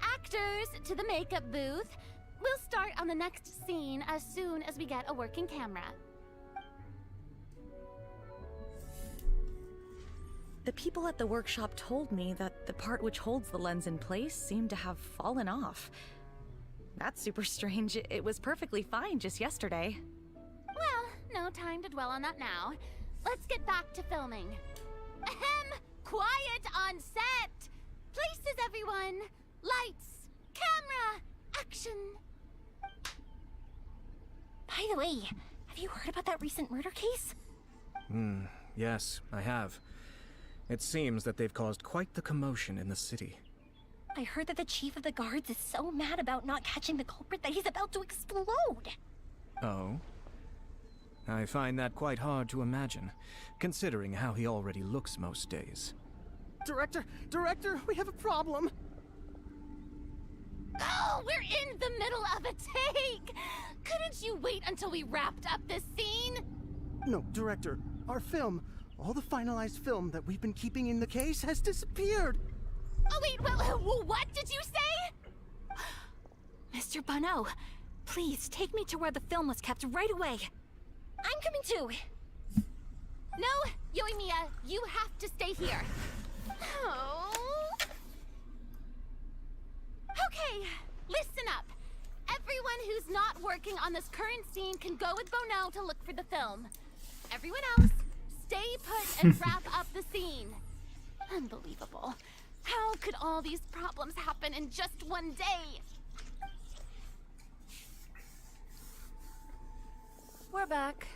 Actors, to the makeup booth. We'll start on the next scene as soon as we get a working camera. The people at the workshop told me that the part which holds the lens in place seemed to have fallen off. That's super strange. It was perfectly fine just yesterday. Well, no time to dwell on that now. Let's get back to filming. Ahem! Quiet on set! Places, everyone! Lights! Camera! Action! By the way, have you heard about that recent murder case? Yes, I have. It seems that they've caused quite the commotion in the city. I heard that the chief of the guards is so mad about not catching the culprit that he's about to explode. Oh? I find that quite hard to imagine, considering how he already looks most days. Director, we have a problem. Oh, we're in the middle of a take! Couldn't you wait until we wrapped up this scene? No, Director, our film, all the finalized film that we've been keeping in the case has disappeared. Oh wait, what did you say? Mr. Bono, please take me to where the film was kept right away. I'm coming too. No, Yoimiya, you have to stay here. Oh. Okay, listen up. Everyone who's not working on this current scene can go with Bono to look for the film. Everyone else, stay put and wrap up the scene. Unbelievable. How could all these problems happen in just one day? We're back.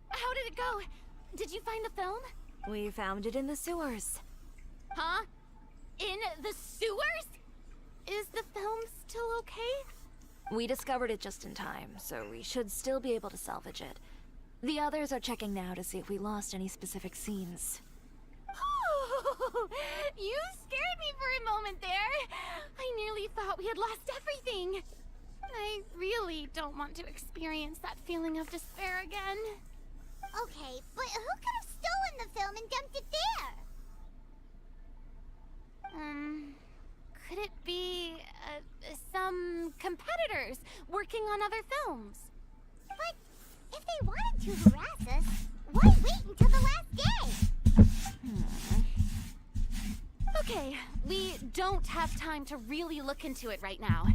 How did it go? Did you find the film? We found it in the sewers. Huh? In the sewers? Is the film still okay? We discovered it just in time, so we should still be able to salvage it. The others are checking now to see if we lost any specific scenes. Oh, you scared me for a moment there. I nearly thought we had lost everything. I really don't want to experience that feeling of despair again. Okay, but who could have stolen the film and dumped it there? Could it be some competitors working on other films? But if they wanted to harass us, why wait until the last day? Okay, we don't have time to really look into it right now.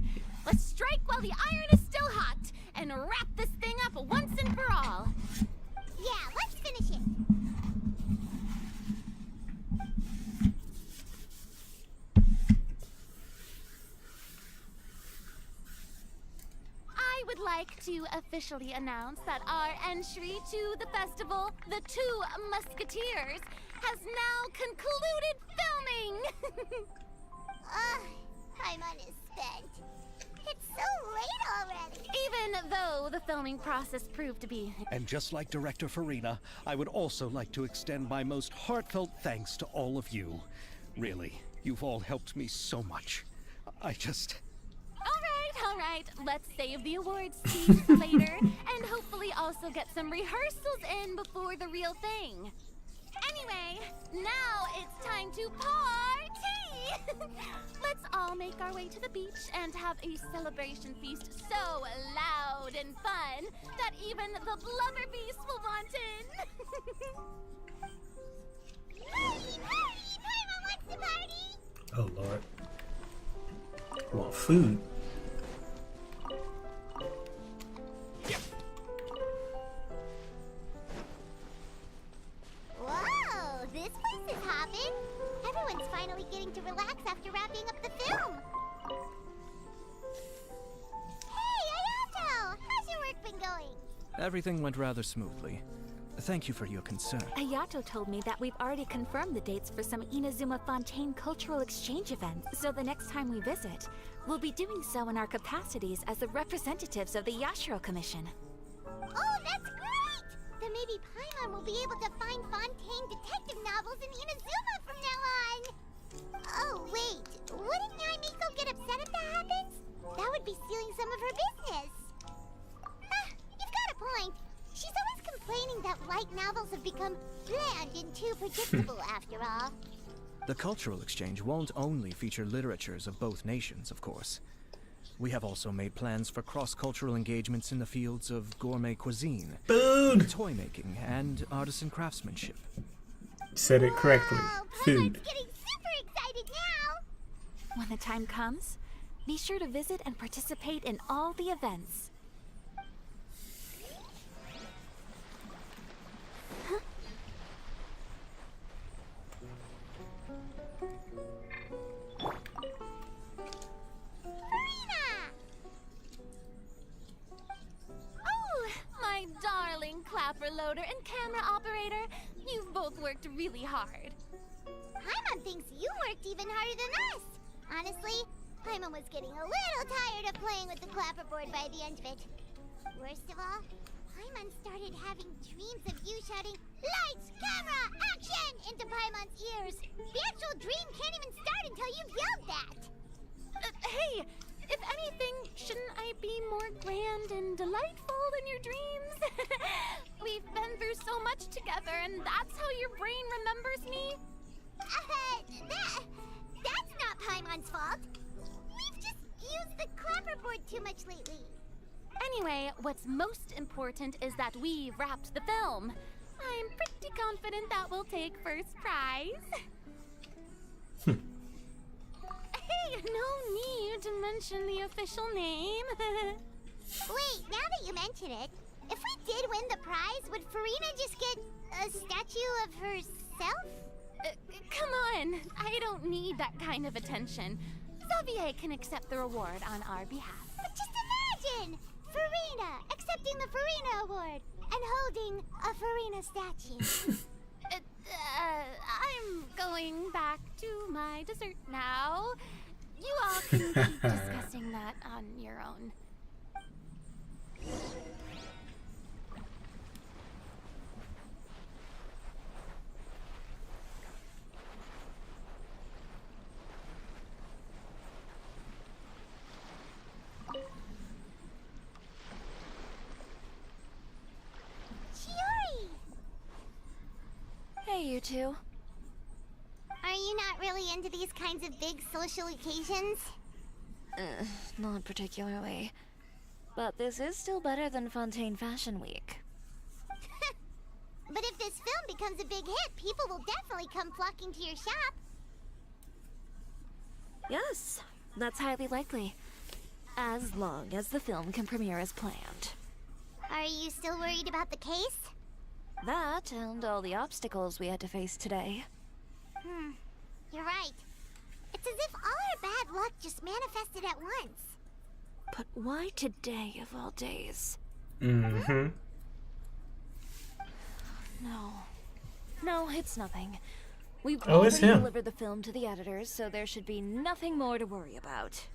Let's strike while the iron is still hot and wrap this thing up once and for all. Yeah, let's finish it. I would like to officially announce that our entry to the festival, The Two Musketeers, has now concluded filming! Time is spent. It's so late already. Even though the filming process proved to be... And just like Director Farina, I would also like to extend my most heartfelt thanks to all of you. Really, you've all helped me so much. All right, let's save the awards speech for later, and hopefully also get some rehearsals in before the real thing. Anyway, now it's time to party! Let's all make our way to the beach and have a celebration feast so loud and fun that even the blubber beast will want in. Party! Paimon wants to party! Oh Lord. I want food. Whoa, this place is hopping. Everyone's finally getting to relax after wrapping up the film. Hey, Ayato! How's your work been going? Everything went rather smoothly. Thank you for your concern. Ayato told me that we've already confirmed the dates for some Inazuma Fontaine cultural exchange events, so the next time we visit, we'll be doing so in our capacities as the representatives of the Yashiro Commission. Oh, that's great! Then maybe Paimon will be able to find Fontaine detective novels in Inazuma from now on! Oh, wait. Wouldn't Yaimiko get upset if that happens? That would be stealing some of her business. You've got a point. She's always complaining that light novels have become bland and too predictable after all. The cultural exchange won't only feature literatures of both nations, of course. We have also made plans for cross-cultural engagements in the fields of gourmet cuisine, toy making, and artisan craftsmanship. Said it correctly. Food. Getting super excited now! When the time comes, be sure to visit and participate in all the events. My darling clapper loader and camera operator, you've both worked really hard. Paimon thinks you worked even harder than us. Honestly, Paimon was getting a little tired of playing with the clapperboard by the end of it. Worst of all, Paimon started having dreams of you shouting, "Lights, camera, action!" into Paimon's ears. The actual dream can't even start until you've yelled that. Hey, if anything, shouldn't I be more grand and delightful in your dreams? We've been through so much together, and that's how your brain remembers me? That's not Paimon's fault. We've just used the clapperboard too much lately. Anyway, what's most important is that we wrapped the film. I'm pretty confident that we'll take first prize. Hey, no need to mention the official name. Wait, now that you mention it, if we did win the prize, would Farina just get a statue of herself? Come on, I don't need that kind of attention. Xavier can accept the reward on our behalf. But just imagine! Farina accepting the Farina Award and holding a Farina statue. I'm going back to my dessert now. You all can keep discussing that on your own. Hey, you two. Are you not really into these kinds of big social occasions? Not particularly. But this is still better than Fontaine Fashion Week. But if this film becomes a big hit, people will definitely come flocking to your shop. Yes, that's highly likely. As long as the film can premiere as planned. Are you still worried about the case? That and all the obstacles we had to face today. You're right. It's as if all our bad luck just manifested at once. But why today of all days? Mm-hmm. No, it's nothing. We've Oh, it's already him. delivered the film to the editors, so there should be nothing more to worry about.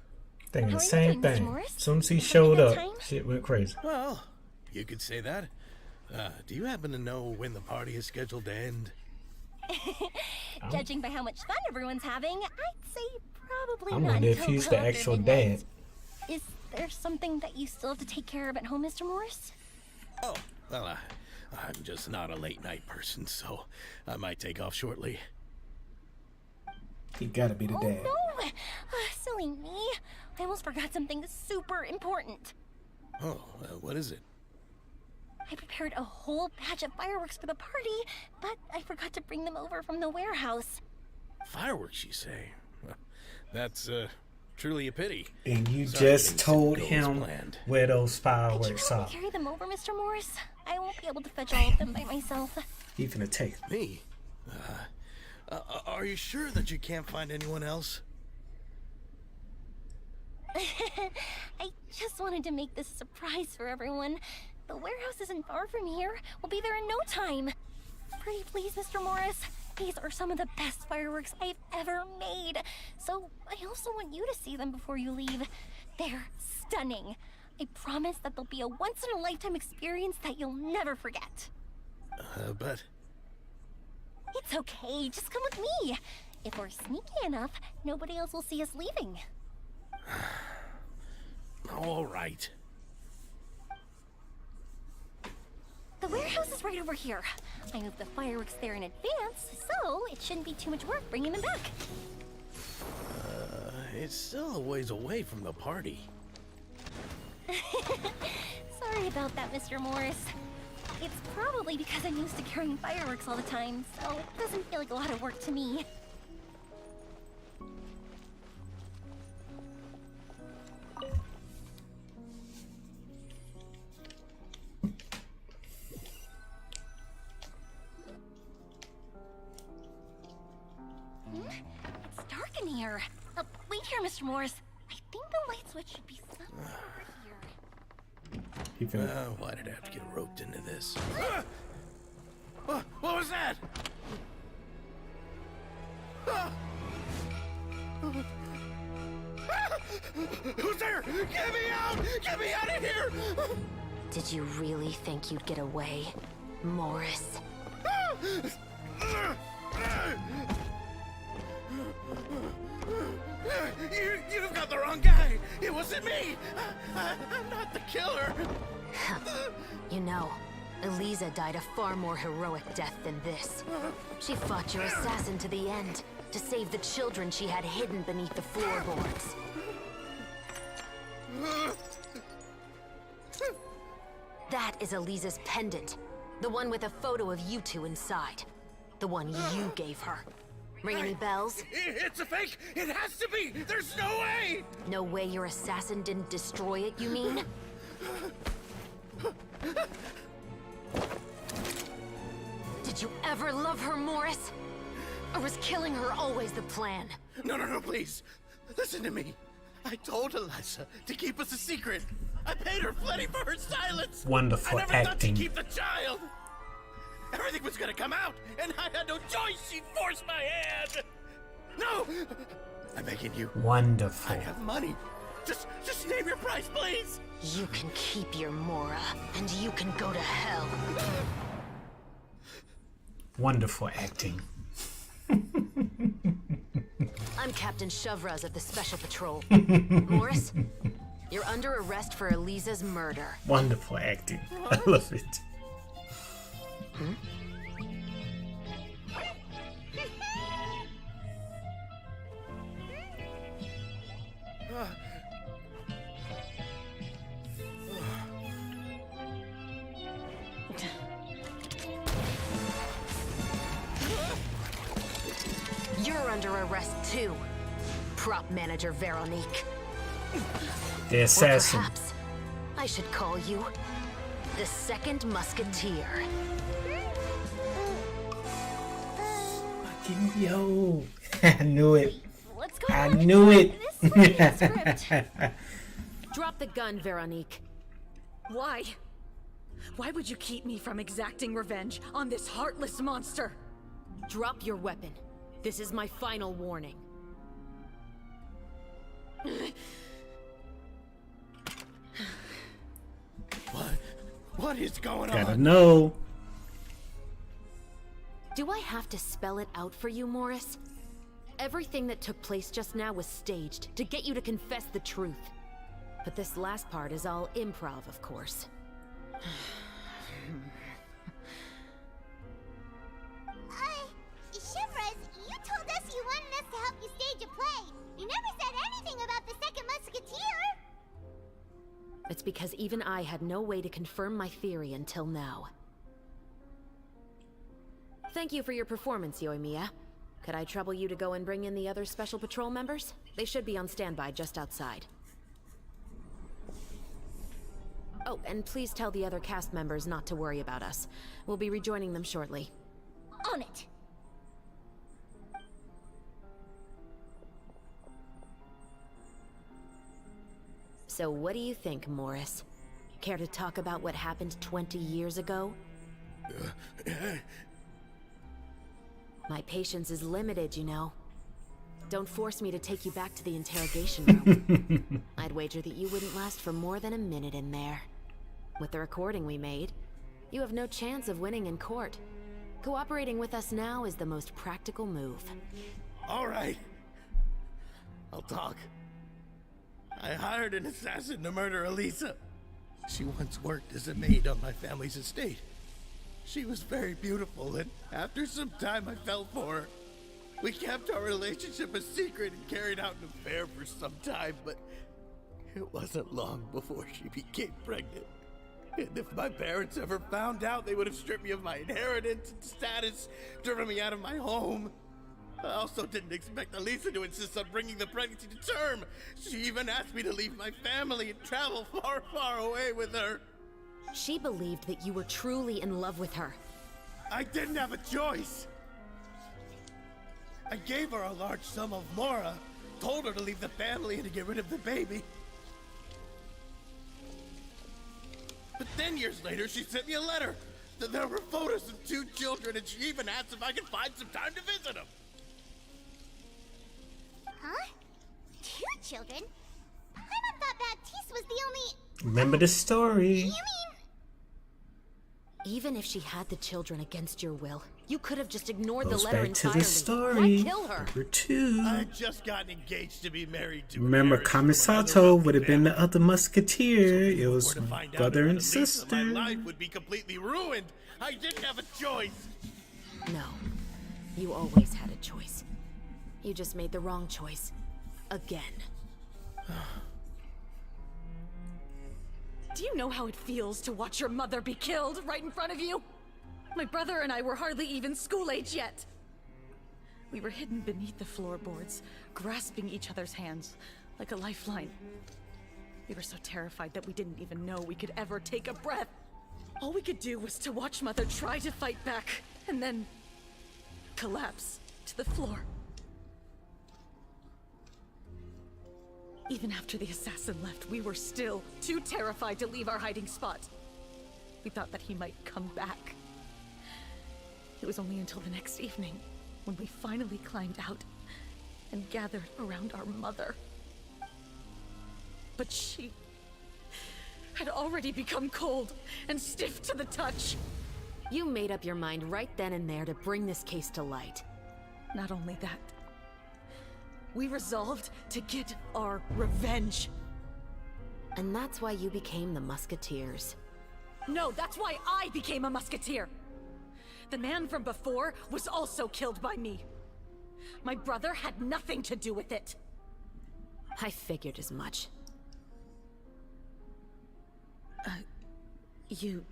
Thinking How the are you same doing, Mr. thing. Morris? As soon as he Having a showed good up, time? shit went crazy. Well, you could say that. Do you happen to know when the party is scheduled to end? Judging by how much fun everyone's having, I'd say probably I not wonder if until he's the after actual midnight. dad. Is there something that you still have to take care of at home, Mr. Morris? Oh, well, I'm just not a late night person, so I might take off shortly. He gotta be the dad. Oh no! Silly me. I almost forgot something super important. Oh, what is it? I prepared a whole batch of fireworks for the party, but I forgot to bring them over from the warehouse. Fireworks, you say? That's truly a pity. And you Sorry just things told didn't go as him planned. where those Could you fireworks help are. me carry them over, Mr. Morris? I won't be able to fetch all of them by myself. He finna take Me? Are you sure that you can't find anyone else? I just wanted to make this a surprise for everyone. The warehouse isn't far from here. We'll be there in no time. Pretty please, Mr. Morris. These are some of the best fireworks I've ever made. So I also want you to see them before you leave. They're stunning. I promise that they'll be a once-in-a-lifetime experience that you'll never forget. But... It's okay. Just come with me. If we're sneaky enough, nobody else will see us leaving. all right. The warehouse is right over here. I moved the fireworks there in advance, so it shouldn't be too much work bringing them back. It's still a ways away from the party. Sorry about that, Mr. Morris. It's probably because I'm used to carrying fireworks all the time, so it doesn't feel like a lot of work to me. It's dark in here. Wait here, Mr. Morris. I think the light switch should be somewhere over here. Why did I have to get roped into this? What was that? Who's there? Get me out! Get me out of here! Did you really think you'd get away, Morris? You've got the wrong guy. It wasn't me. I'm not the killer. You know, Eliza died a far more heroic death than this. She fought your assassin to the end, to save the children she had hidden beneath the floorboards. That is Eliza's pendant. The one with a photo of you two inside. The one you gave her. Ring any bells? It's a fake! It has to be! There's no way! No way your assassin didn't destroy it, you mean? Did you ever love her, Morris? Or was killing her always the plan? No, please. Listen to me. I told Eliza to keep us a secret. I paid her plenty for her silence. Wonderful I never acting. thought to keep the child. Everything was gonna come out, and I had no choice. She forced my hand. No! I'm begging you. Wonderful. I have money. Just name your price, please. You can keep your Mora, and you can go to hell. Wonderful acting. I'm Captain Shovraz of the Special Patrol. Morris, you're under arrest for Eliza's murder. Wonderful acting. I love it. You're under arrest too, prop manager Veronique. The assassin. Or perhaps I should call you the Second Musketeer. Fucking yo. I knew it. What's I going on? knew it. This is the script. Drop the gun, Veronique. Why? Why would you keep me from exacting revenge on this heartless monster? Drop your weapon. This is my final warning. What is going Gotta on? know. Do I have to spell it out for you, Morris? Everything that took place just now was staged to get you to confess the truth. But this last part is all improv, of course. Shivers, you told us you wanted us to help you It's because even I had no way to confirm my theory until now. Thank you for your performance, Yoimiya. Could I trouble you to go and bring in the other Special Patrol members? They should be on standby just outside. Oh, and please tell the other cast members not to worry about us. We'll be rejoining them shortly. On it! So what do you think, Morris? Care to talk about what happened 20 years ago? My patience is limited, you know. Don't force me to take you back to the interrogation room. I'd wager that you wouldn't last for more than a minute in there. With the recording we made, you have no chance of winning in court. Cooperating with us now is the most practical move. All right. I'll talk. I hired an assassin to murder Elisa. She once worked as a maid on my family's estate. She was very beautiful, and after some time I fell for her. We kept our relationship a secret and carried out an affair for some time, but it wasn't long before she became pregnant. And if my parents ever found out, they would have stripped me of my inheritance and status, driven me out of my home. I also didn't expect Elisa to insist on bringing the pregnancy to term. She even asked me to leave my family and travel far, far away with her. She believed that you were truly in love with her. I didn't have a choice. I gave her a large sum of mora, told her to leave the family and to get rid of the baby. But then years later, she sent me a letter. There were photos of 2 children, and she even asked if I could find some time to visit them. Huh? 2 children? Paimon thought Baptiste was the only... Remember the story. You mean... Even if she had the children against your will, you could have just ignored Goes the letter back to entirely. the story. Why kill her? Number 2. I had just gotten engaged to be married to Remember, Kamisato would have been the other musketeer. It was to find out brother about and Elisa, sister. my life would be completely ruined. I didn't have a choice. No. You always had a choice. You just made the wrong choice. Again. Do you know how it feels to watch your mother be killed right in front of you? My brother and I were hardly even school age yet. We were hidden beneath the floorboards, grasping each other's hands like a lifeline. We were so terrified that we didn't even know we could ever take a breath. All we could do was to watch Mother try to fight back, and then collapse to the floor. Even after the assassin left, we were still too terrified to leave our hiding spot. We thought that he might come back. It was only until the next evening when we finally climbed out and gathered around our mother. But she had already become cold and stiff to the touch. You made up your mind right then and there to bring this case to light. Not only that, we resolved to get our revenge. And that's why you became the Musketeers. No, that's why I became a musketeer. The man from before was also killed by me. My brother had nothing to do with it. I figured as much. You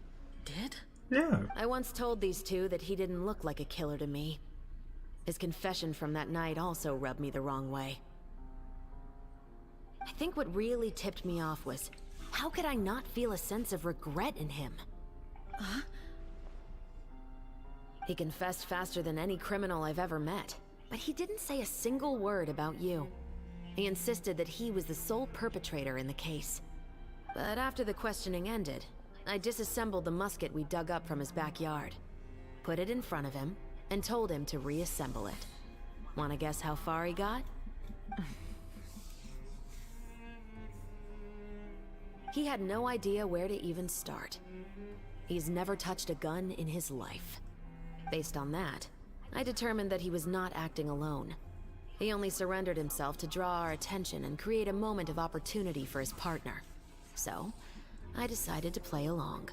did? Yeah. I once told these two that he didn't look like a killer to me. His confession from that night also rubbed me the wrong way. I think what really tipped me off was, how could I not feel a sense of regret in him? Huh? He confessed faster than any criminal I've ever met, but he didn't say a single word about you. He insisted that he was the sole perpetrator in the case. But after the questioning ended, I disassembled the musket we dug up from his backyard, put it in front of him, and told him to reassemble it. Wanna guess how far he got? He had no idea where to even start. He's never touched a gun in his life. Based on that, I determined that he was not acting alone. He only surrendered himself to draw our attention and create a moment of opportunity for his partner. So, I decided to play along.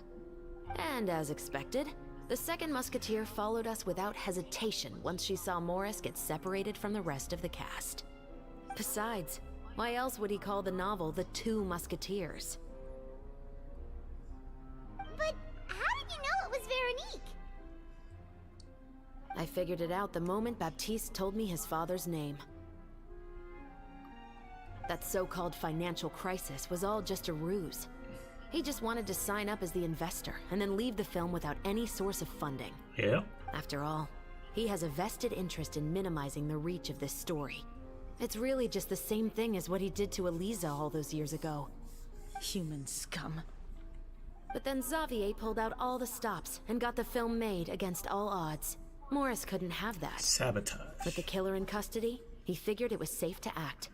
And as expected, the second musketeer followed us without hesitation once she saw Morris get separated from the rest of the cast. Besides, why else would he call the novel The Two Musketeers? I figured it out the moment Baptiste told me his father's name. That so-called financial crisis was all just a ruse. He just wanted to sign up as the investor and then leave the film without any source of funding. Yeah. After all, he has a vested interest in minimizing the reach of this story. It's really just the same thing as what he did to Eliza all those years ago. Human scum. But then Xavier pulled out all the stops and got the film made against all odds. Morris couldn't have that. Sabotage. With the killer in custody, he figured it was safe to act.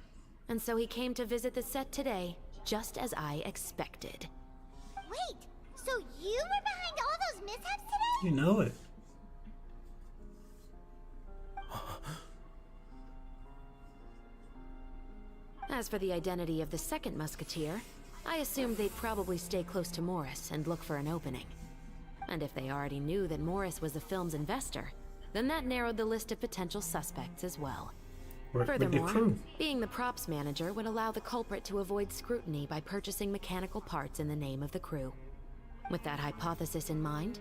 And so he came to visit the set today, just as I expected. Wait, so you were behind all those mishaps today? You know it. As for the identity of the second musketeer, I assumed they'd probably stay close to Morris and look for an opening. And if they already knew that Morris was the film's investor, then that narrowed the list of potential suspects as well. Work with the Furthermore, crew. being the props manager would allow the culprit to avoid scrutiny by purchasing mechanical parts in the name of the crew. With that hypothesis in mind,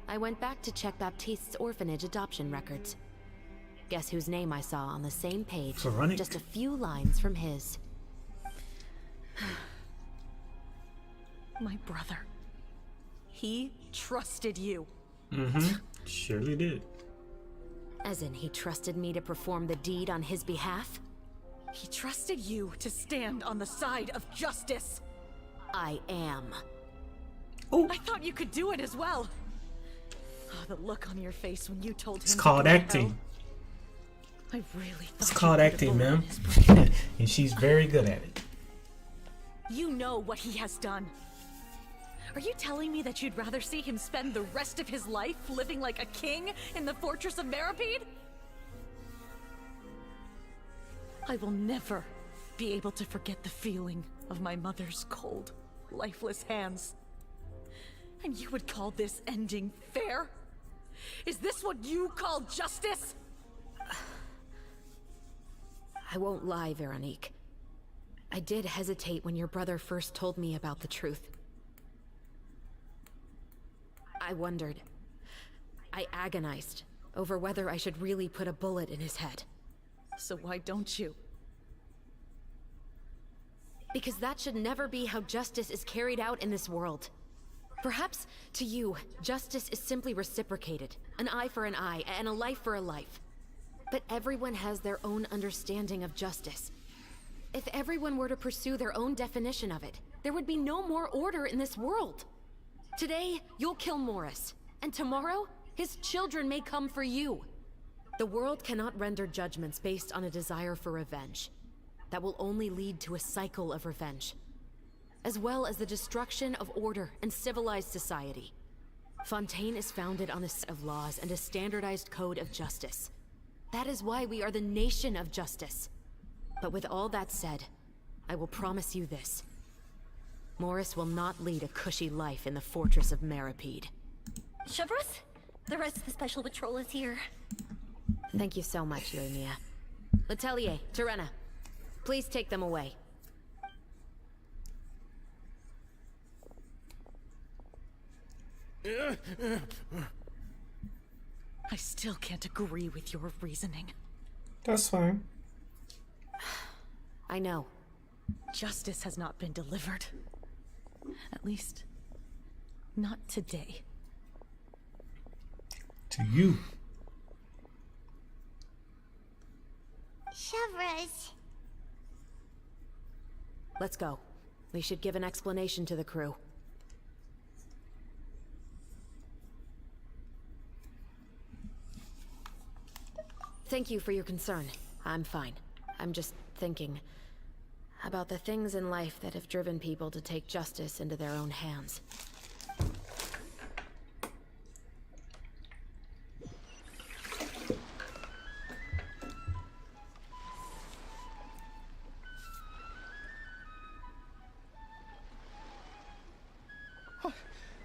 I went back to check Baptiste's orphanage adoption records. Guess whose name I saw on the same page, Veronica. just a few lines from his. My brother. He trusted you. Mm-hmm. Surely did. As in, he trusted me to perform the deed on his behalf? He trusted you to stand on the side of justice. I am. Oh. I thought you could do it as well. Oh, the look on your face when you told him. It's to called go to acting. hell. I really thought It's you called put a acting, bullet in ma'am. his brain. And she's very good at it. You know what he has done. Are you telling me that you'd rather see him spend the rest of his life living like a king in the fortress of Meripede? I will never be able to forget the feeling of my mother's cold, lifeless hands. And you would call this ending fair? Is this what you call justice? I won't lie, Veronique. I did hesitate when your brother first told me about the truth. I wondered. I agonized over whether I should really put a bullet in his head. So why don't you? Because that should never be how justice is carried out in this world. Perhaps, to you, justice is simply reciprocated. An eye for an eye, and a life for a life. But everyone has their own understanding of justice. If everyone were to pursue their own definition of it, there would be no more order in this world. Today, you'll kill Morris, and tomorrow, his children may come for you. The world cannot render judgments based on a desire for revenge. That will only lead to a cycle of revenge, as well as the destruction of order and civilized society. Fontaine is founded on a set of laws and a standardized code of justice. That is why we are the nation of justice. But with all that said, I will promise you this. Morris will not lead a cushy life in the fortress of Meripede. Chevros, the rest of the special patrol is here. Thank you so much, Lumia. Letelier, Terena, please take them away. I still can't agree with your reasoning. That's fine. I know. Justice has not been delivered. At least, not today. To you. Chevros. Let's go. We should give an explanation to the crew. Thank you for your concern. I'm fine. I'm just thinking about the things in life that have driven people to take justice into their own hands.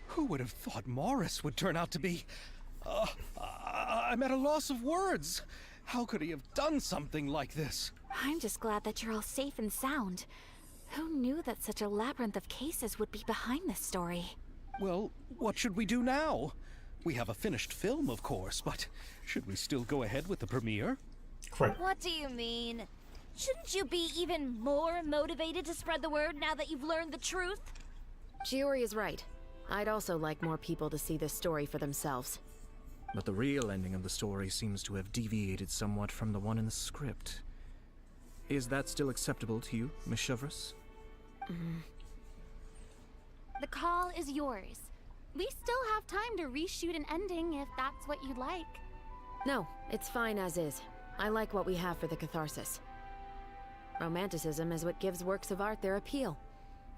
Who would have thought Morris would turn out to be... I'm at a loss of words. How could he have done something like this? I'm just glad that you're all safe and sound. Who knew that such a labyrinth of cases would be behind this story? Well, what should we do now? We have a finished film, of course, but should we still go ahead with the premiere? Correct. What do you mean? Shouldn't you be even more motivated to spread the word now that you've learned the truth? Chiori is right. I'd also like more people to see this story for themselves. But the real ending of the story seems to have deviated somewhat from the one in the script. Is that still acceptable to you, Miss Chevreuse? The call is yours. We still have time to reshoot an ending if that's what you'd like. No, it's fine as is. I like what we have for the catharsis. Romanticism is what gives works of art their appeal.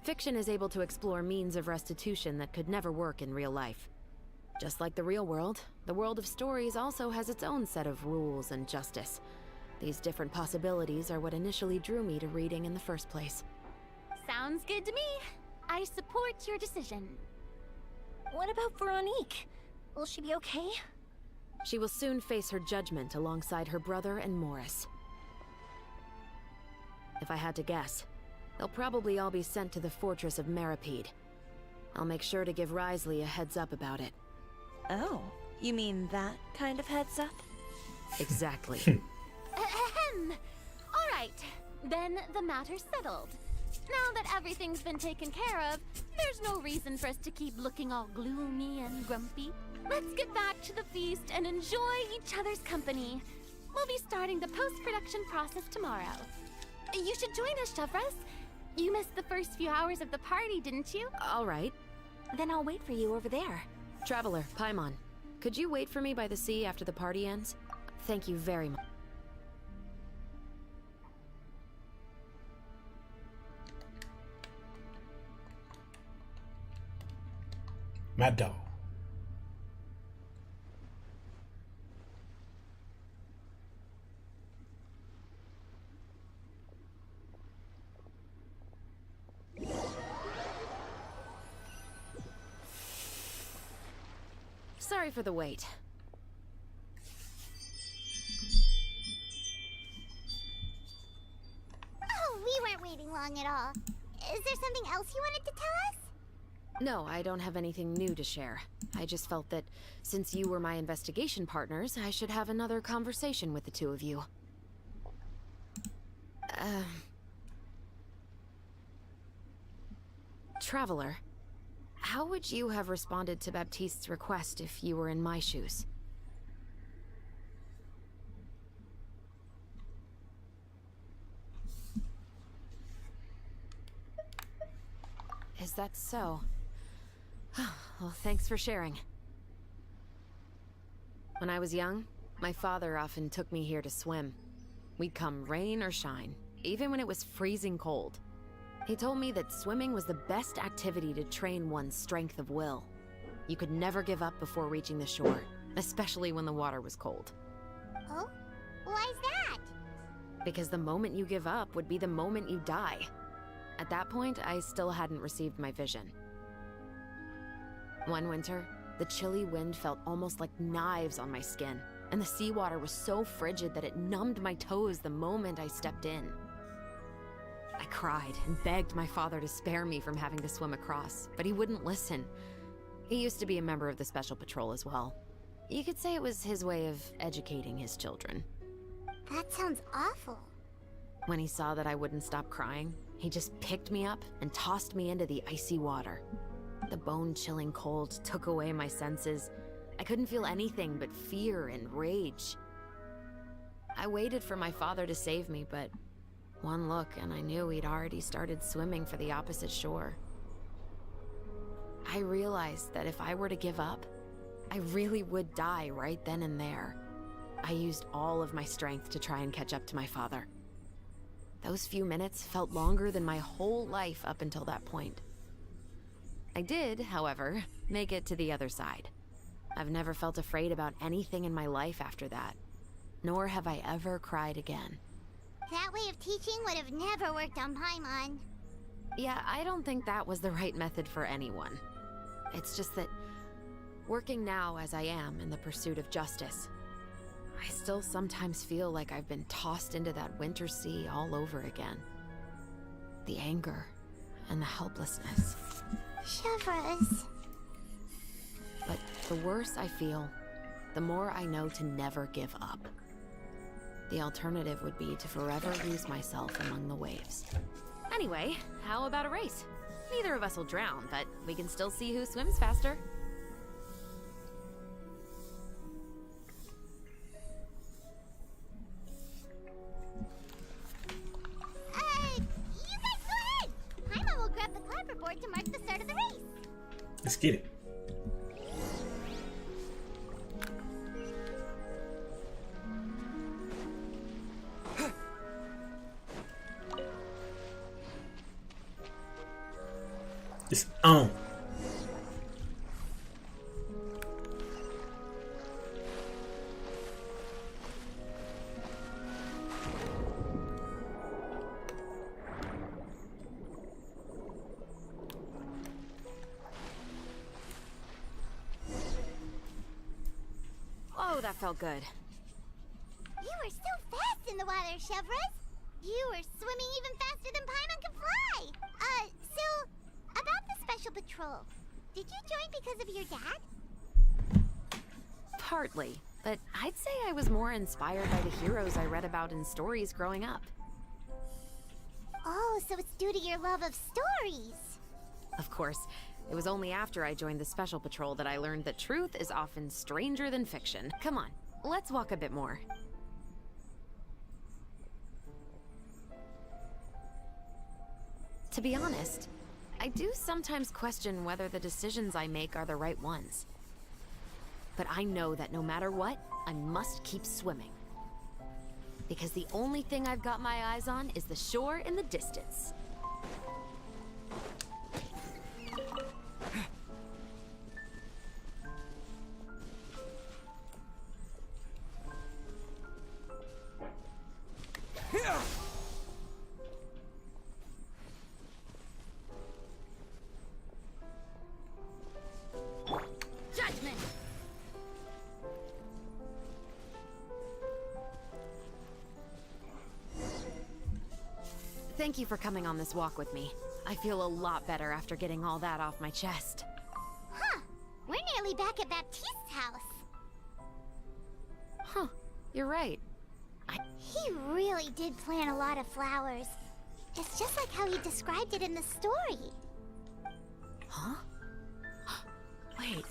Fiction is able to explore means of restitution that could never work in real life. Just like the real world, the world of stories also has its own set of rules and justice. These different possibilities are what initially drew me to reading in the first place. Sounds good to me. I support your decision. What about Veronique? Will she be okay? She will soon face her judgment alongside her brother and Morris. If I had to guess, they'll probably all be sent to the fortress of Meripede. I'll make sure to give Risley a heads up about it. Oh, you mean that kind of heads up? Exactly. Ahem. All right, then the matter's settled. Now that everything's been taken care of, there's no reason for us to keep looking all gloomy and grumpy. Let's get back to the feast and enjoy each other's company. We'll be starting the post-production process tomorrow. You should join us, Chevreuse. You missed the first few hours of the party, didn't you? All right. Then I'll wait for you over there. Traveler, Paimon, could you wait for me by the sea after the party ends? Thank you very much. My dog. Sorry for the wait. Oh, we weren't waiting long at all. Is there something else you wanted to tell us? No, I don't have anything new to share. I just felt that since you were my investigation partners, I should have another conversation with the two of you. Traveler, how would you have responded to Baptiste's request if you were in my shoes? Is that so? Well, thanks for sharing. When I was young, my father often took me here to swim. We'd come rain or shine, even when it was freezing cold. He told me that swimming was the best activity to train one's strength of will. You could never give up before reaching the shore, especially when the water was cold. Oh? Why's that? Because the moment you give up would be the moment you die. At that point, I still hadn't received my vision. One winter, the chilly wind felt almost like knives on my skin, and the seawater was so frigid that it numbed my toes the moment I stepped in. I cried and begged my father to spare me from having to swim across, but he wouldn't listen. He used to be a member of the Special Patrol as well. You could say it was his way of educating his children. That sounds awful. When he saw that I wouldn't stop crying, he just picked me up and tossed me into the icy water. The bone-chilling cold took away my senses. I couldn't feel anything but fear and rage. I waited for my father to save me, but one look and I knew he'd already started swimming for the opposite shore. I realized that if I were to give up, I really would die right then and there. I used all of my strength to try and catch up to my father. Those few minutes felt longer than my whole life up until that point. I did, however, make it to the other side. I've never felt afraid about anything in my life after that, nor have I ever cried again. That way of teaching would have never worked on Paimon. Yeah, I don't think that was the right method for anyone. It's just that, working now as I am in the pursuit of justice, I still sometimes feel like I've been tossed into that winter sea all over again. The anger and the helplessness. Chevreuse. But the worse I feel, the more I know to never give up. The alternative would be to forever lose myself among the waves. Anyway, how about a race? Neither of us will drown, but we can still see who swims faster. You guys go ahead! Paimon will grab the clapperboard to mark the start of the race. Let's get it. It's on. Oh, that felt good. You were so fast in the water, Chevres. You were swimming even faster than Paimon can fly. So, about the special patrol, did you join because of your dad? Partly, but I'd say I was more inspired by the heroes I read about in stories growing up. Oh, so it's due to your love of stories. Of course, it was only after I joined the Special Patrol that I learned that truth is often stranger than fiction. Come on, let's walk a bit more. To be honest, I do sometimes question whether the decisions I make are the right ones. But I know that no matter what, I must keep swimming. Because the only thing I've got my eyes on is the shore in the distance. Judgment! Thank you for coming on this walk with me. I feel a lot better after getting all that off my chest. Huh. We're nearly back at Baptiste's house. Huh. You're right. He really did plant a lot of flowers. It's just like how he described it in the story. Huh? Wait.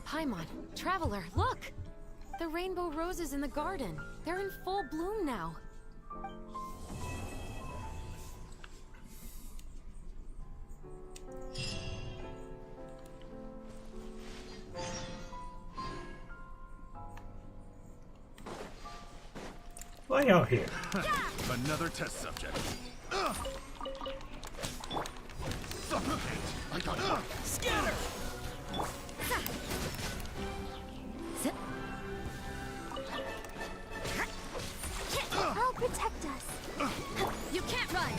Paimon, Traveler, look! The rainbow roses in the garden. They're in full bloom now. Why y'all here? Another test subject. Suffocate! I got it. Scatter! I'll protect us. You can't run!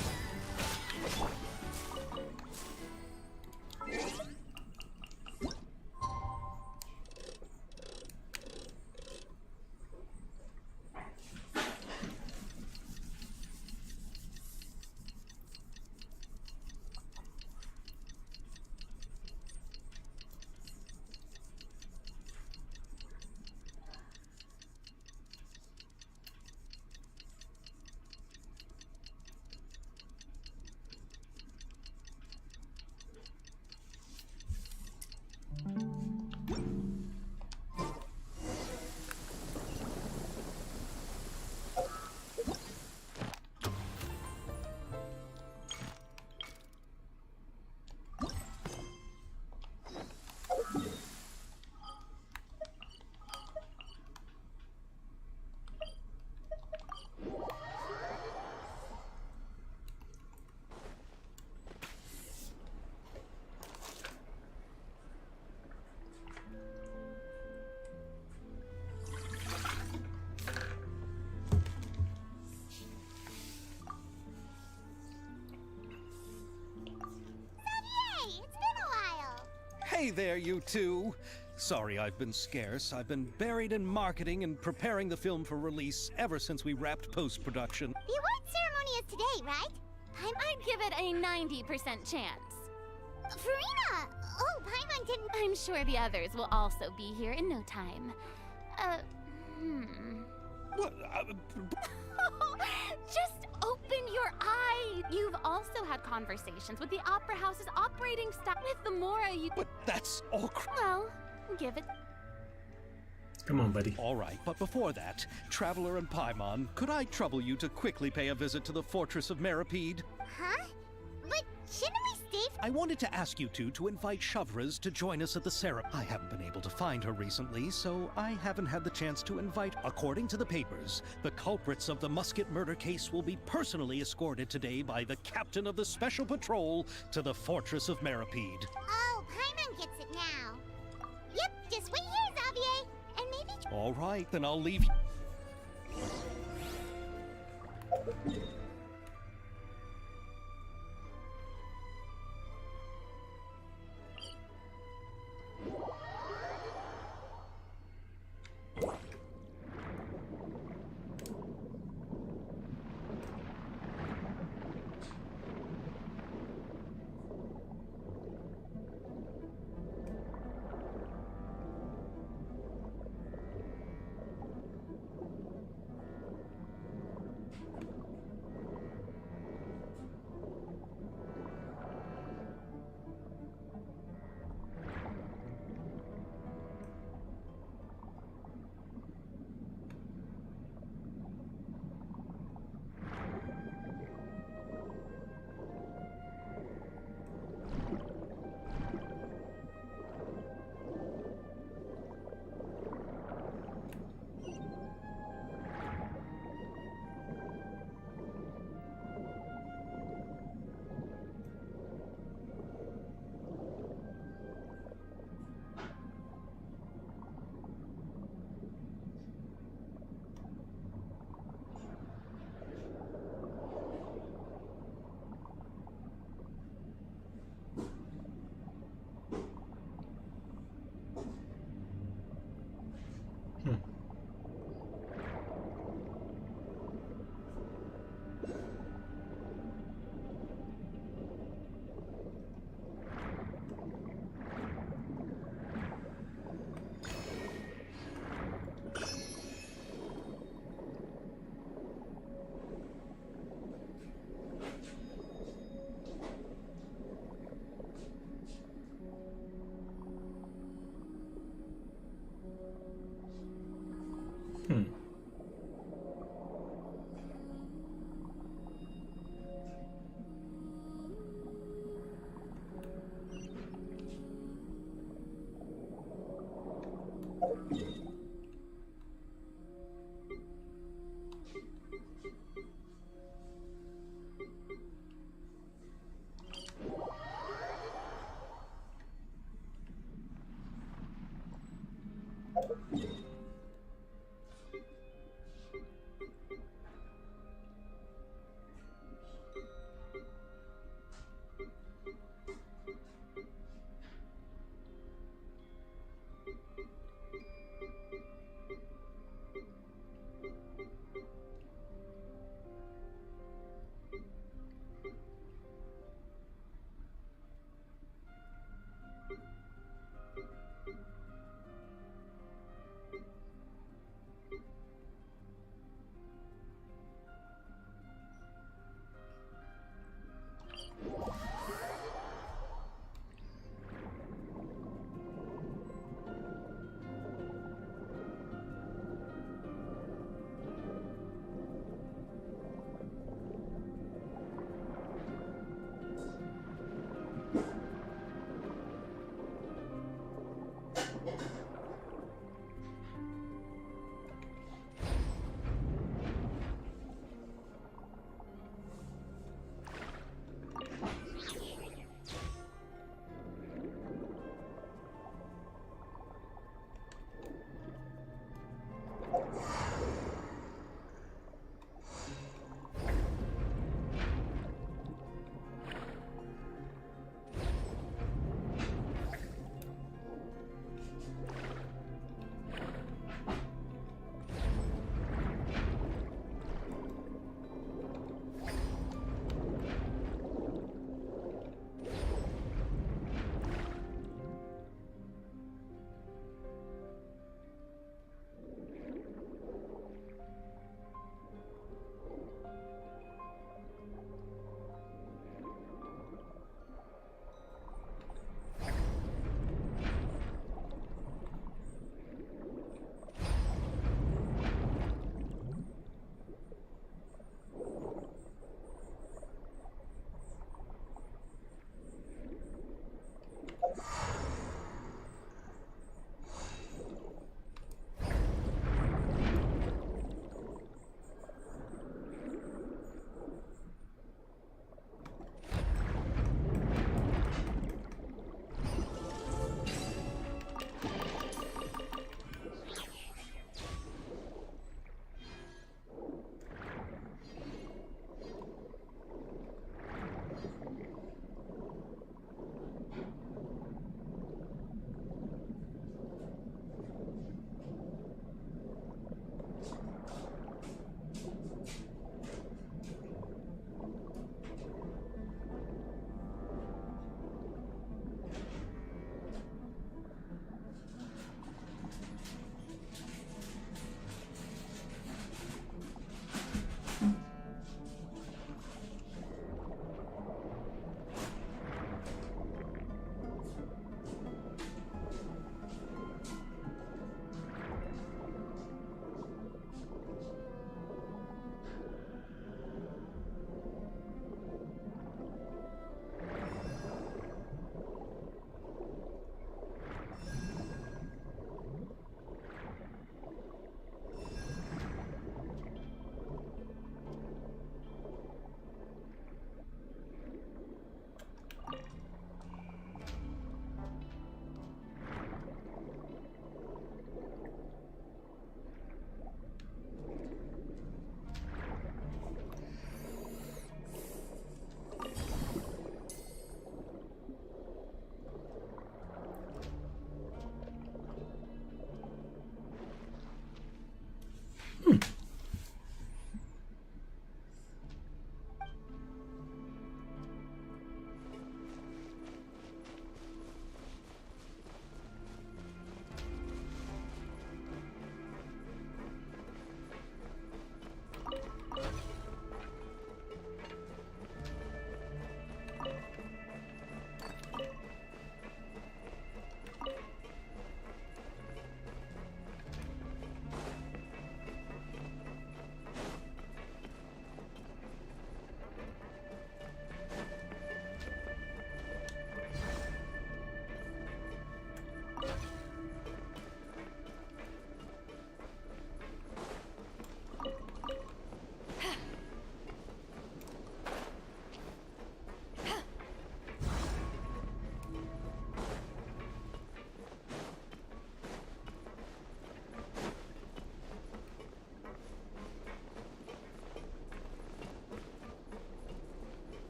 Hey there, you two! Sorry I've been scarce. I've been buried in marketing and preparing the film for release ever since we wrapped post-production. The award ceremony is today, right? I'd give it a 90% chance. Farina! Oh, Paimon didn't. I'm sure the others will also be here in no time. What? Just open your eye! You've also had conversations with the Opera House's operating staff. With the Mora, you. But that's all. Well, give it. Come on, buddy. All right, but before that, Traveler and Paimon, could I trouble you to quickly pay a visit to the Fortress of Meripede? Huh? But shouldn't we stay? I wanted to ask you two to invite Shavraz to join us at the ceremony. I haven't been able to find her recently, so I haven't had the chance to invite. According to the papers, the culprits of the Musket murder case will be personally escorted today by the captain of the Special Patrol to the Fortress of Meripede. Oh, Paimon gets it now. Yep, just wait here, Xavier. And maybe. All right, then I'll leave you.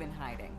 been hiding.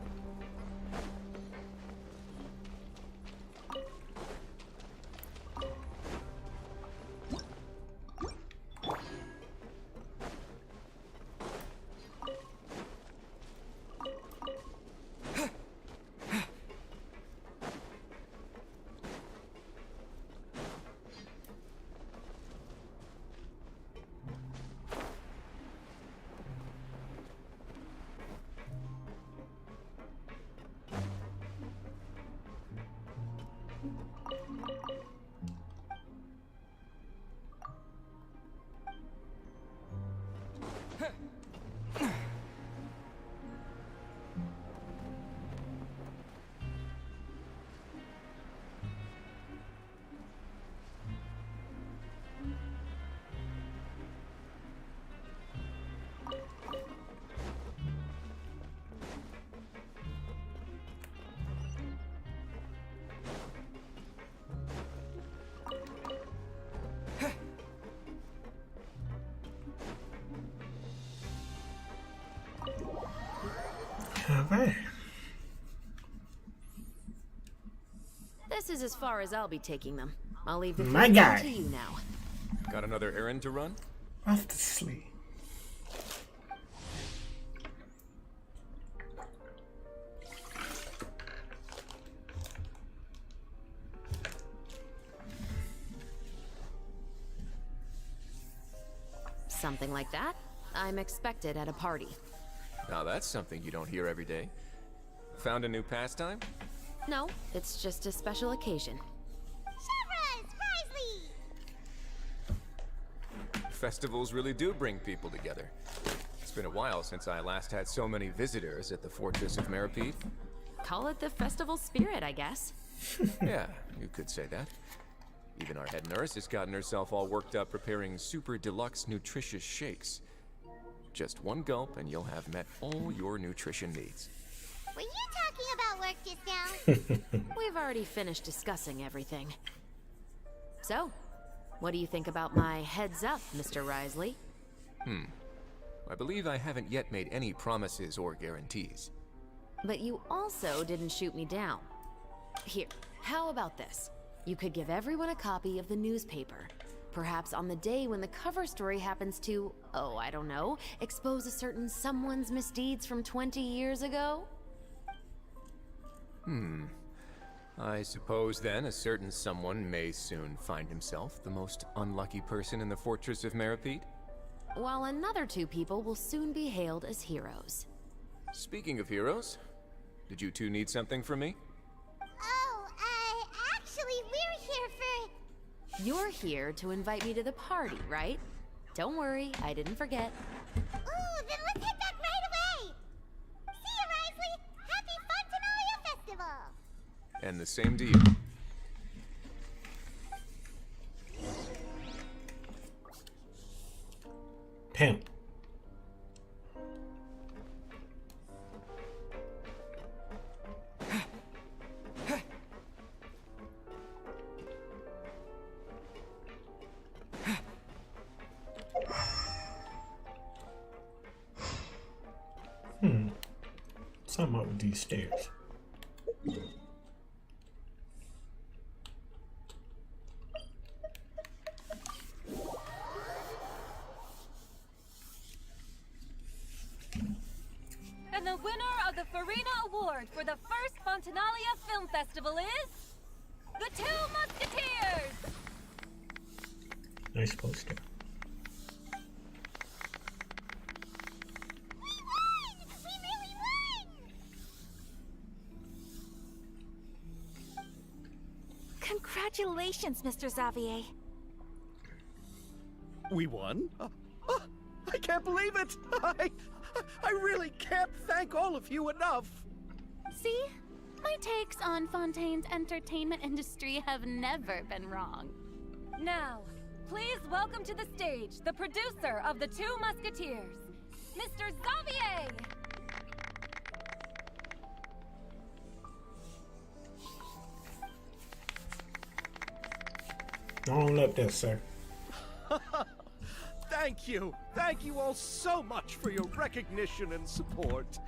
Alright. This is as far as I'll be taking them. I'll leave the My keys guy. to you now. Got another errand to run? Off to sleep. Something like that. I'm expected at a party. Now that's something you don't hear every day. Found a new pastime? No, it's just a special occasion. Festivals really do bring people together. It's been a while since I last had so many visitors at the Fortress of Meripede. Call it the festival spirit, I guess. Yeah, you could say that. Even our head nurse has gotten herself all worked up preparing super deluxe nutritious shakes. Just one gulp and you'll have met all your nutrition needs. Were you talking about work just now? We've already finished discussing everything. So, what do you think about my heads up, Mr. Risley? I believe I haven't yet made any promises or guarantees. But you also didn't shoot me down. Here, how about this? You could give everyone a copy of the newspaper. Perhaps on the day when the cover story happens to, oh, I don't know, expose a certain someone's misdeeds from 20 years ago? I suppose then a certain someone may soon find himself the most unlucky person in the Fortress of Meripede? While another two people will soon be hailed as heroes. Speaking of heroes, did you two need something from me? Oh, actually, we're here for... You're here to invite me to the party, right? Don't worry, I didn't forget. Ooh, then let's head back right away! See you, Risley! Happy Fontanalia Festival! And the same to you. Pimp. Something up with these stairs. And the winner of the Farina Award for the first Fontanalia Film Festival is... The Two Musketeers! Nice poster. Congratulations, Mr. Xavier. We won? I can't believe it! I really can't thank all of you enough! See? My takes on Fontaine's entertainment industry have never been wrong. Now, please welcome to the stage the producer of The Two Musketeers, Mr. Xavier! Don't let that, sir. Thank you! Thank you all so much for your recognition and support.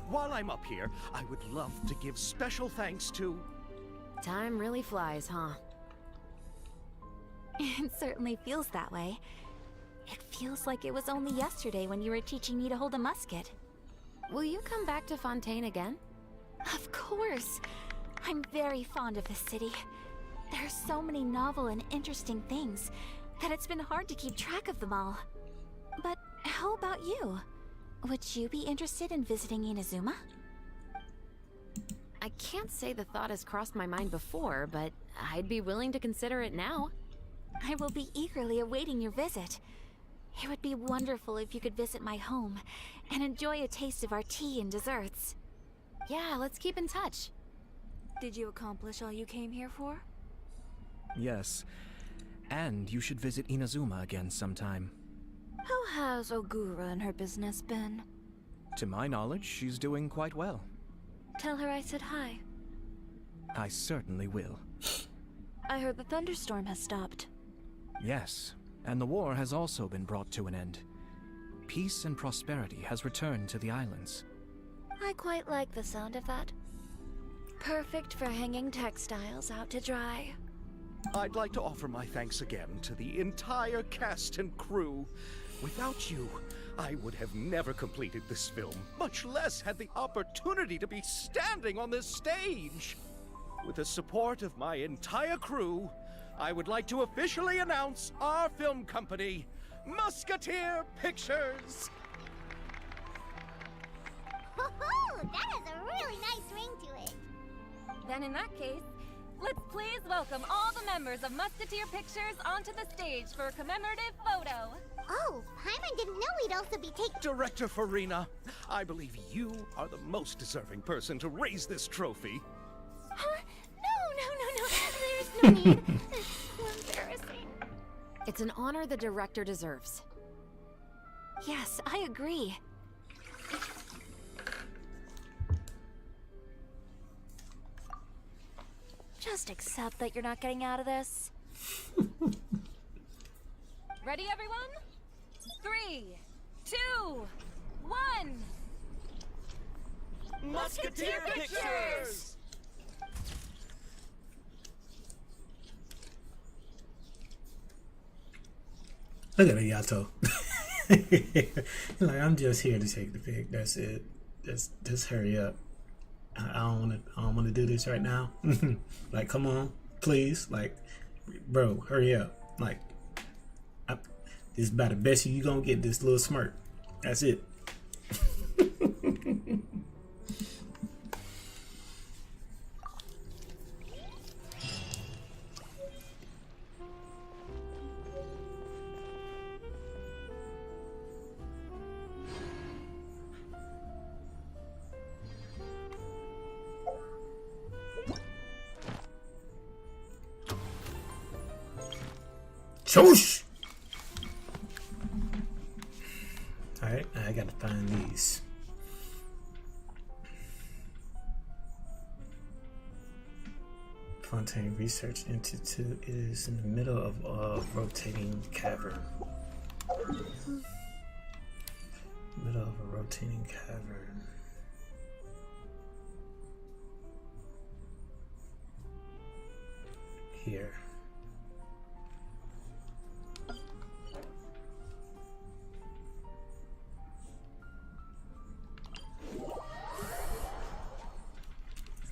While I'm up here, I would love to give special thanks to... Time really flies, huh? It certainly feels that way. It feels like it was only yesterday when you were teaching me to hold a musket. Will you come back to Fontaine again? Of course! I'm very fond of this city. There are so many novel and interesting things that it's been hard to keep track of them all. But how about you? Would you be interested in visiting Inazuma? I can't say the thought has crossed my mind before, but I'd be willing to consider it now. I will be eagerly awaiting your visit. It would be wonderful if you could visit my home and enjoy a taste of our tea and desserts. Yeah, let's keep in touch. Did you accomplish all you came here for? Yes. And you should visit Inazuma again sometime. How has Ogura and her business been? To my knowledge, she's doing quite well. Tell her I said hi. I certainly will. I heard the thunderstorm has stopped. Yes, and the war has also been brought to an end. Peace and prosperity has returned to the islands. I quite like the sound of that. Perfect for hanging textiles out to dry. I'd like to offer my thanks again to the entire cast and crew. Without you, I would have never completed this film, much less had the opportunity to be standing on this stage. With the support of my entire crew, I would like to officially announce our film company, Musketeer Pictures. That has a really nice ring to it. Then in that case, let's please welcome all the members of Musketeer Pictures onto the stage for a commemorative photo. Oh, Paimon didn't know we'd also be taking... Director Farina, I believe you are the most deserving person to raise this trophy. Huh? No. There's no need. It's so embarrassing. It's an honor the director deserves. Yes, I agree. Just accept that you're not getting out of this. Ready, everyone? 3, 2, 1. Musketeer Pictures! Look at Yato. Like, I'm just here to take the pic. That's it. Just hurry up. I don't want to do this right now. Like, come on, please. Like, bro, hurry up. Like, this is about the best you gonna get. This little smirk. That's it. Shoosh! Alright, I gotta find these. Fontaine Research Institute is in the middle of a rotating cavern. Middle of a rotating cavern. Here.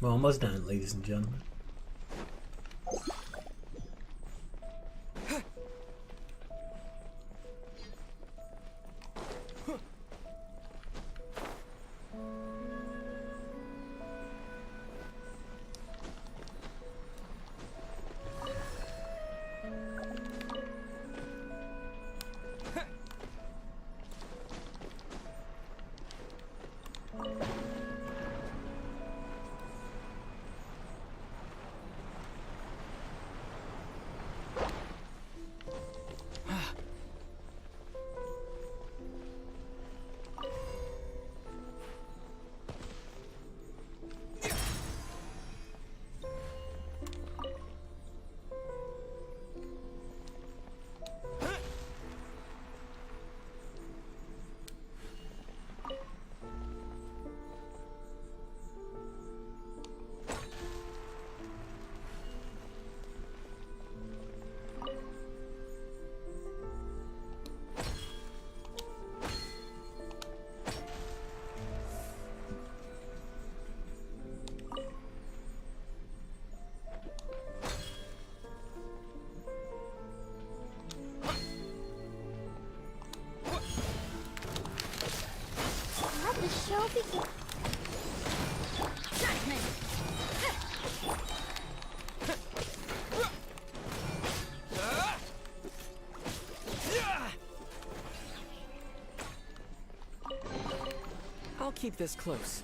We're almost done, ladies and gentlemen. keep this close.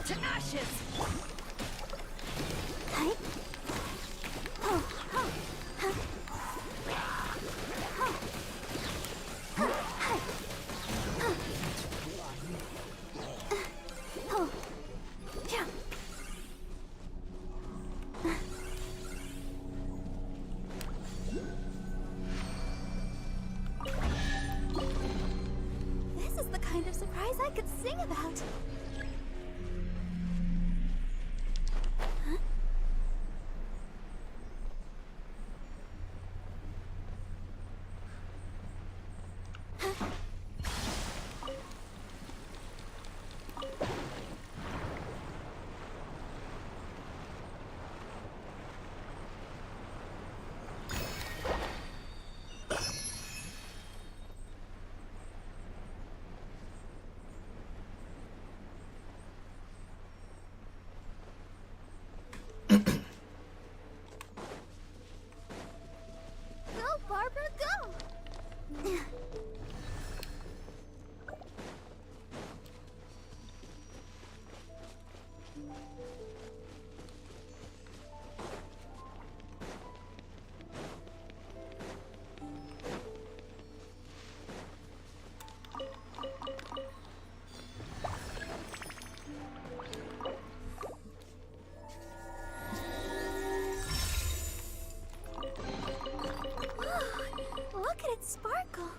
To ashes! This is the kind of surprise I could sing about. Go, Barbara, go! Look at it sparkle.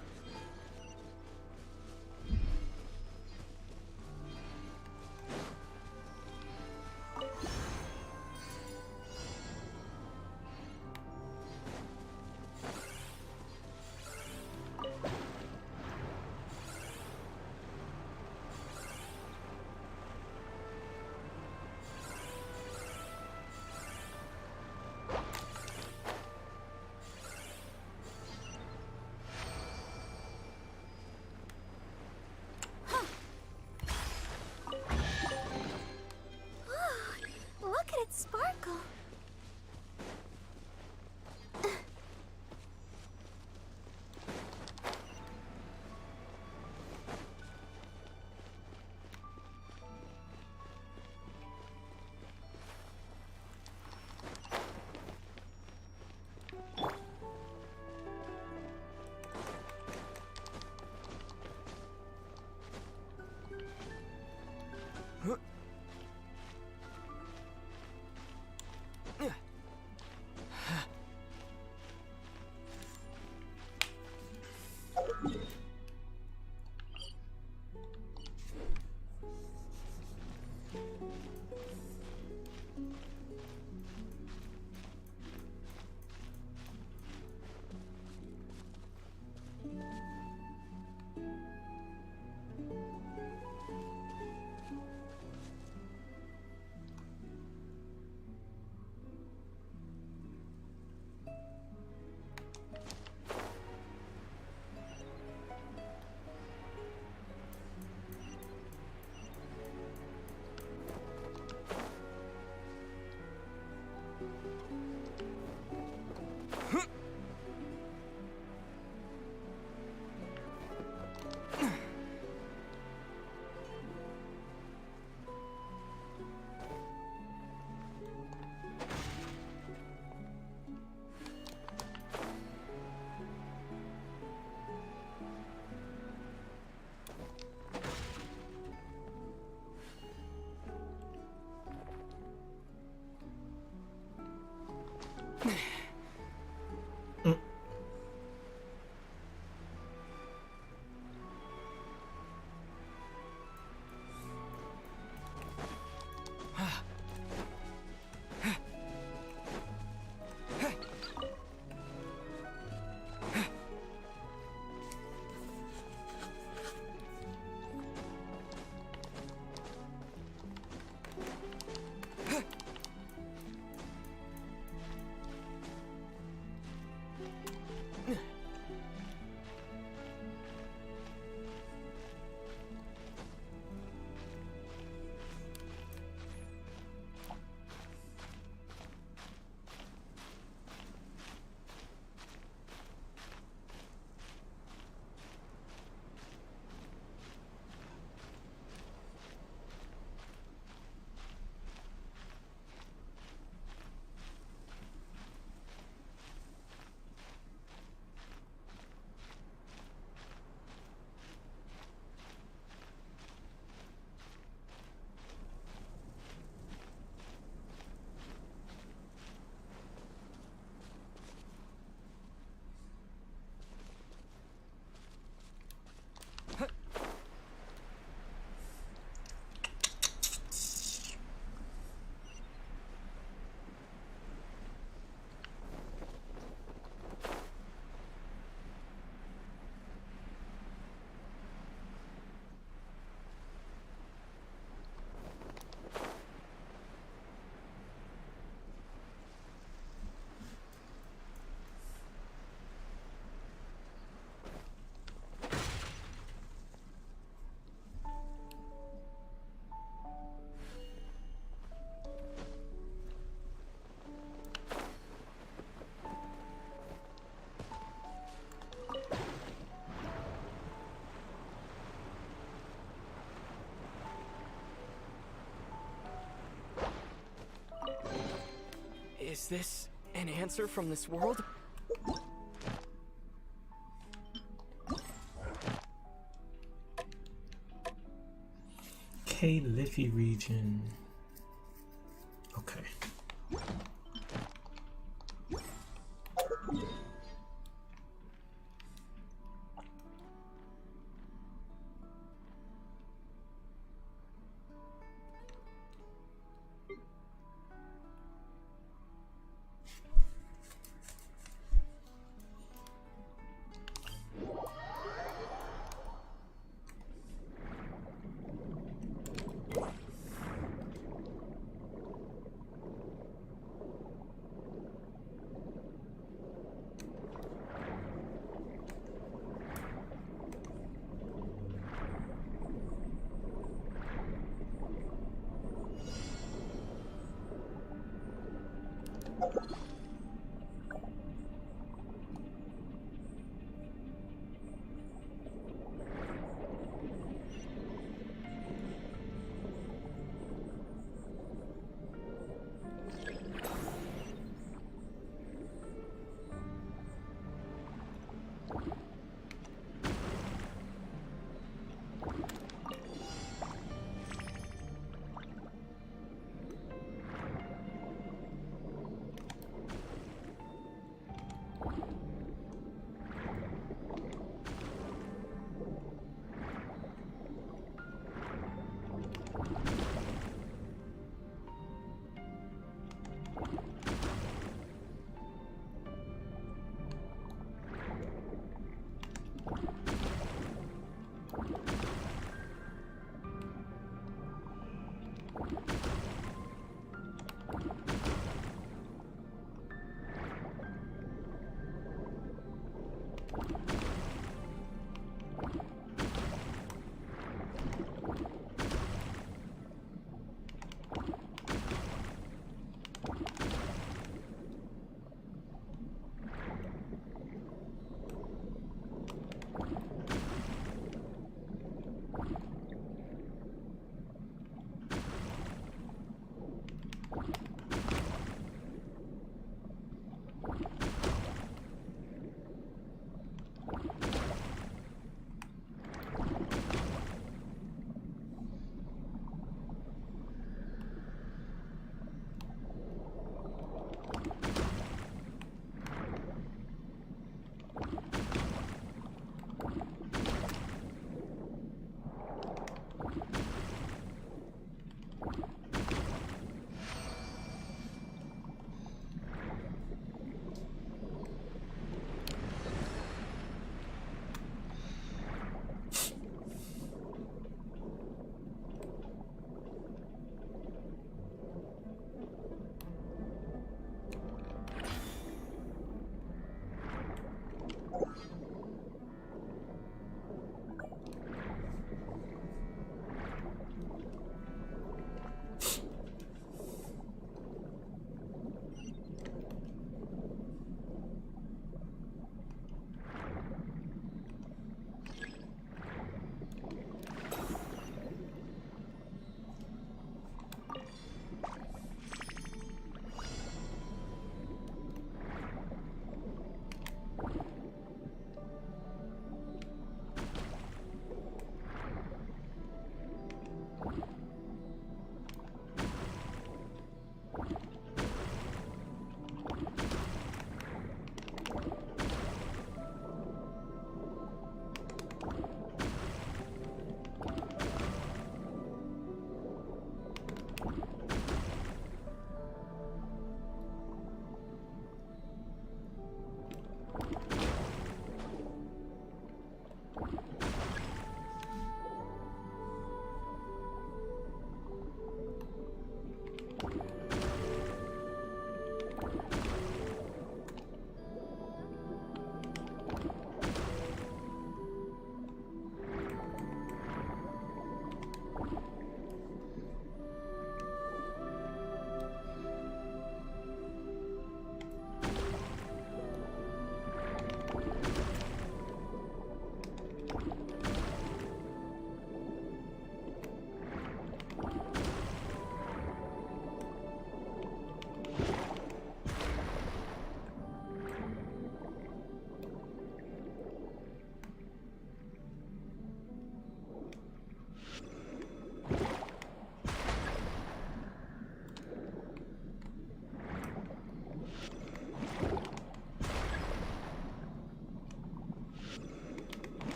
Look at it sparkle. Is this an answer from this world? K Liffey region. Okay.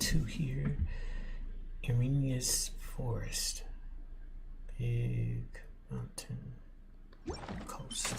to here. Irenius Forest. Big mountain coast.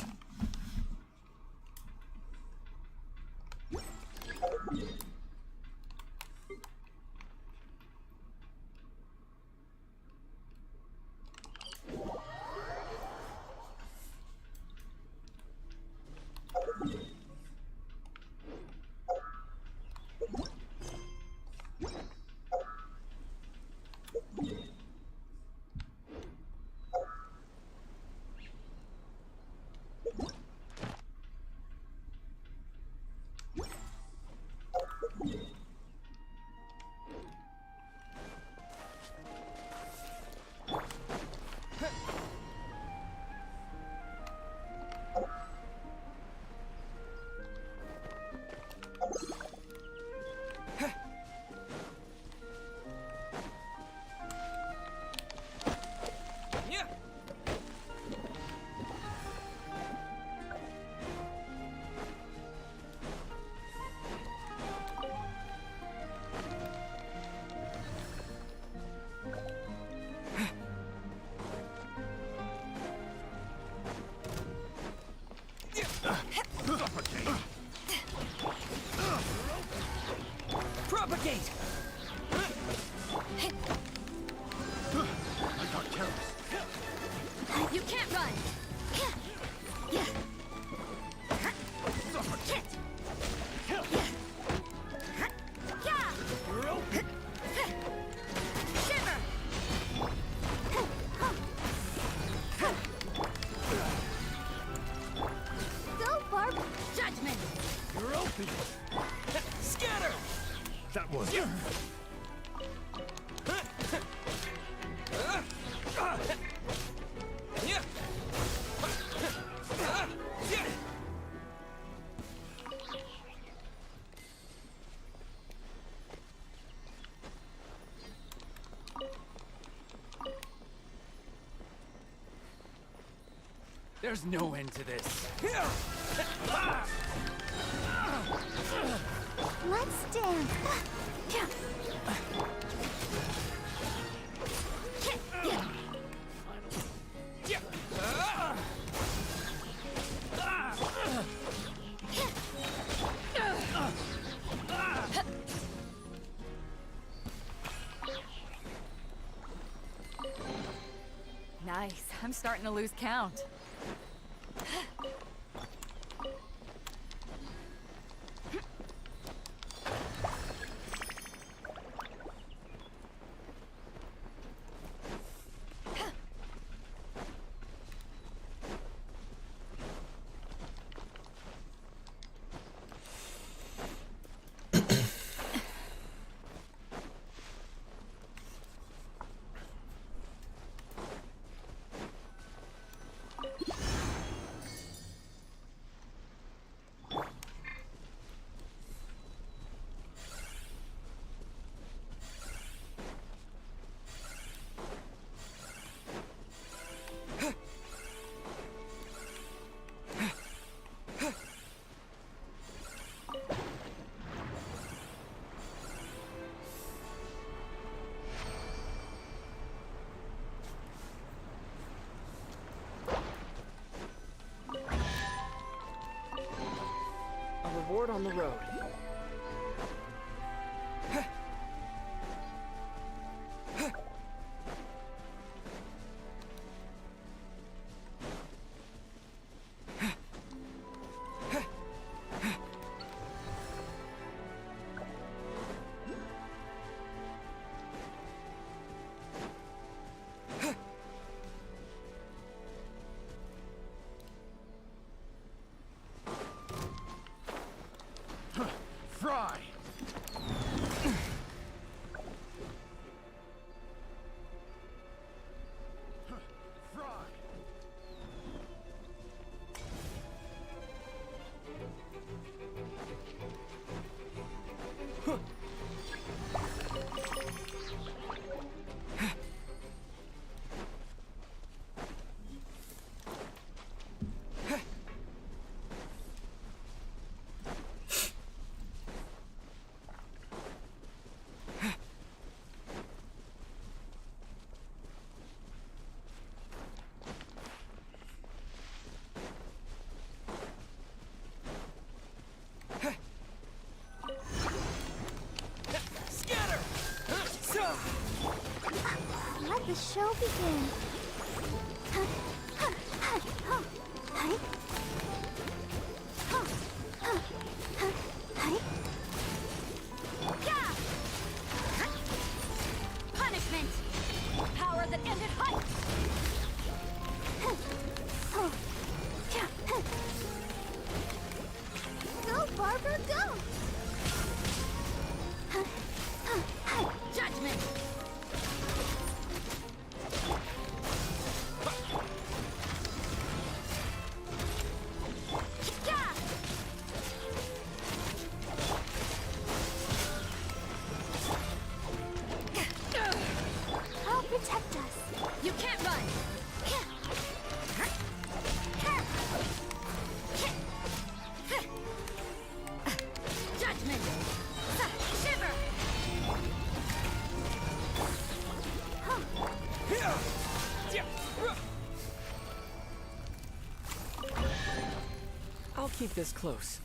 Propagate! I got careless. You can't run! Go, Barb! Judgment! You're open! Scatter! That was. There's no end to this. Let's dance! Nice. I'm starting to lose count. A reward on the road. show begin? Punishment! Power that ended height! Go, Barber, go! Judgment! I'll protect us. You can't run! Judgment! Shiver! I'll keep this close.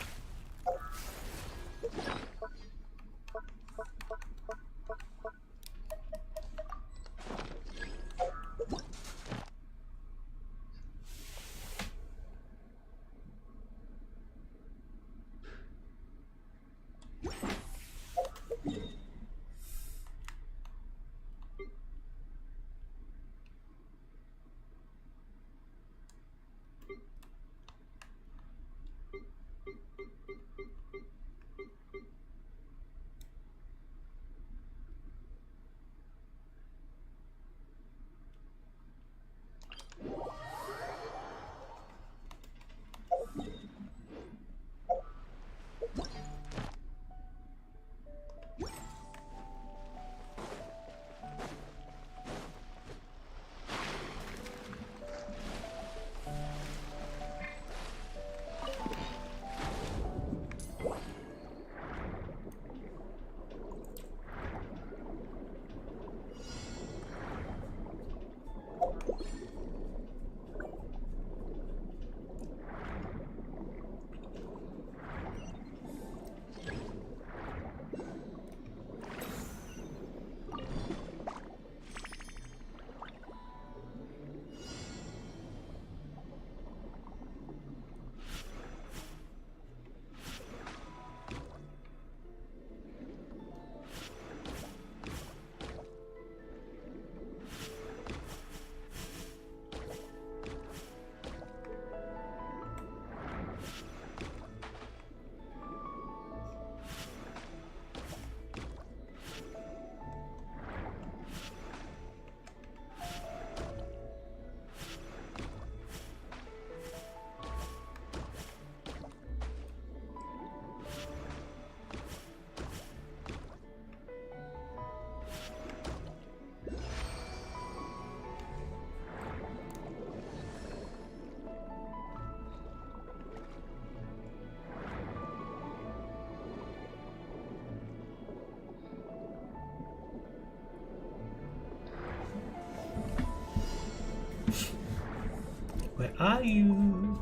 Where are you?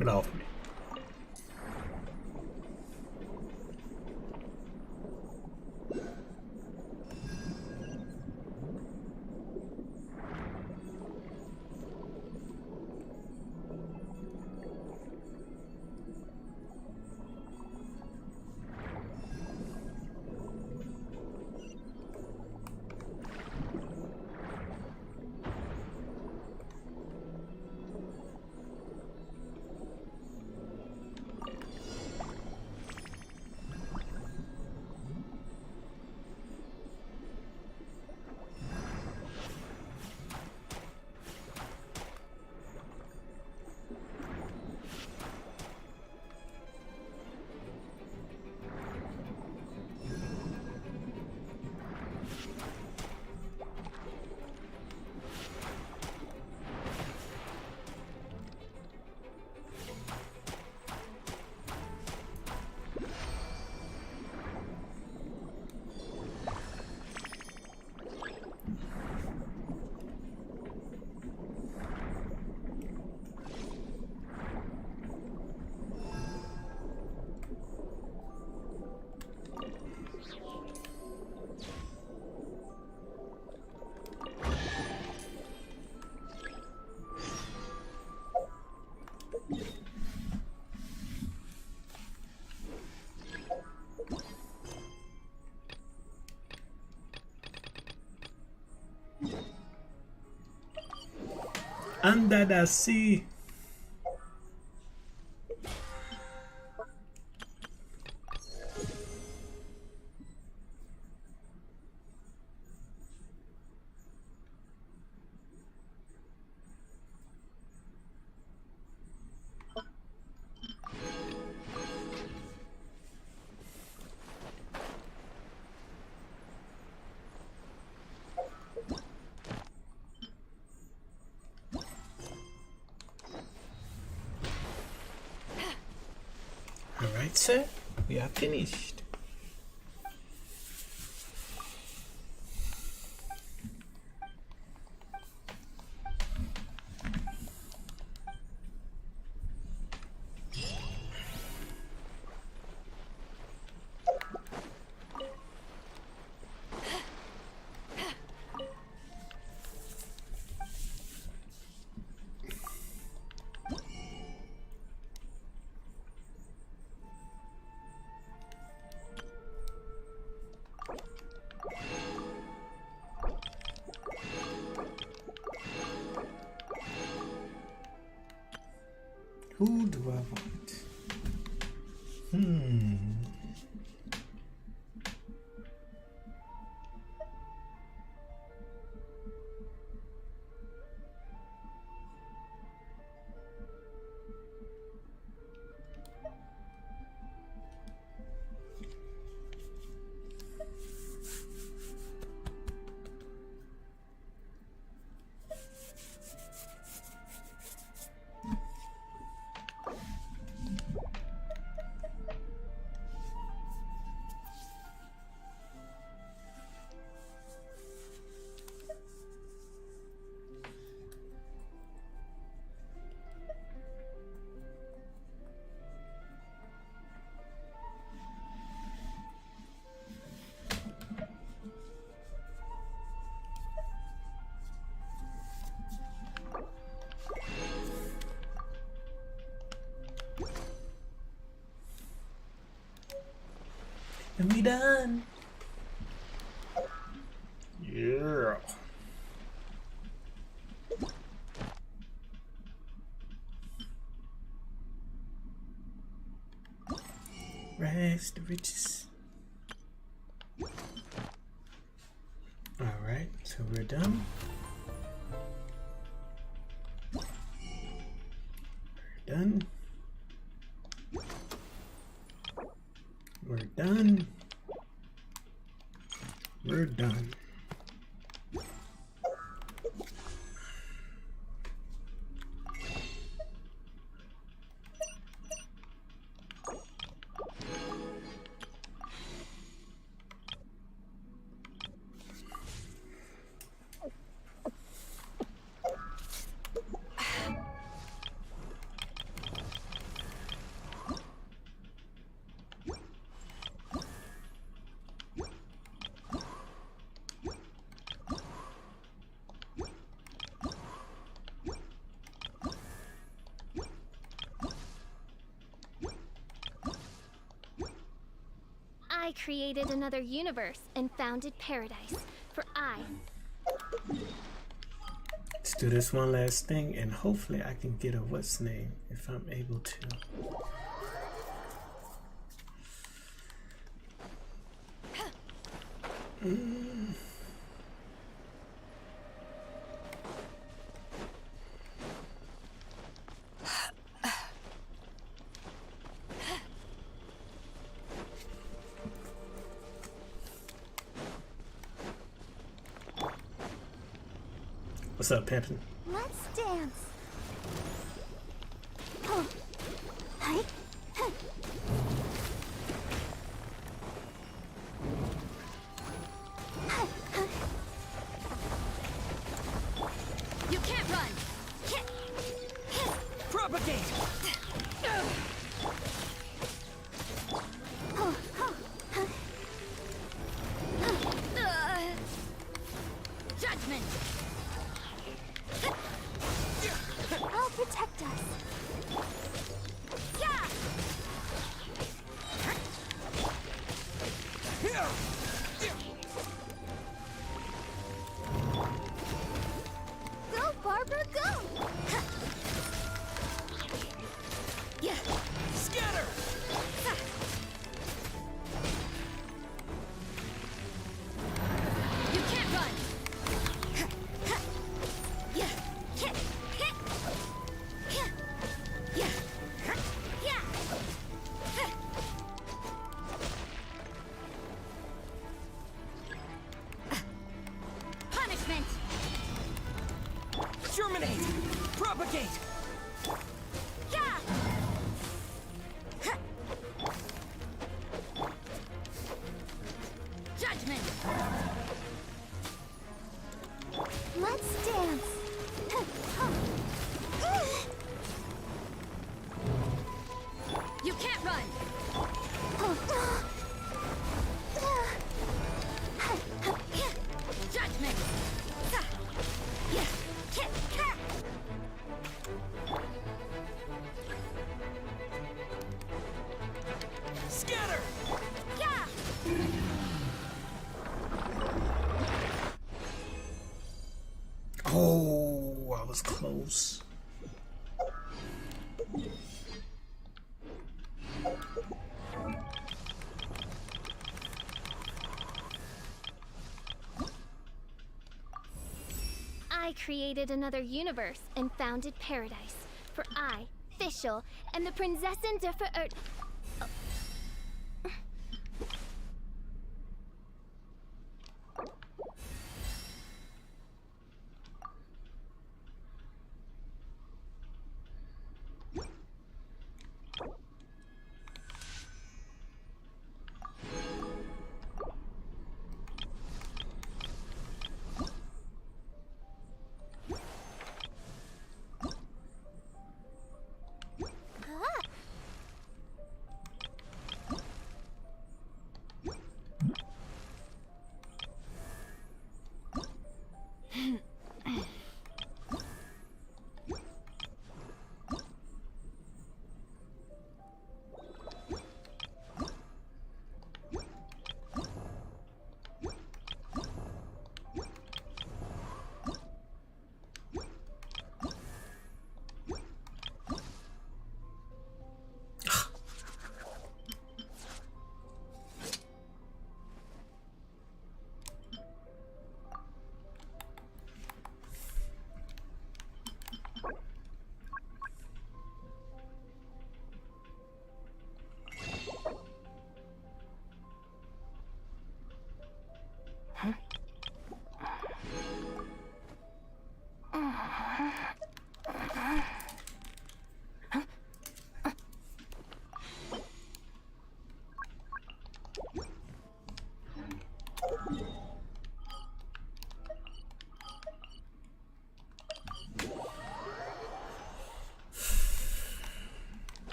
Get off me. Under the sea. Alright, sir, we are finished. Who do I want? And we done. Yeah. Rags to riches. All right, so we're done. We're done. We're done. We're done. I created another universe and founded paradise. For Let's do this one last thing, and hopefully I can get a what's name if I'm able to. What's up, Pimpin'? Let's dance. Oh. Hi. You can't run! Propagate! Judgment! I'll protect us. Yeah! Go, Barbara, go! Yeah! Scatter! You can't run! Yeah! Hit! Hit! Yeah! Yeah! Punishment! Germinate! Propagate! Yeah! Judgment! Let's dance. You can't run! Judgment! Yeah! Scatter! Yeah! Oh, I was close. I created another universe and founded paradise. For I, Fischl, and the Prinzessin der Verirrt.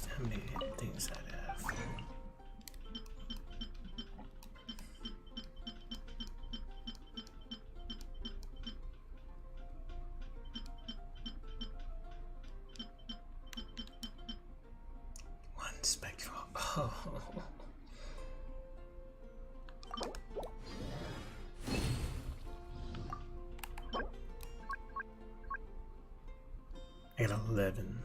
How many things I have? One spectral. Oh. At 11.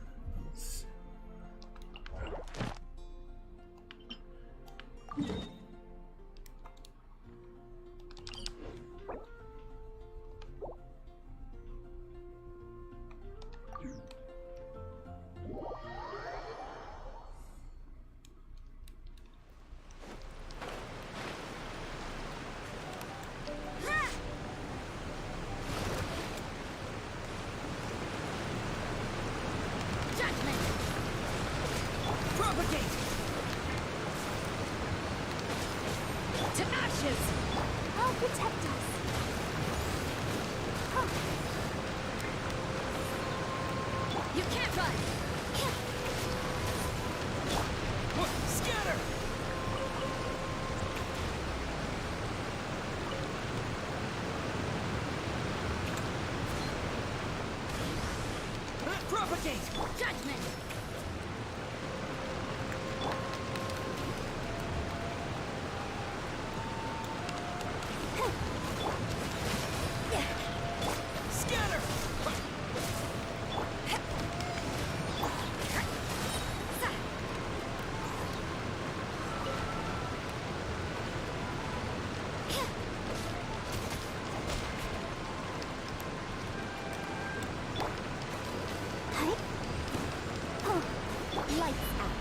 Propagate! To ashes! I'll protect us. You can't run! Scatter! Propagate! Judgment! Scatter! Lights out.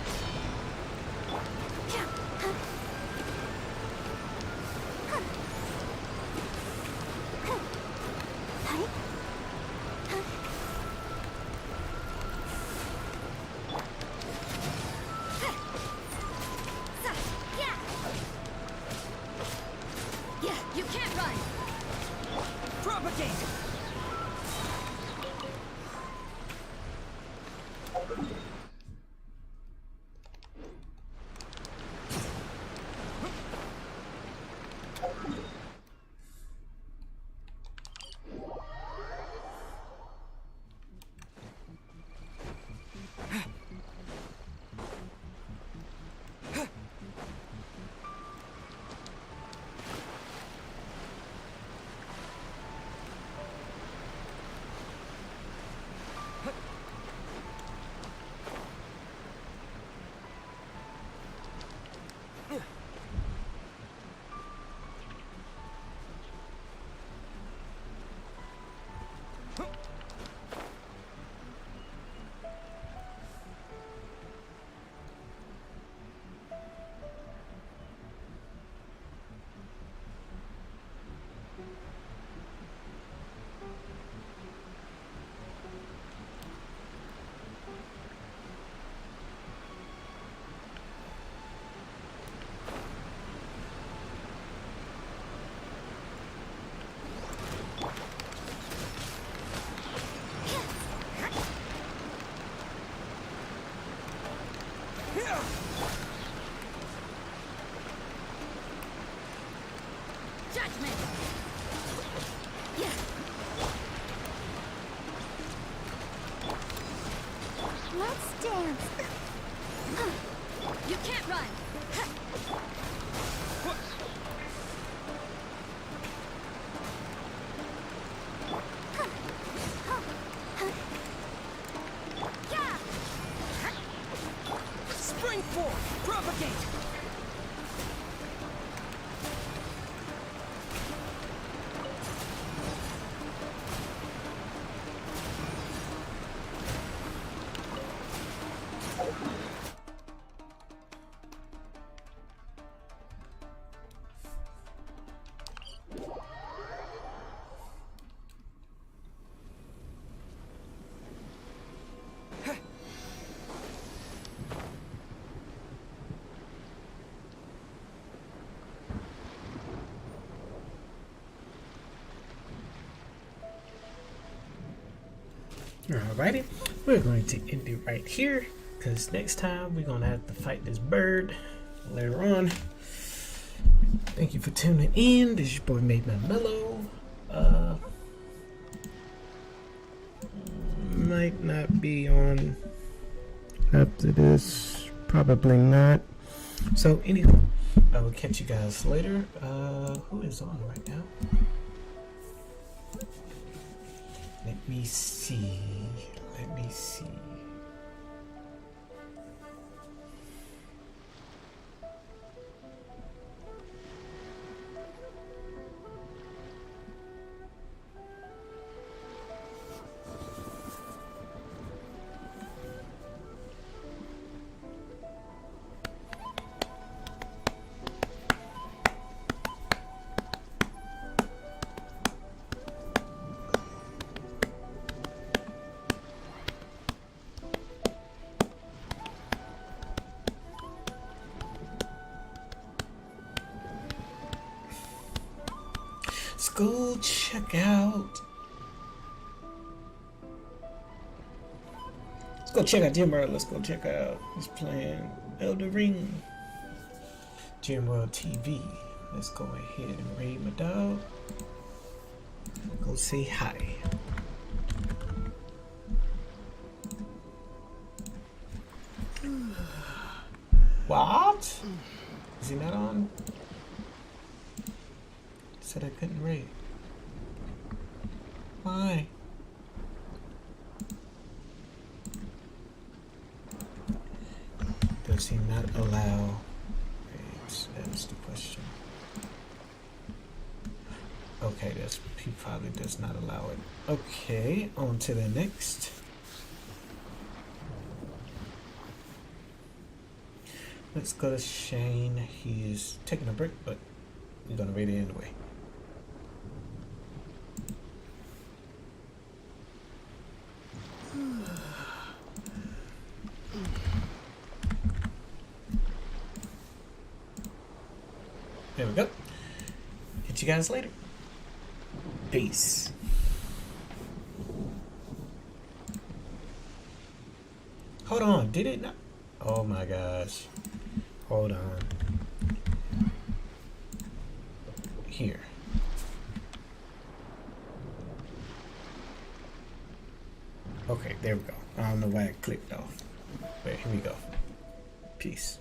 Yeah, you can't run! Propagate! Judgment! Yeah! Let's dance. You can't run! Spring forth! Propagate! Alrighty, we're going to end it right here because next time we're going to have to fight this bird later on. Thank you for tuning in. This is your boy MadeMenMelo. Might not be on after this, probably not. So anyway, I will catch you guys later. Who is on right now? Let me see. Let me see. Let's go check out. Let's go check out Jim World. Let's go check out. He's playing Elder Ring. Jim World TV. Let's go ahead and raid my dog. Go say hi. What? Is he not on? Said I couldn't raid. Why? Does he not allow raids? That's the question. Okay, he probably does not allow it. Okay, on to the next. Let's go to Shane. He's taking a break, but we're gonna raid it anyway. There we go. Catch you guys later. Peace. Hold on, did it not? Oh my gosh. Hold on. Here. Okay, there we go. I don't know why it clicked off. But here we go. Peace.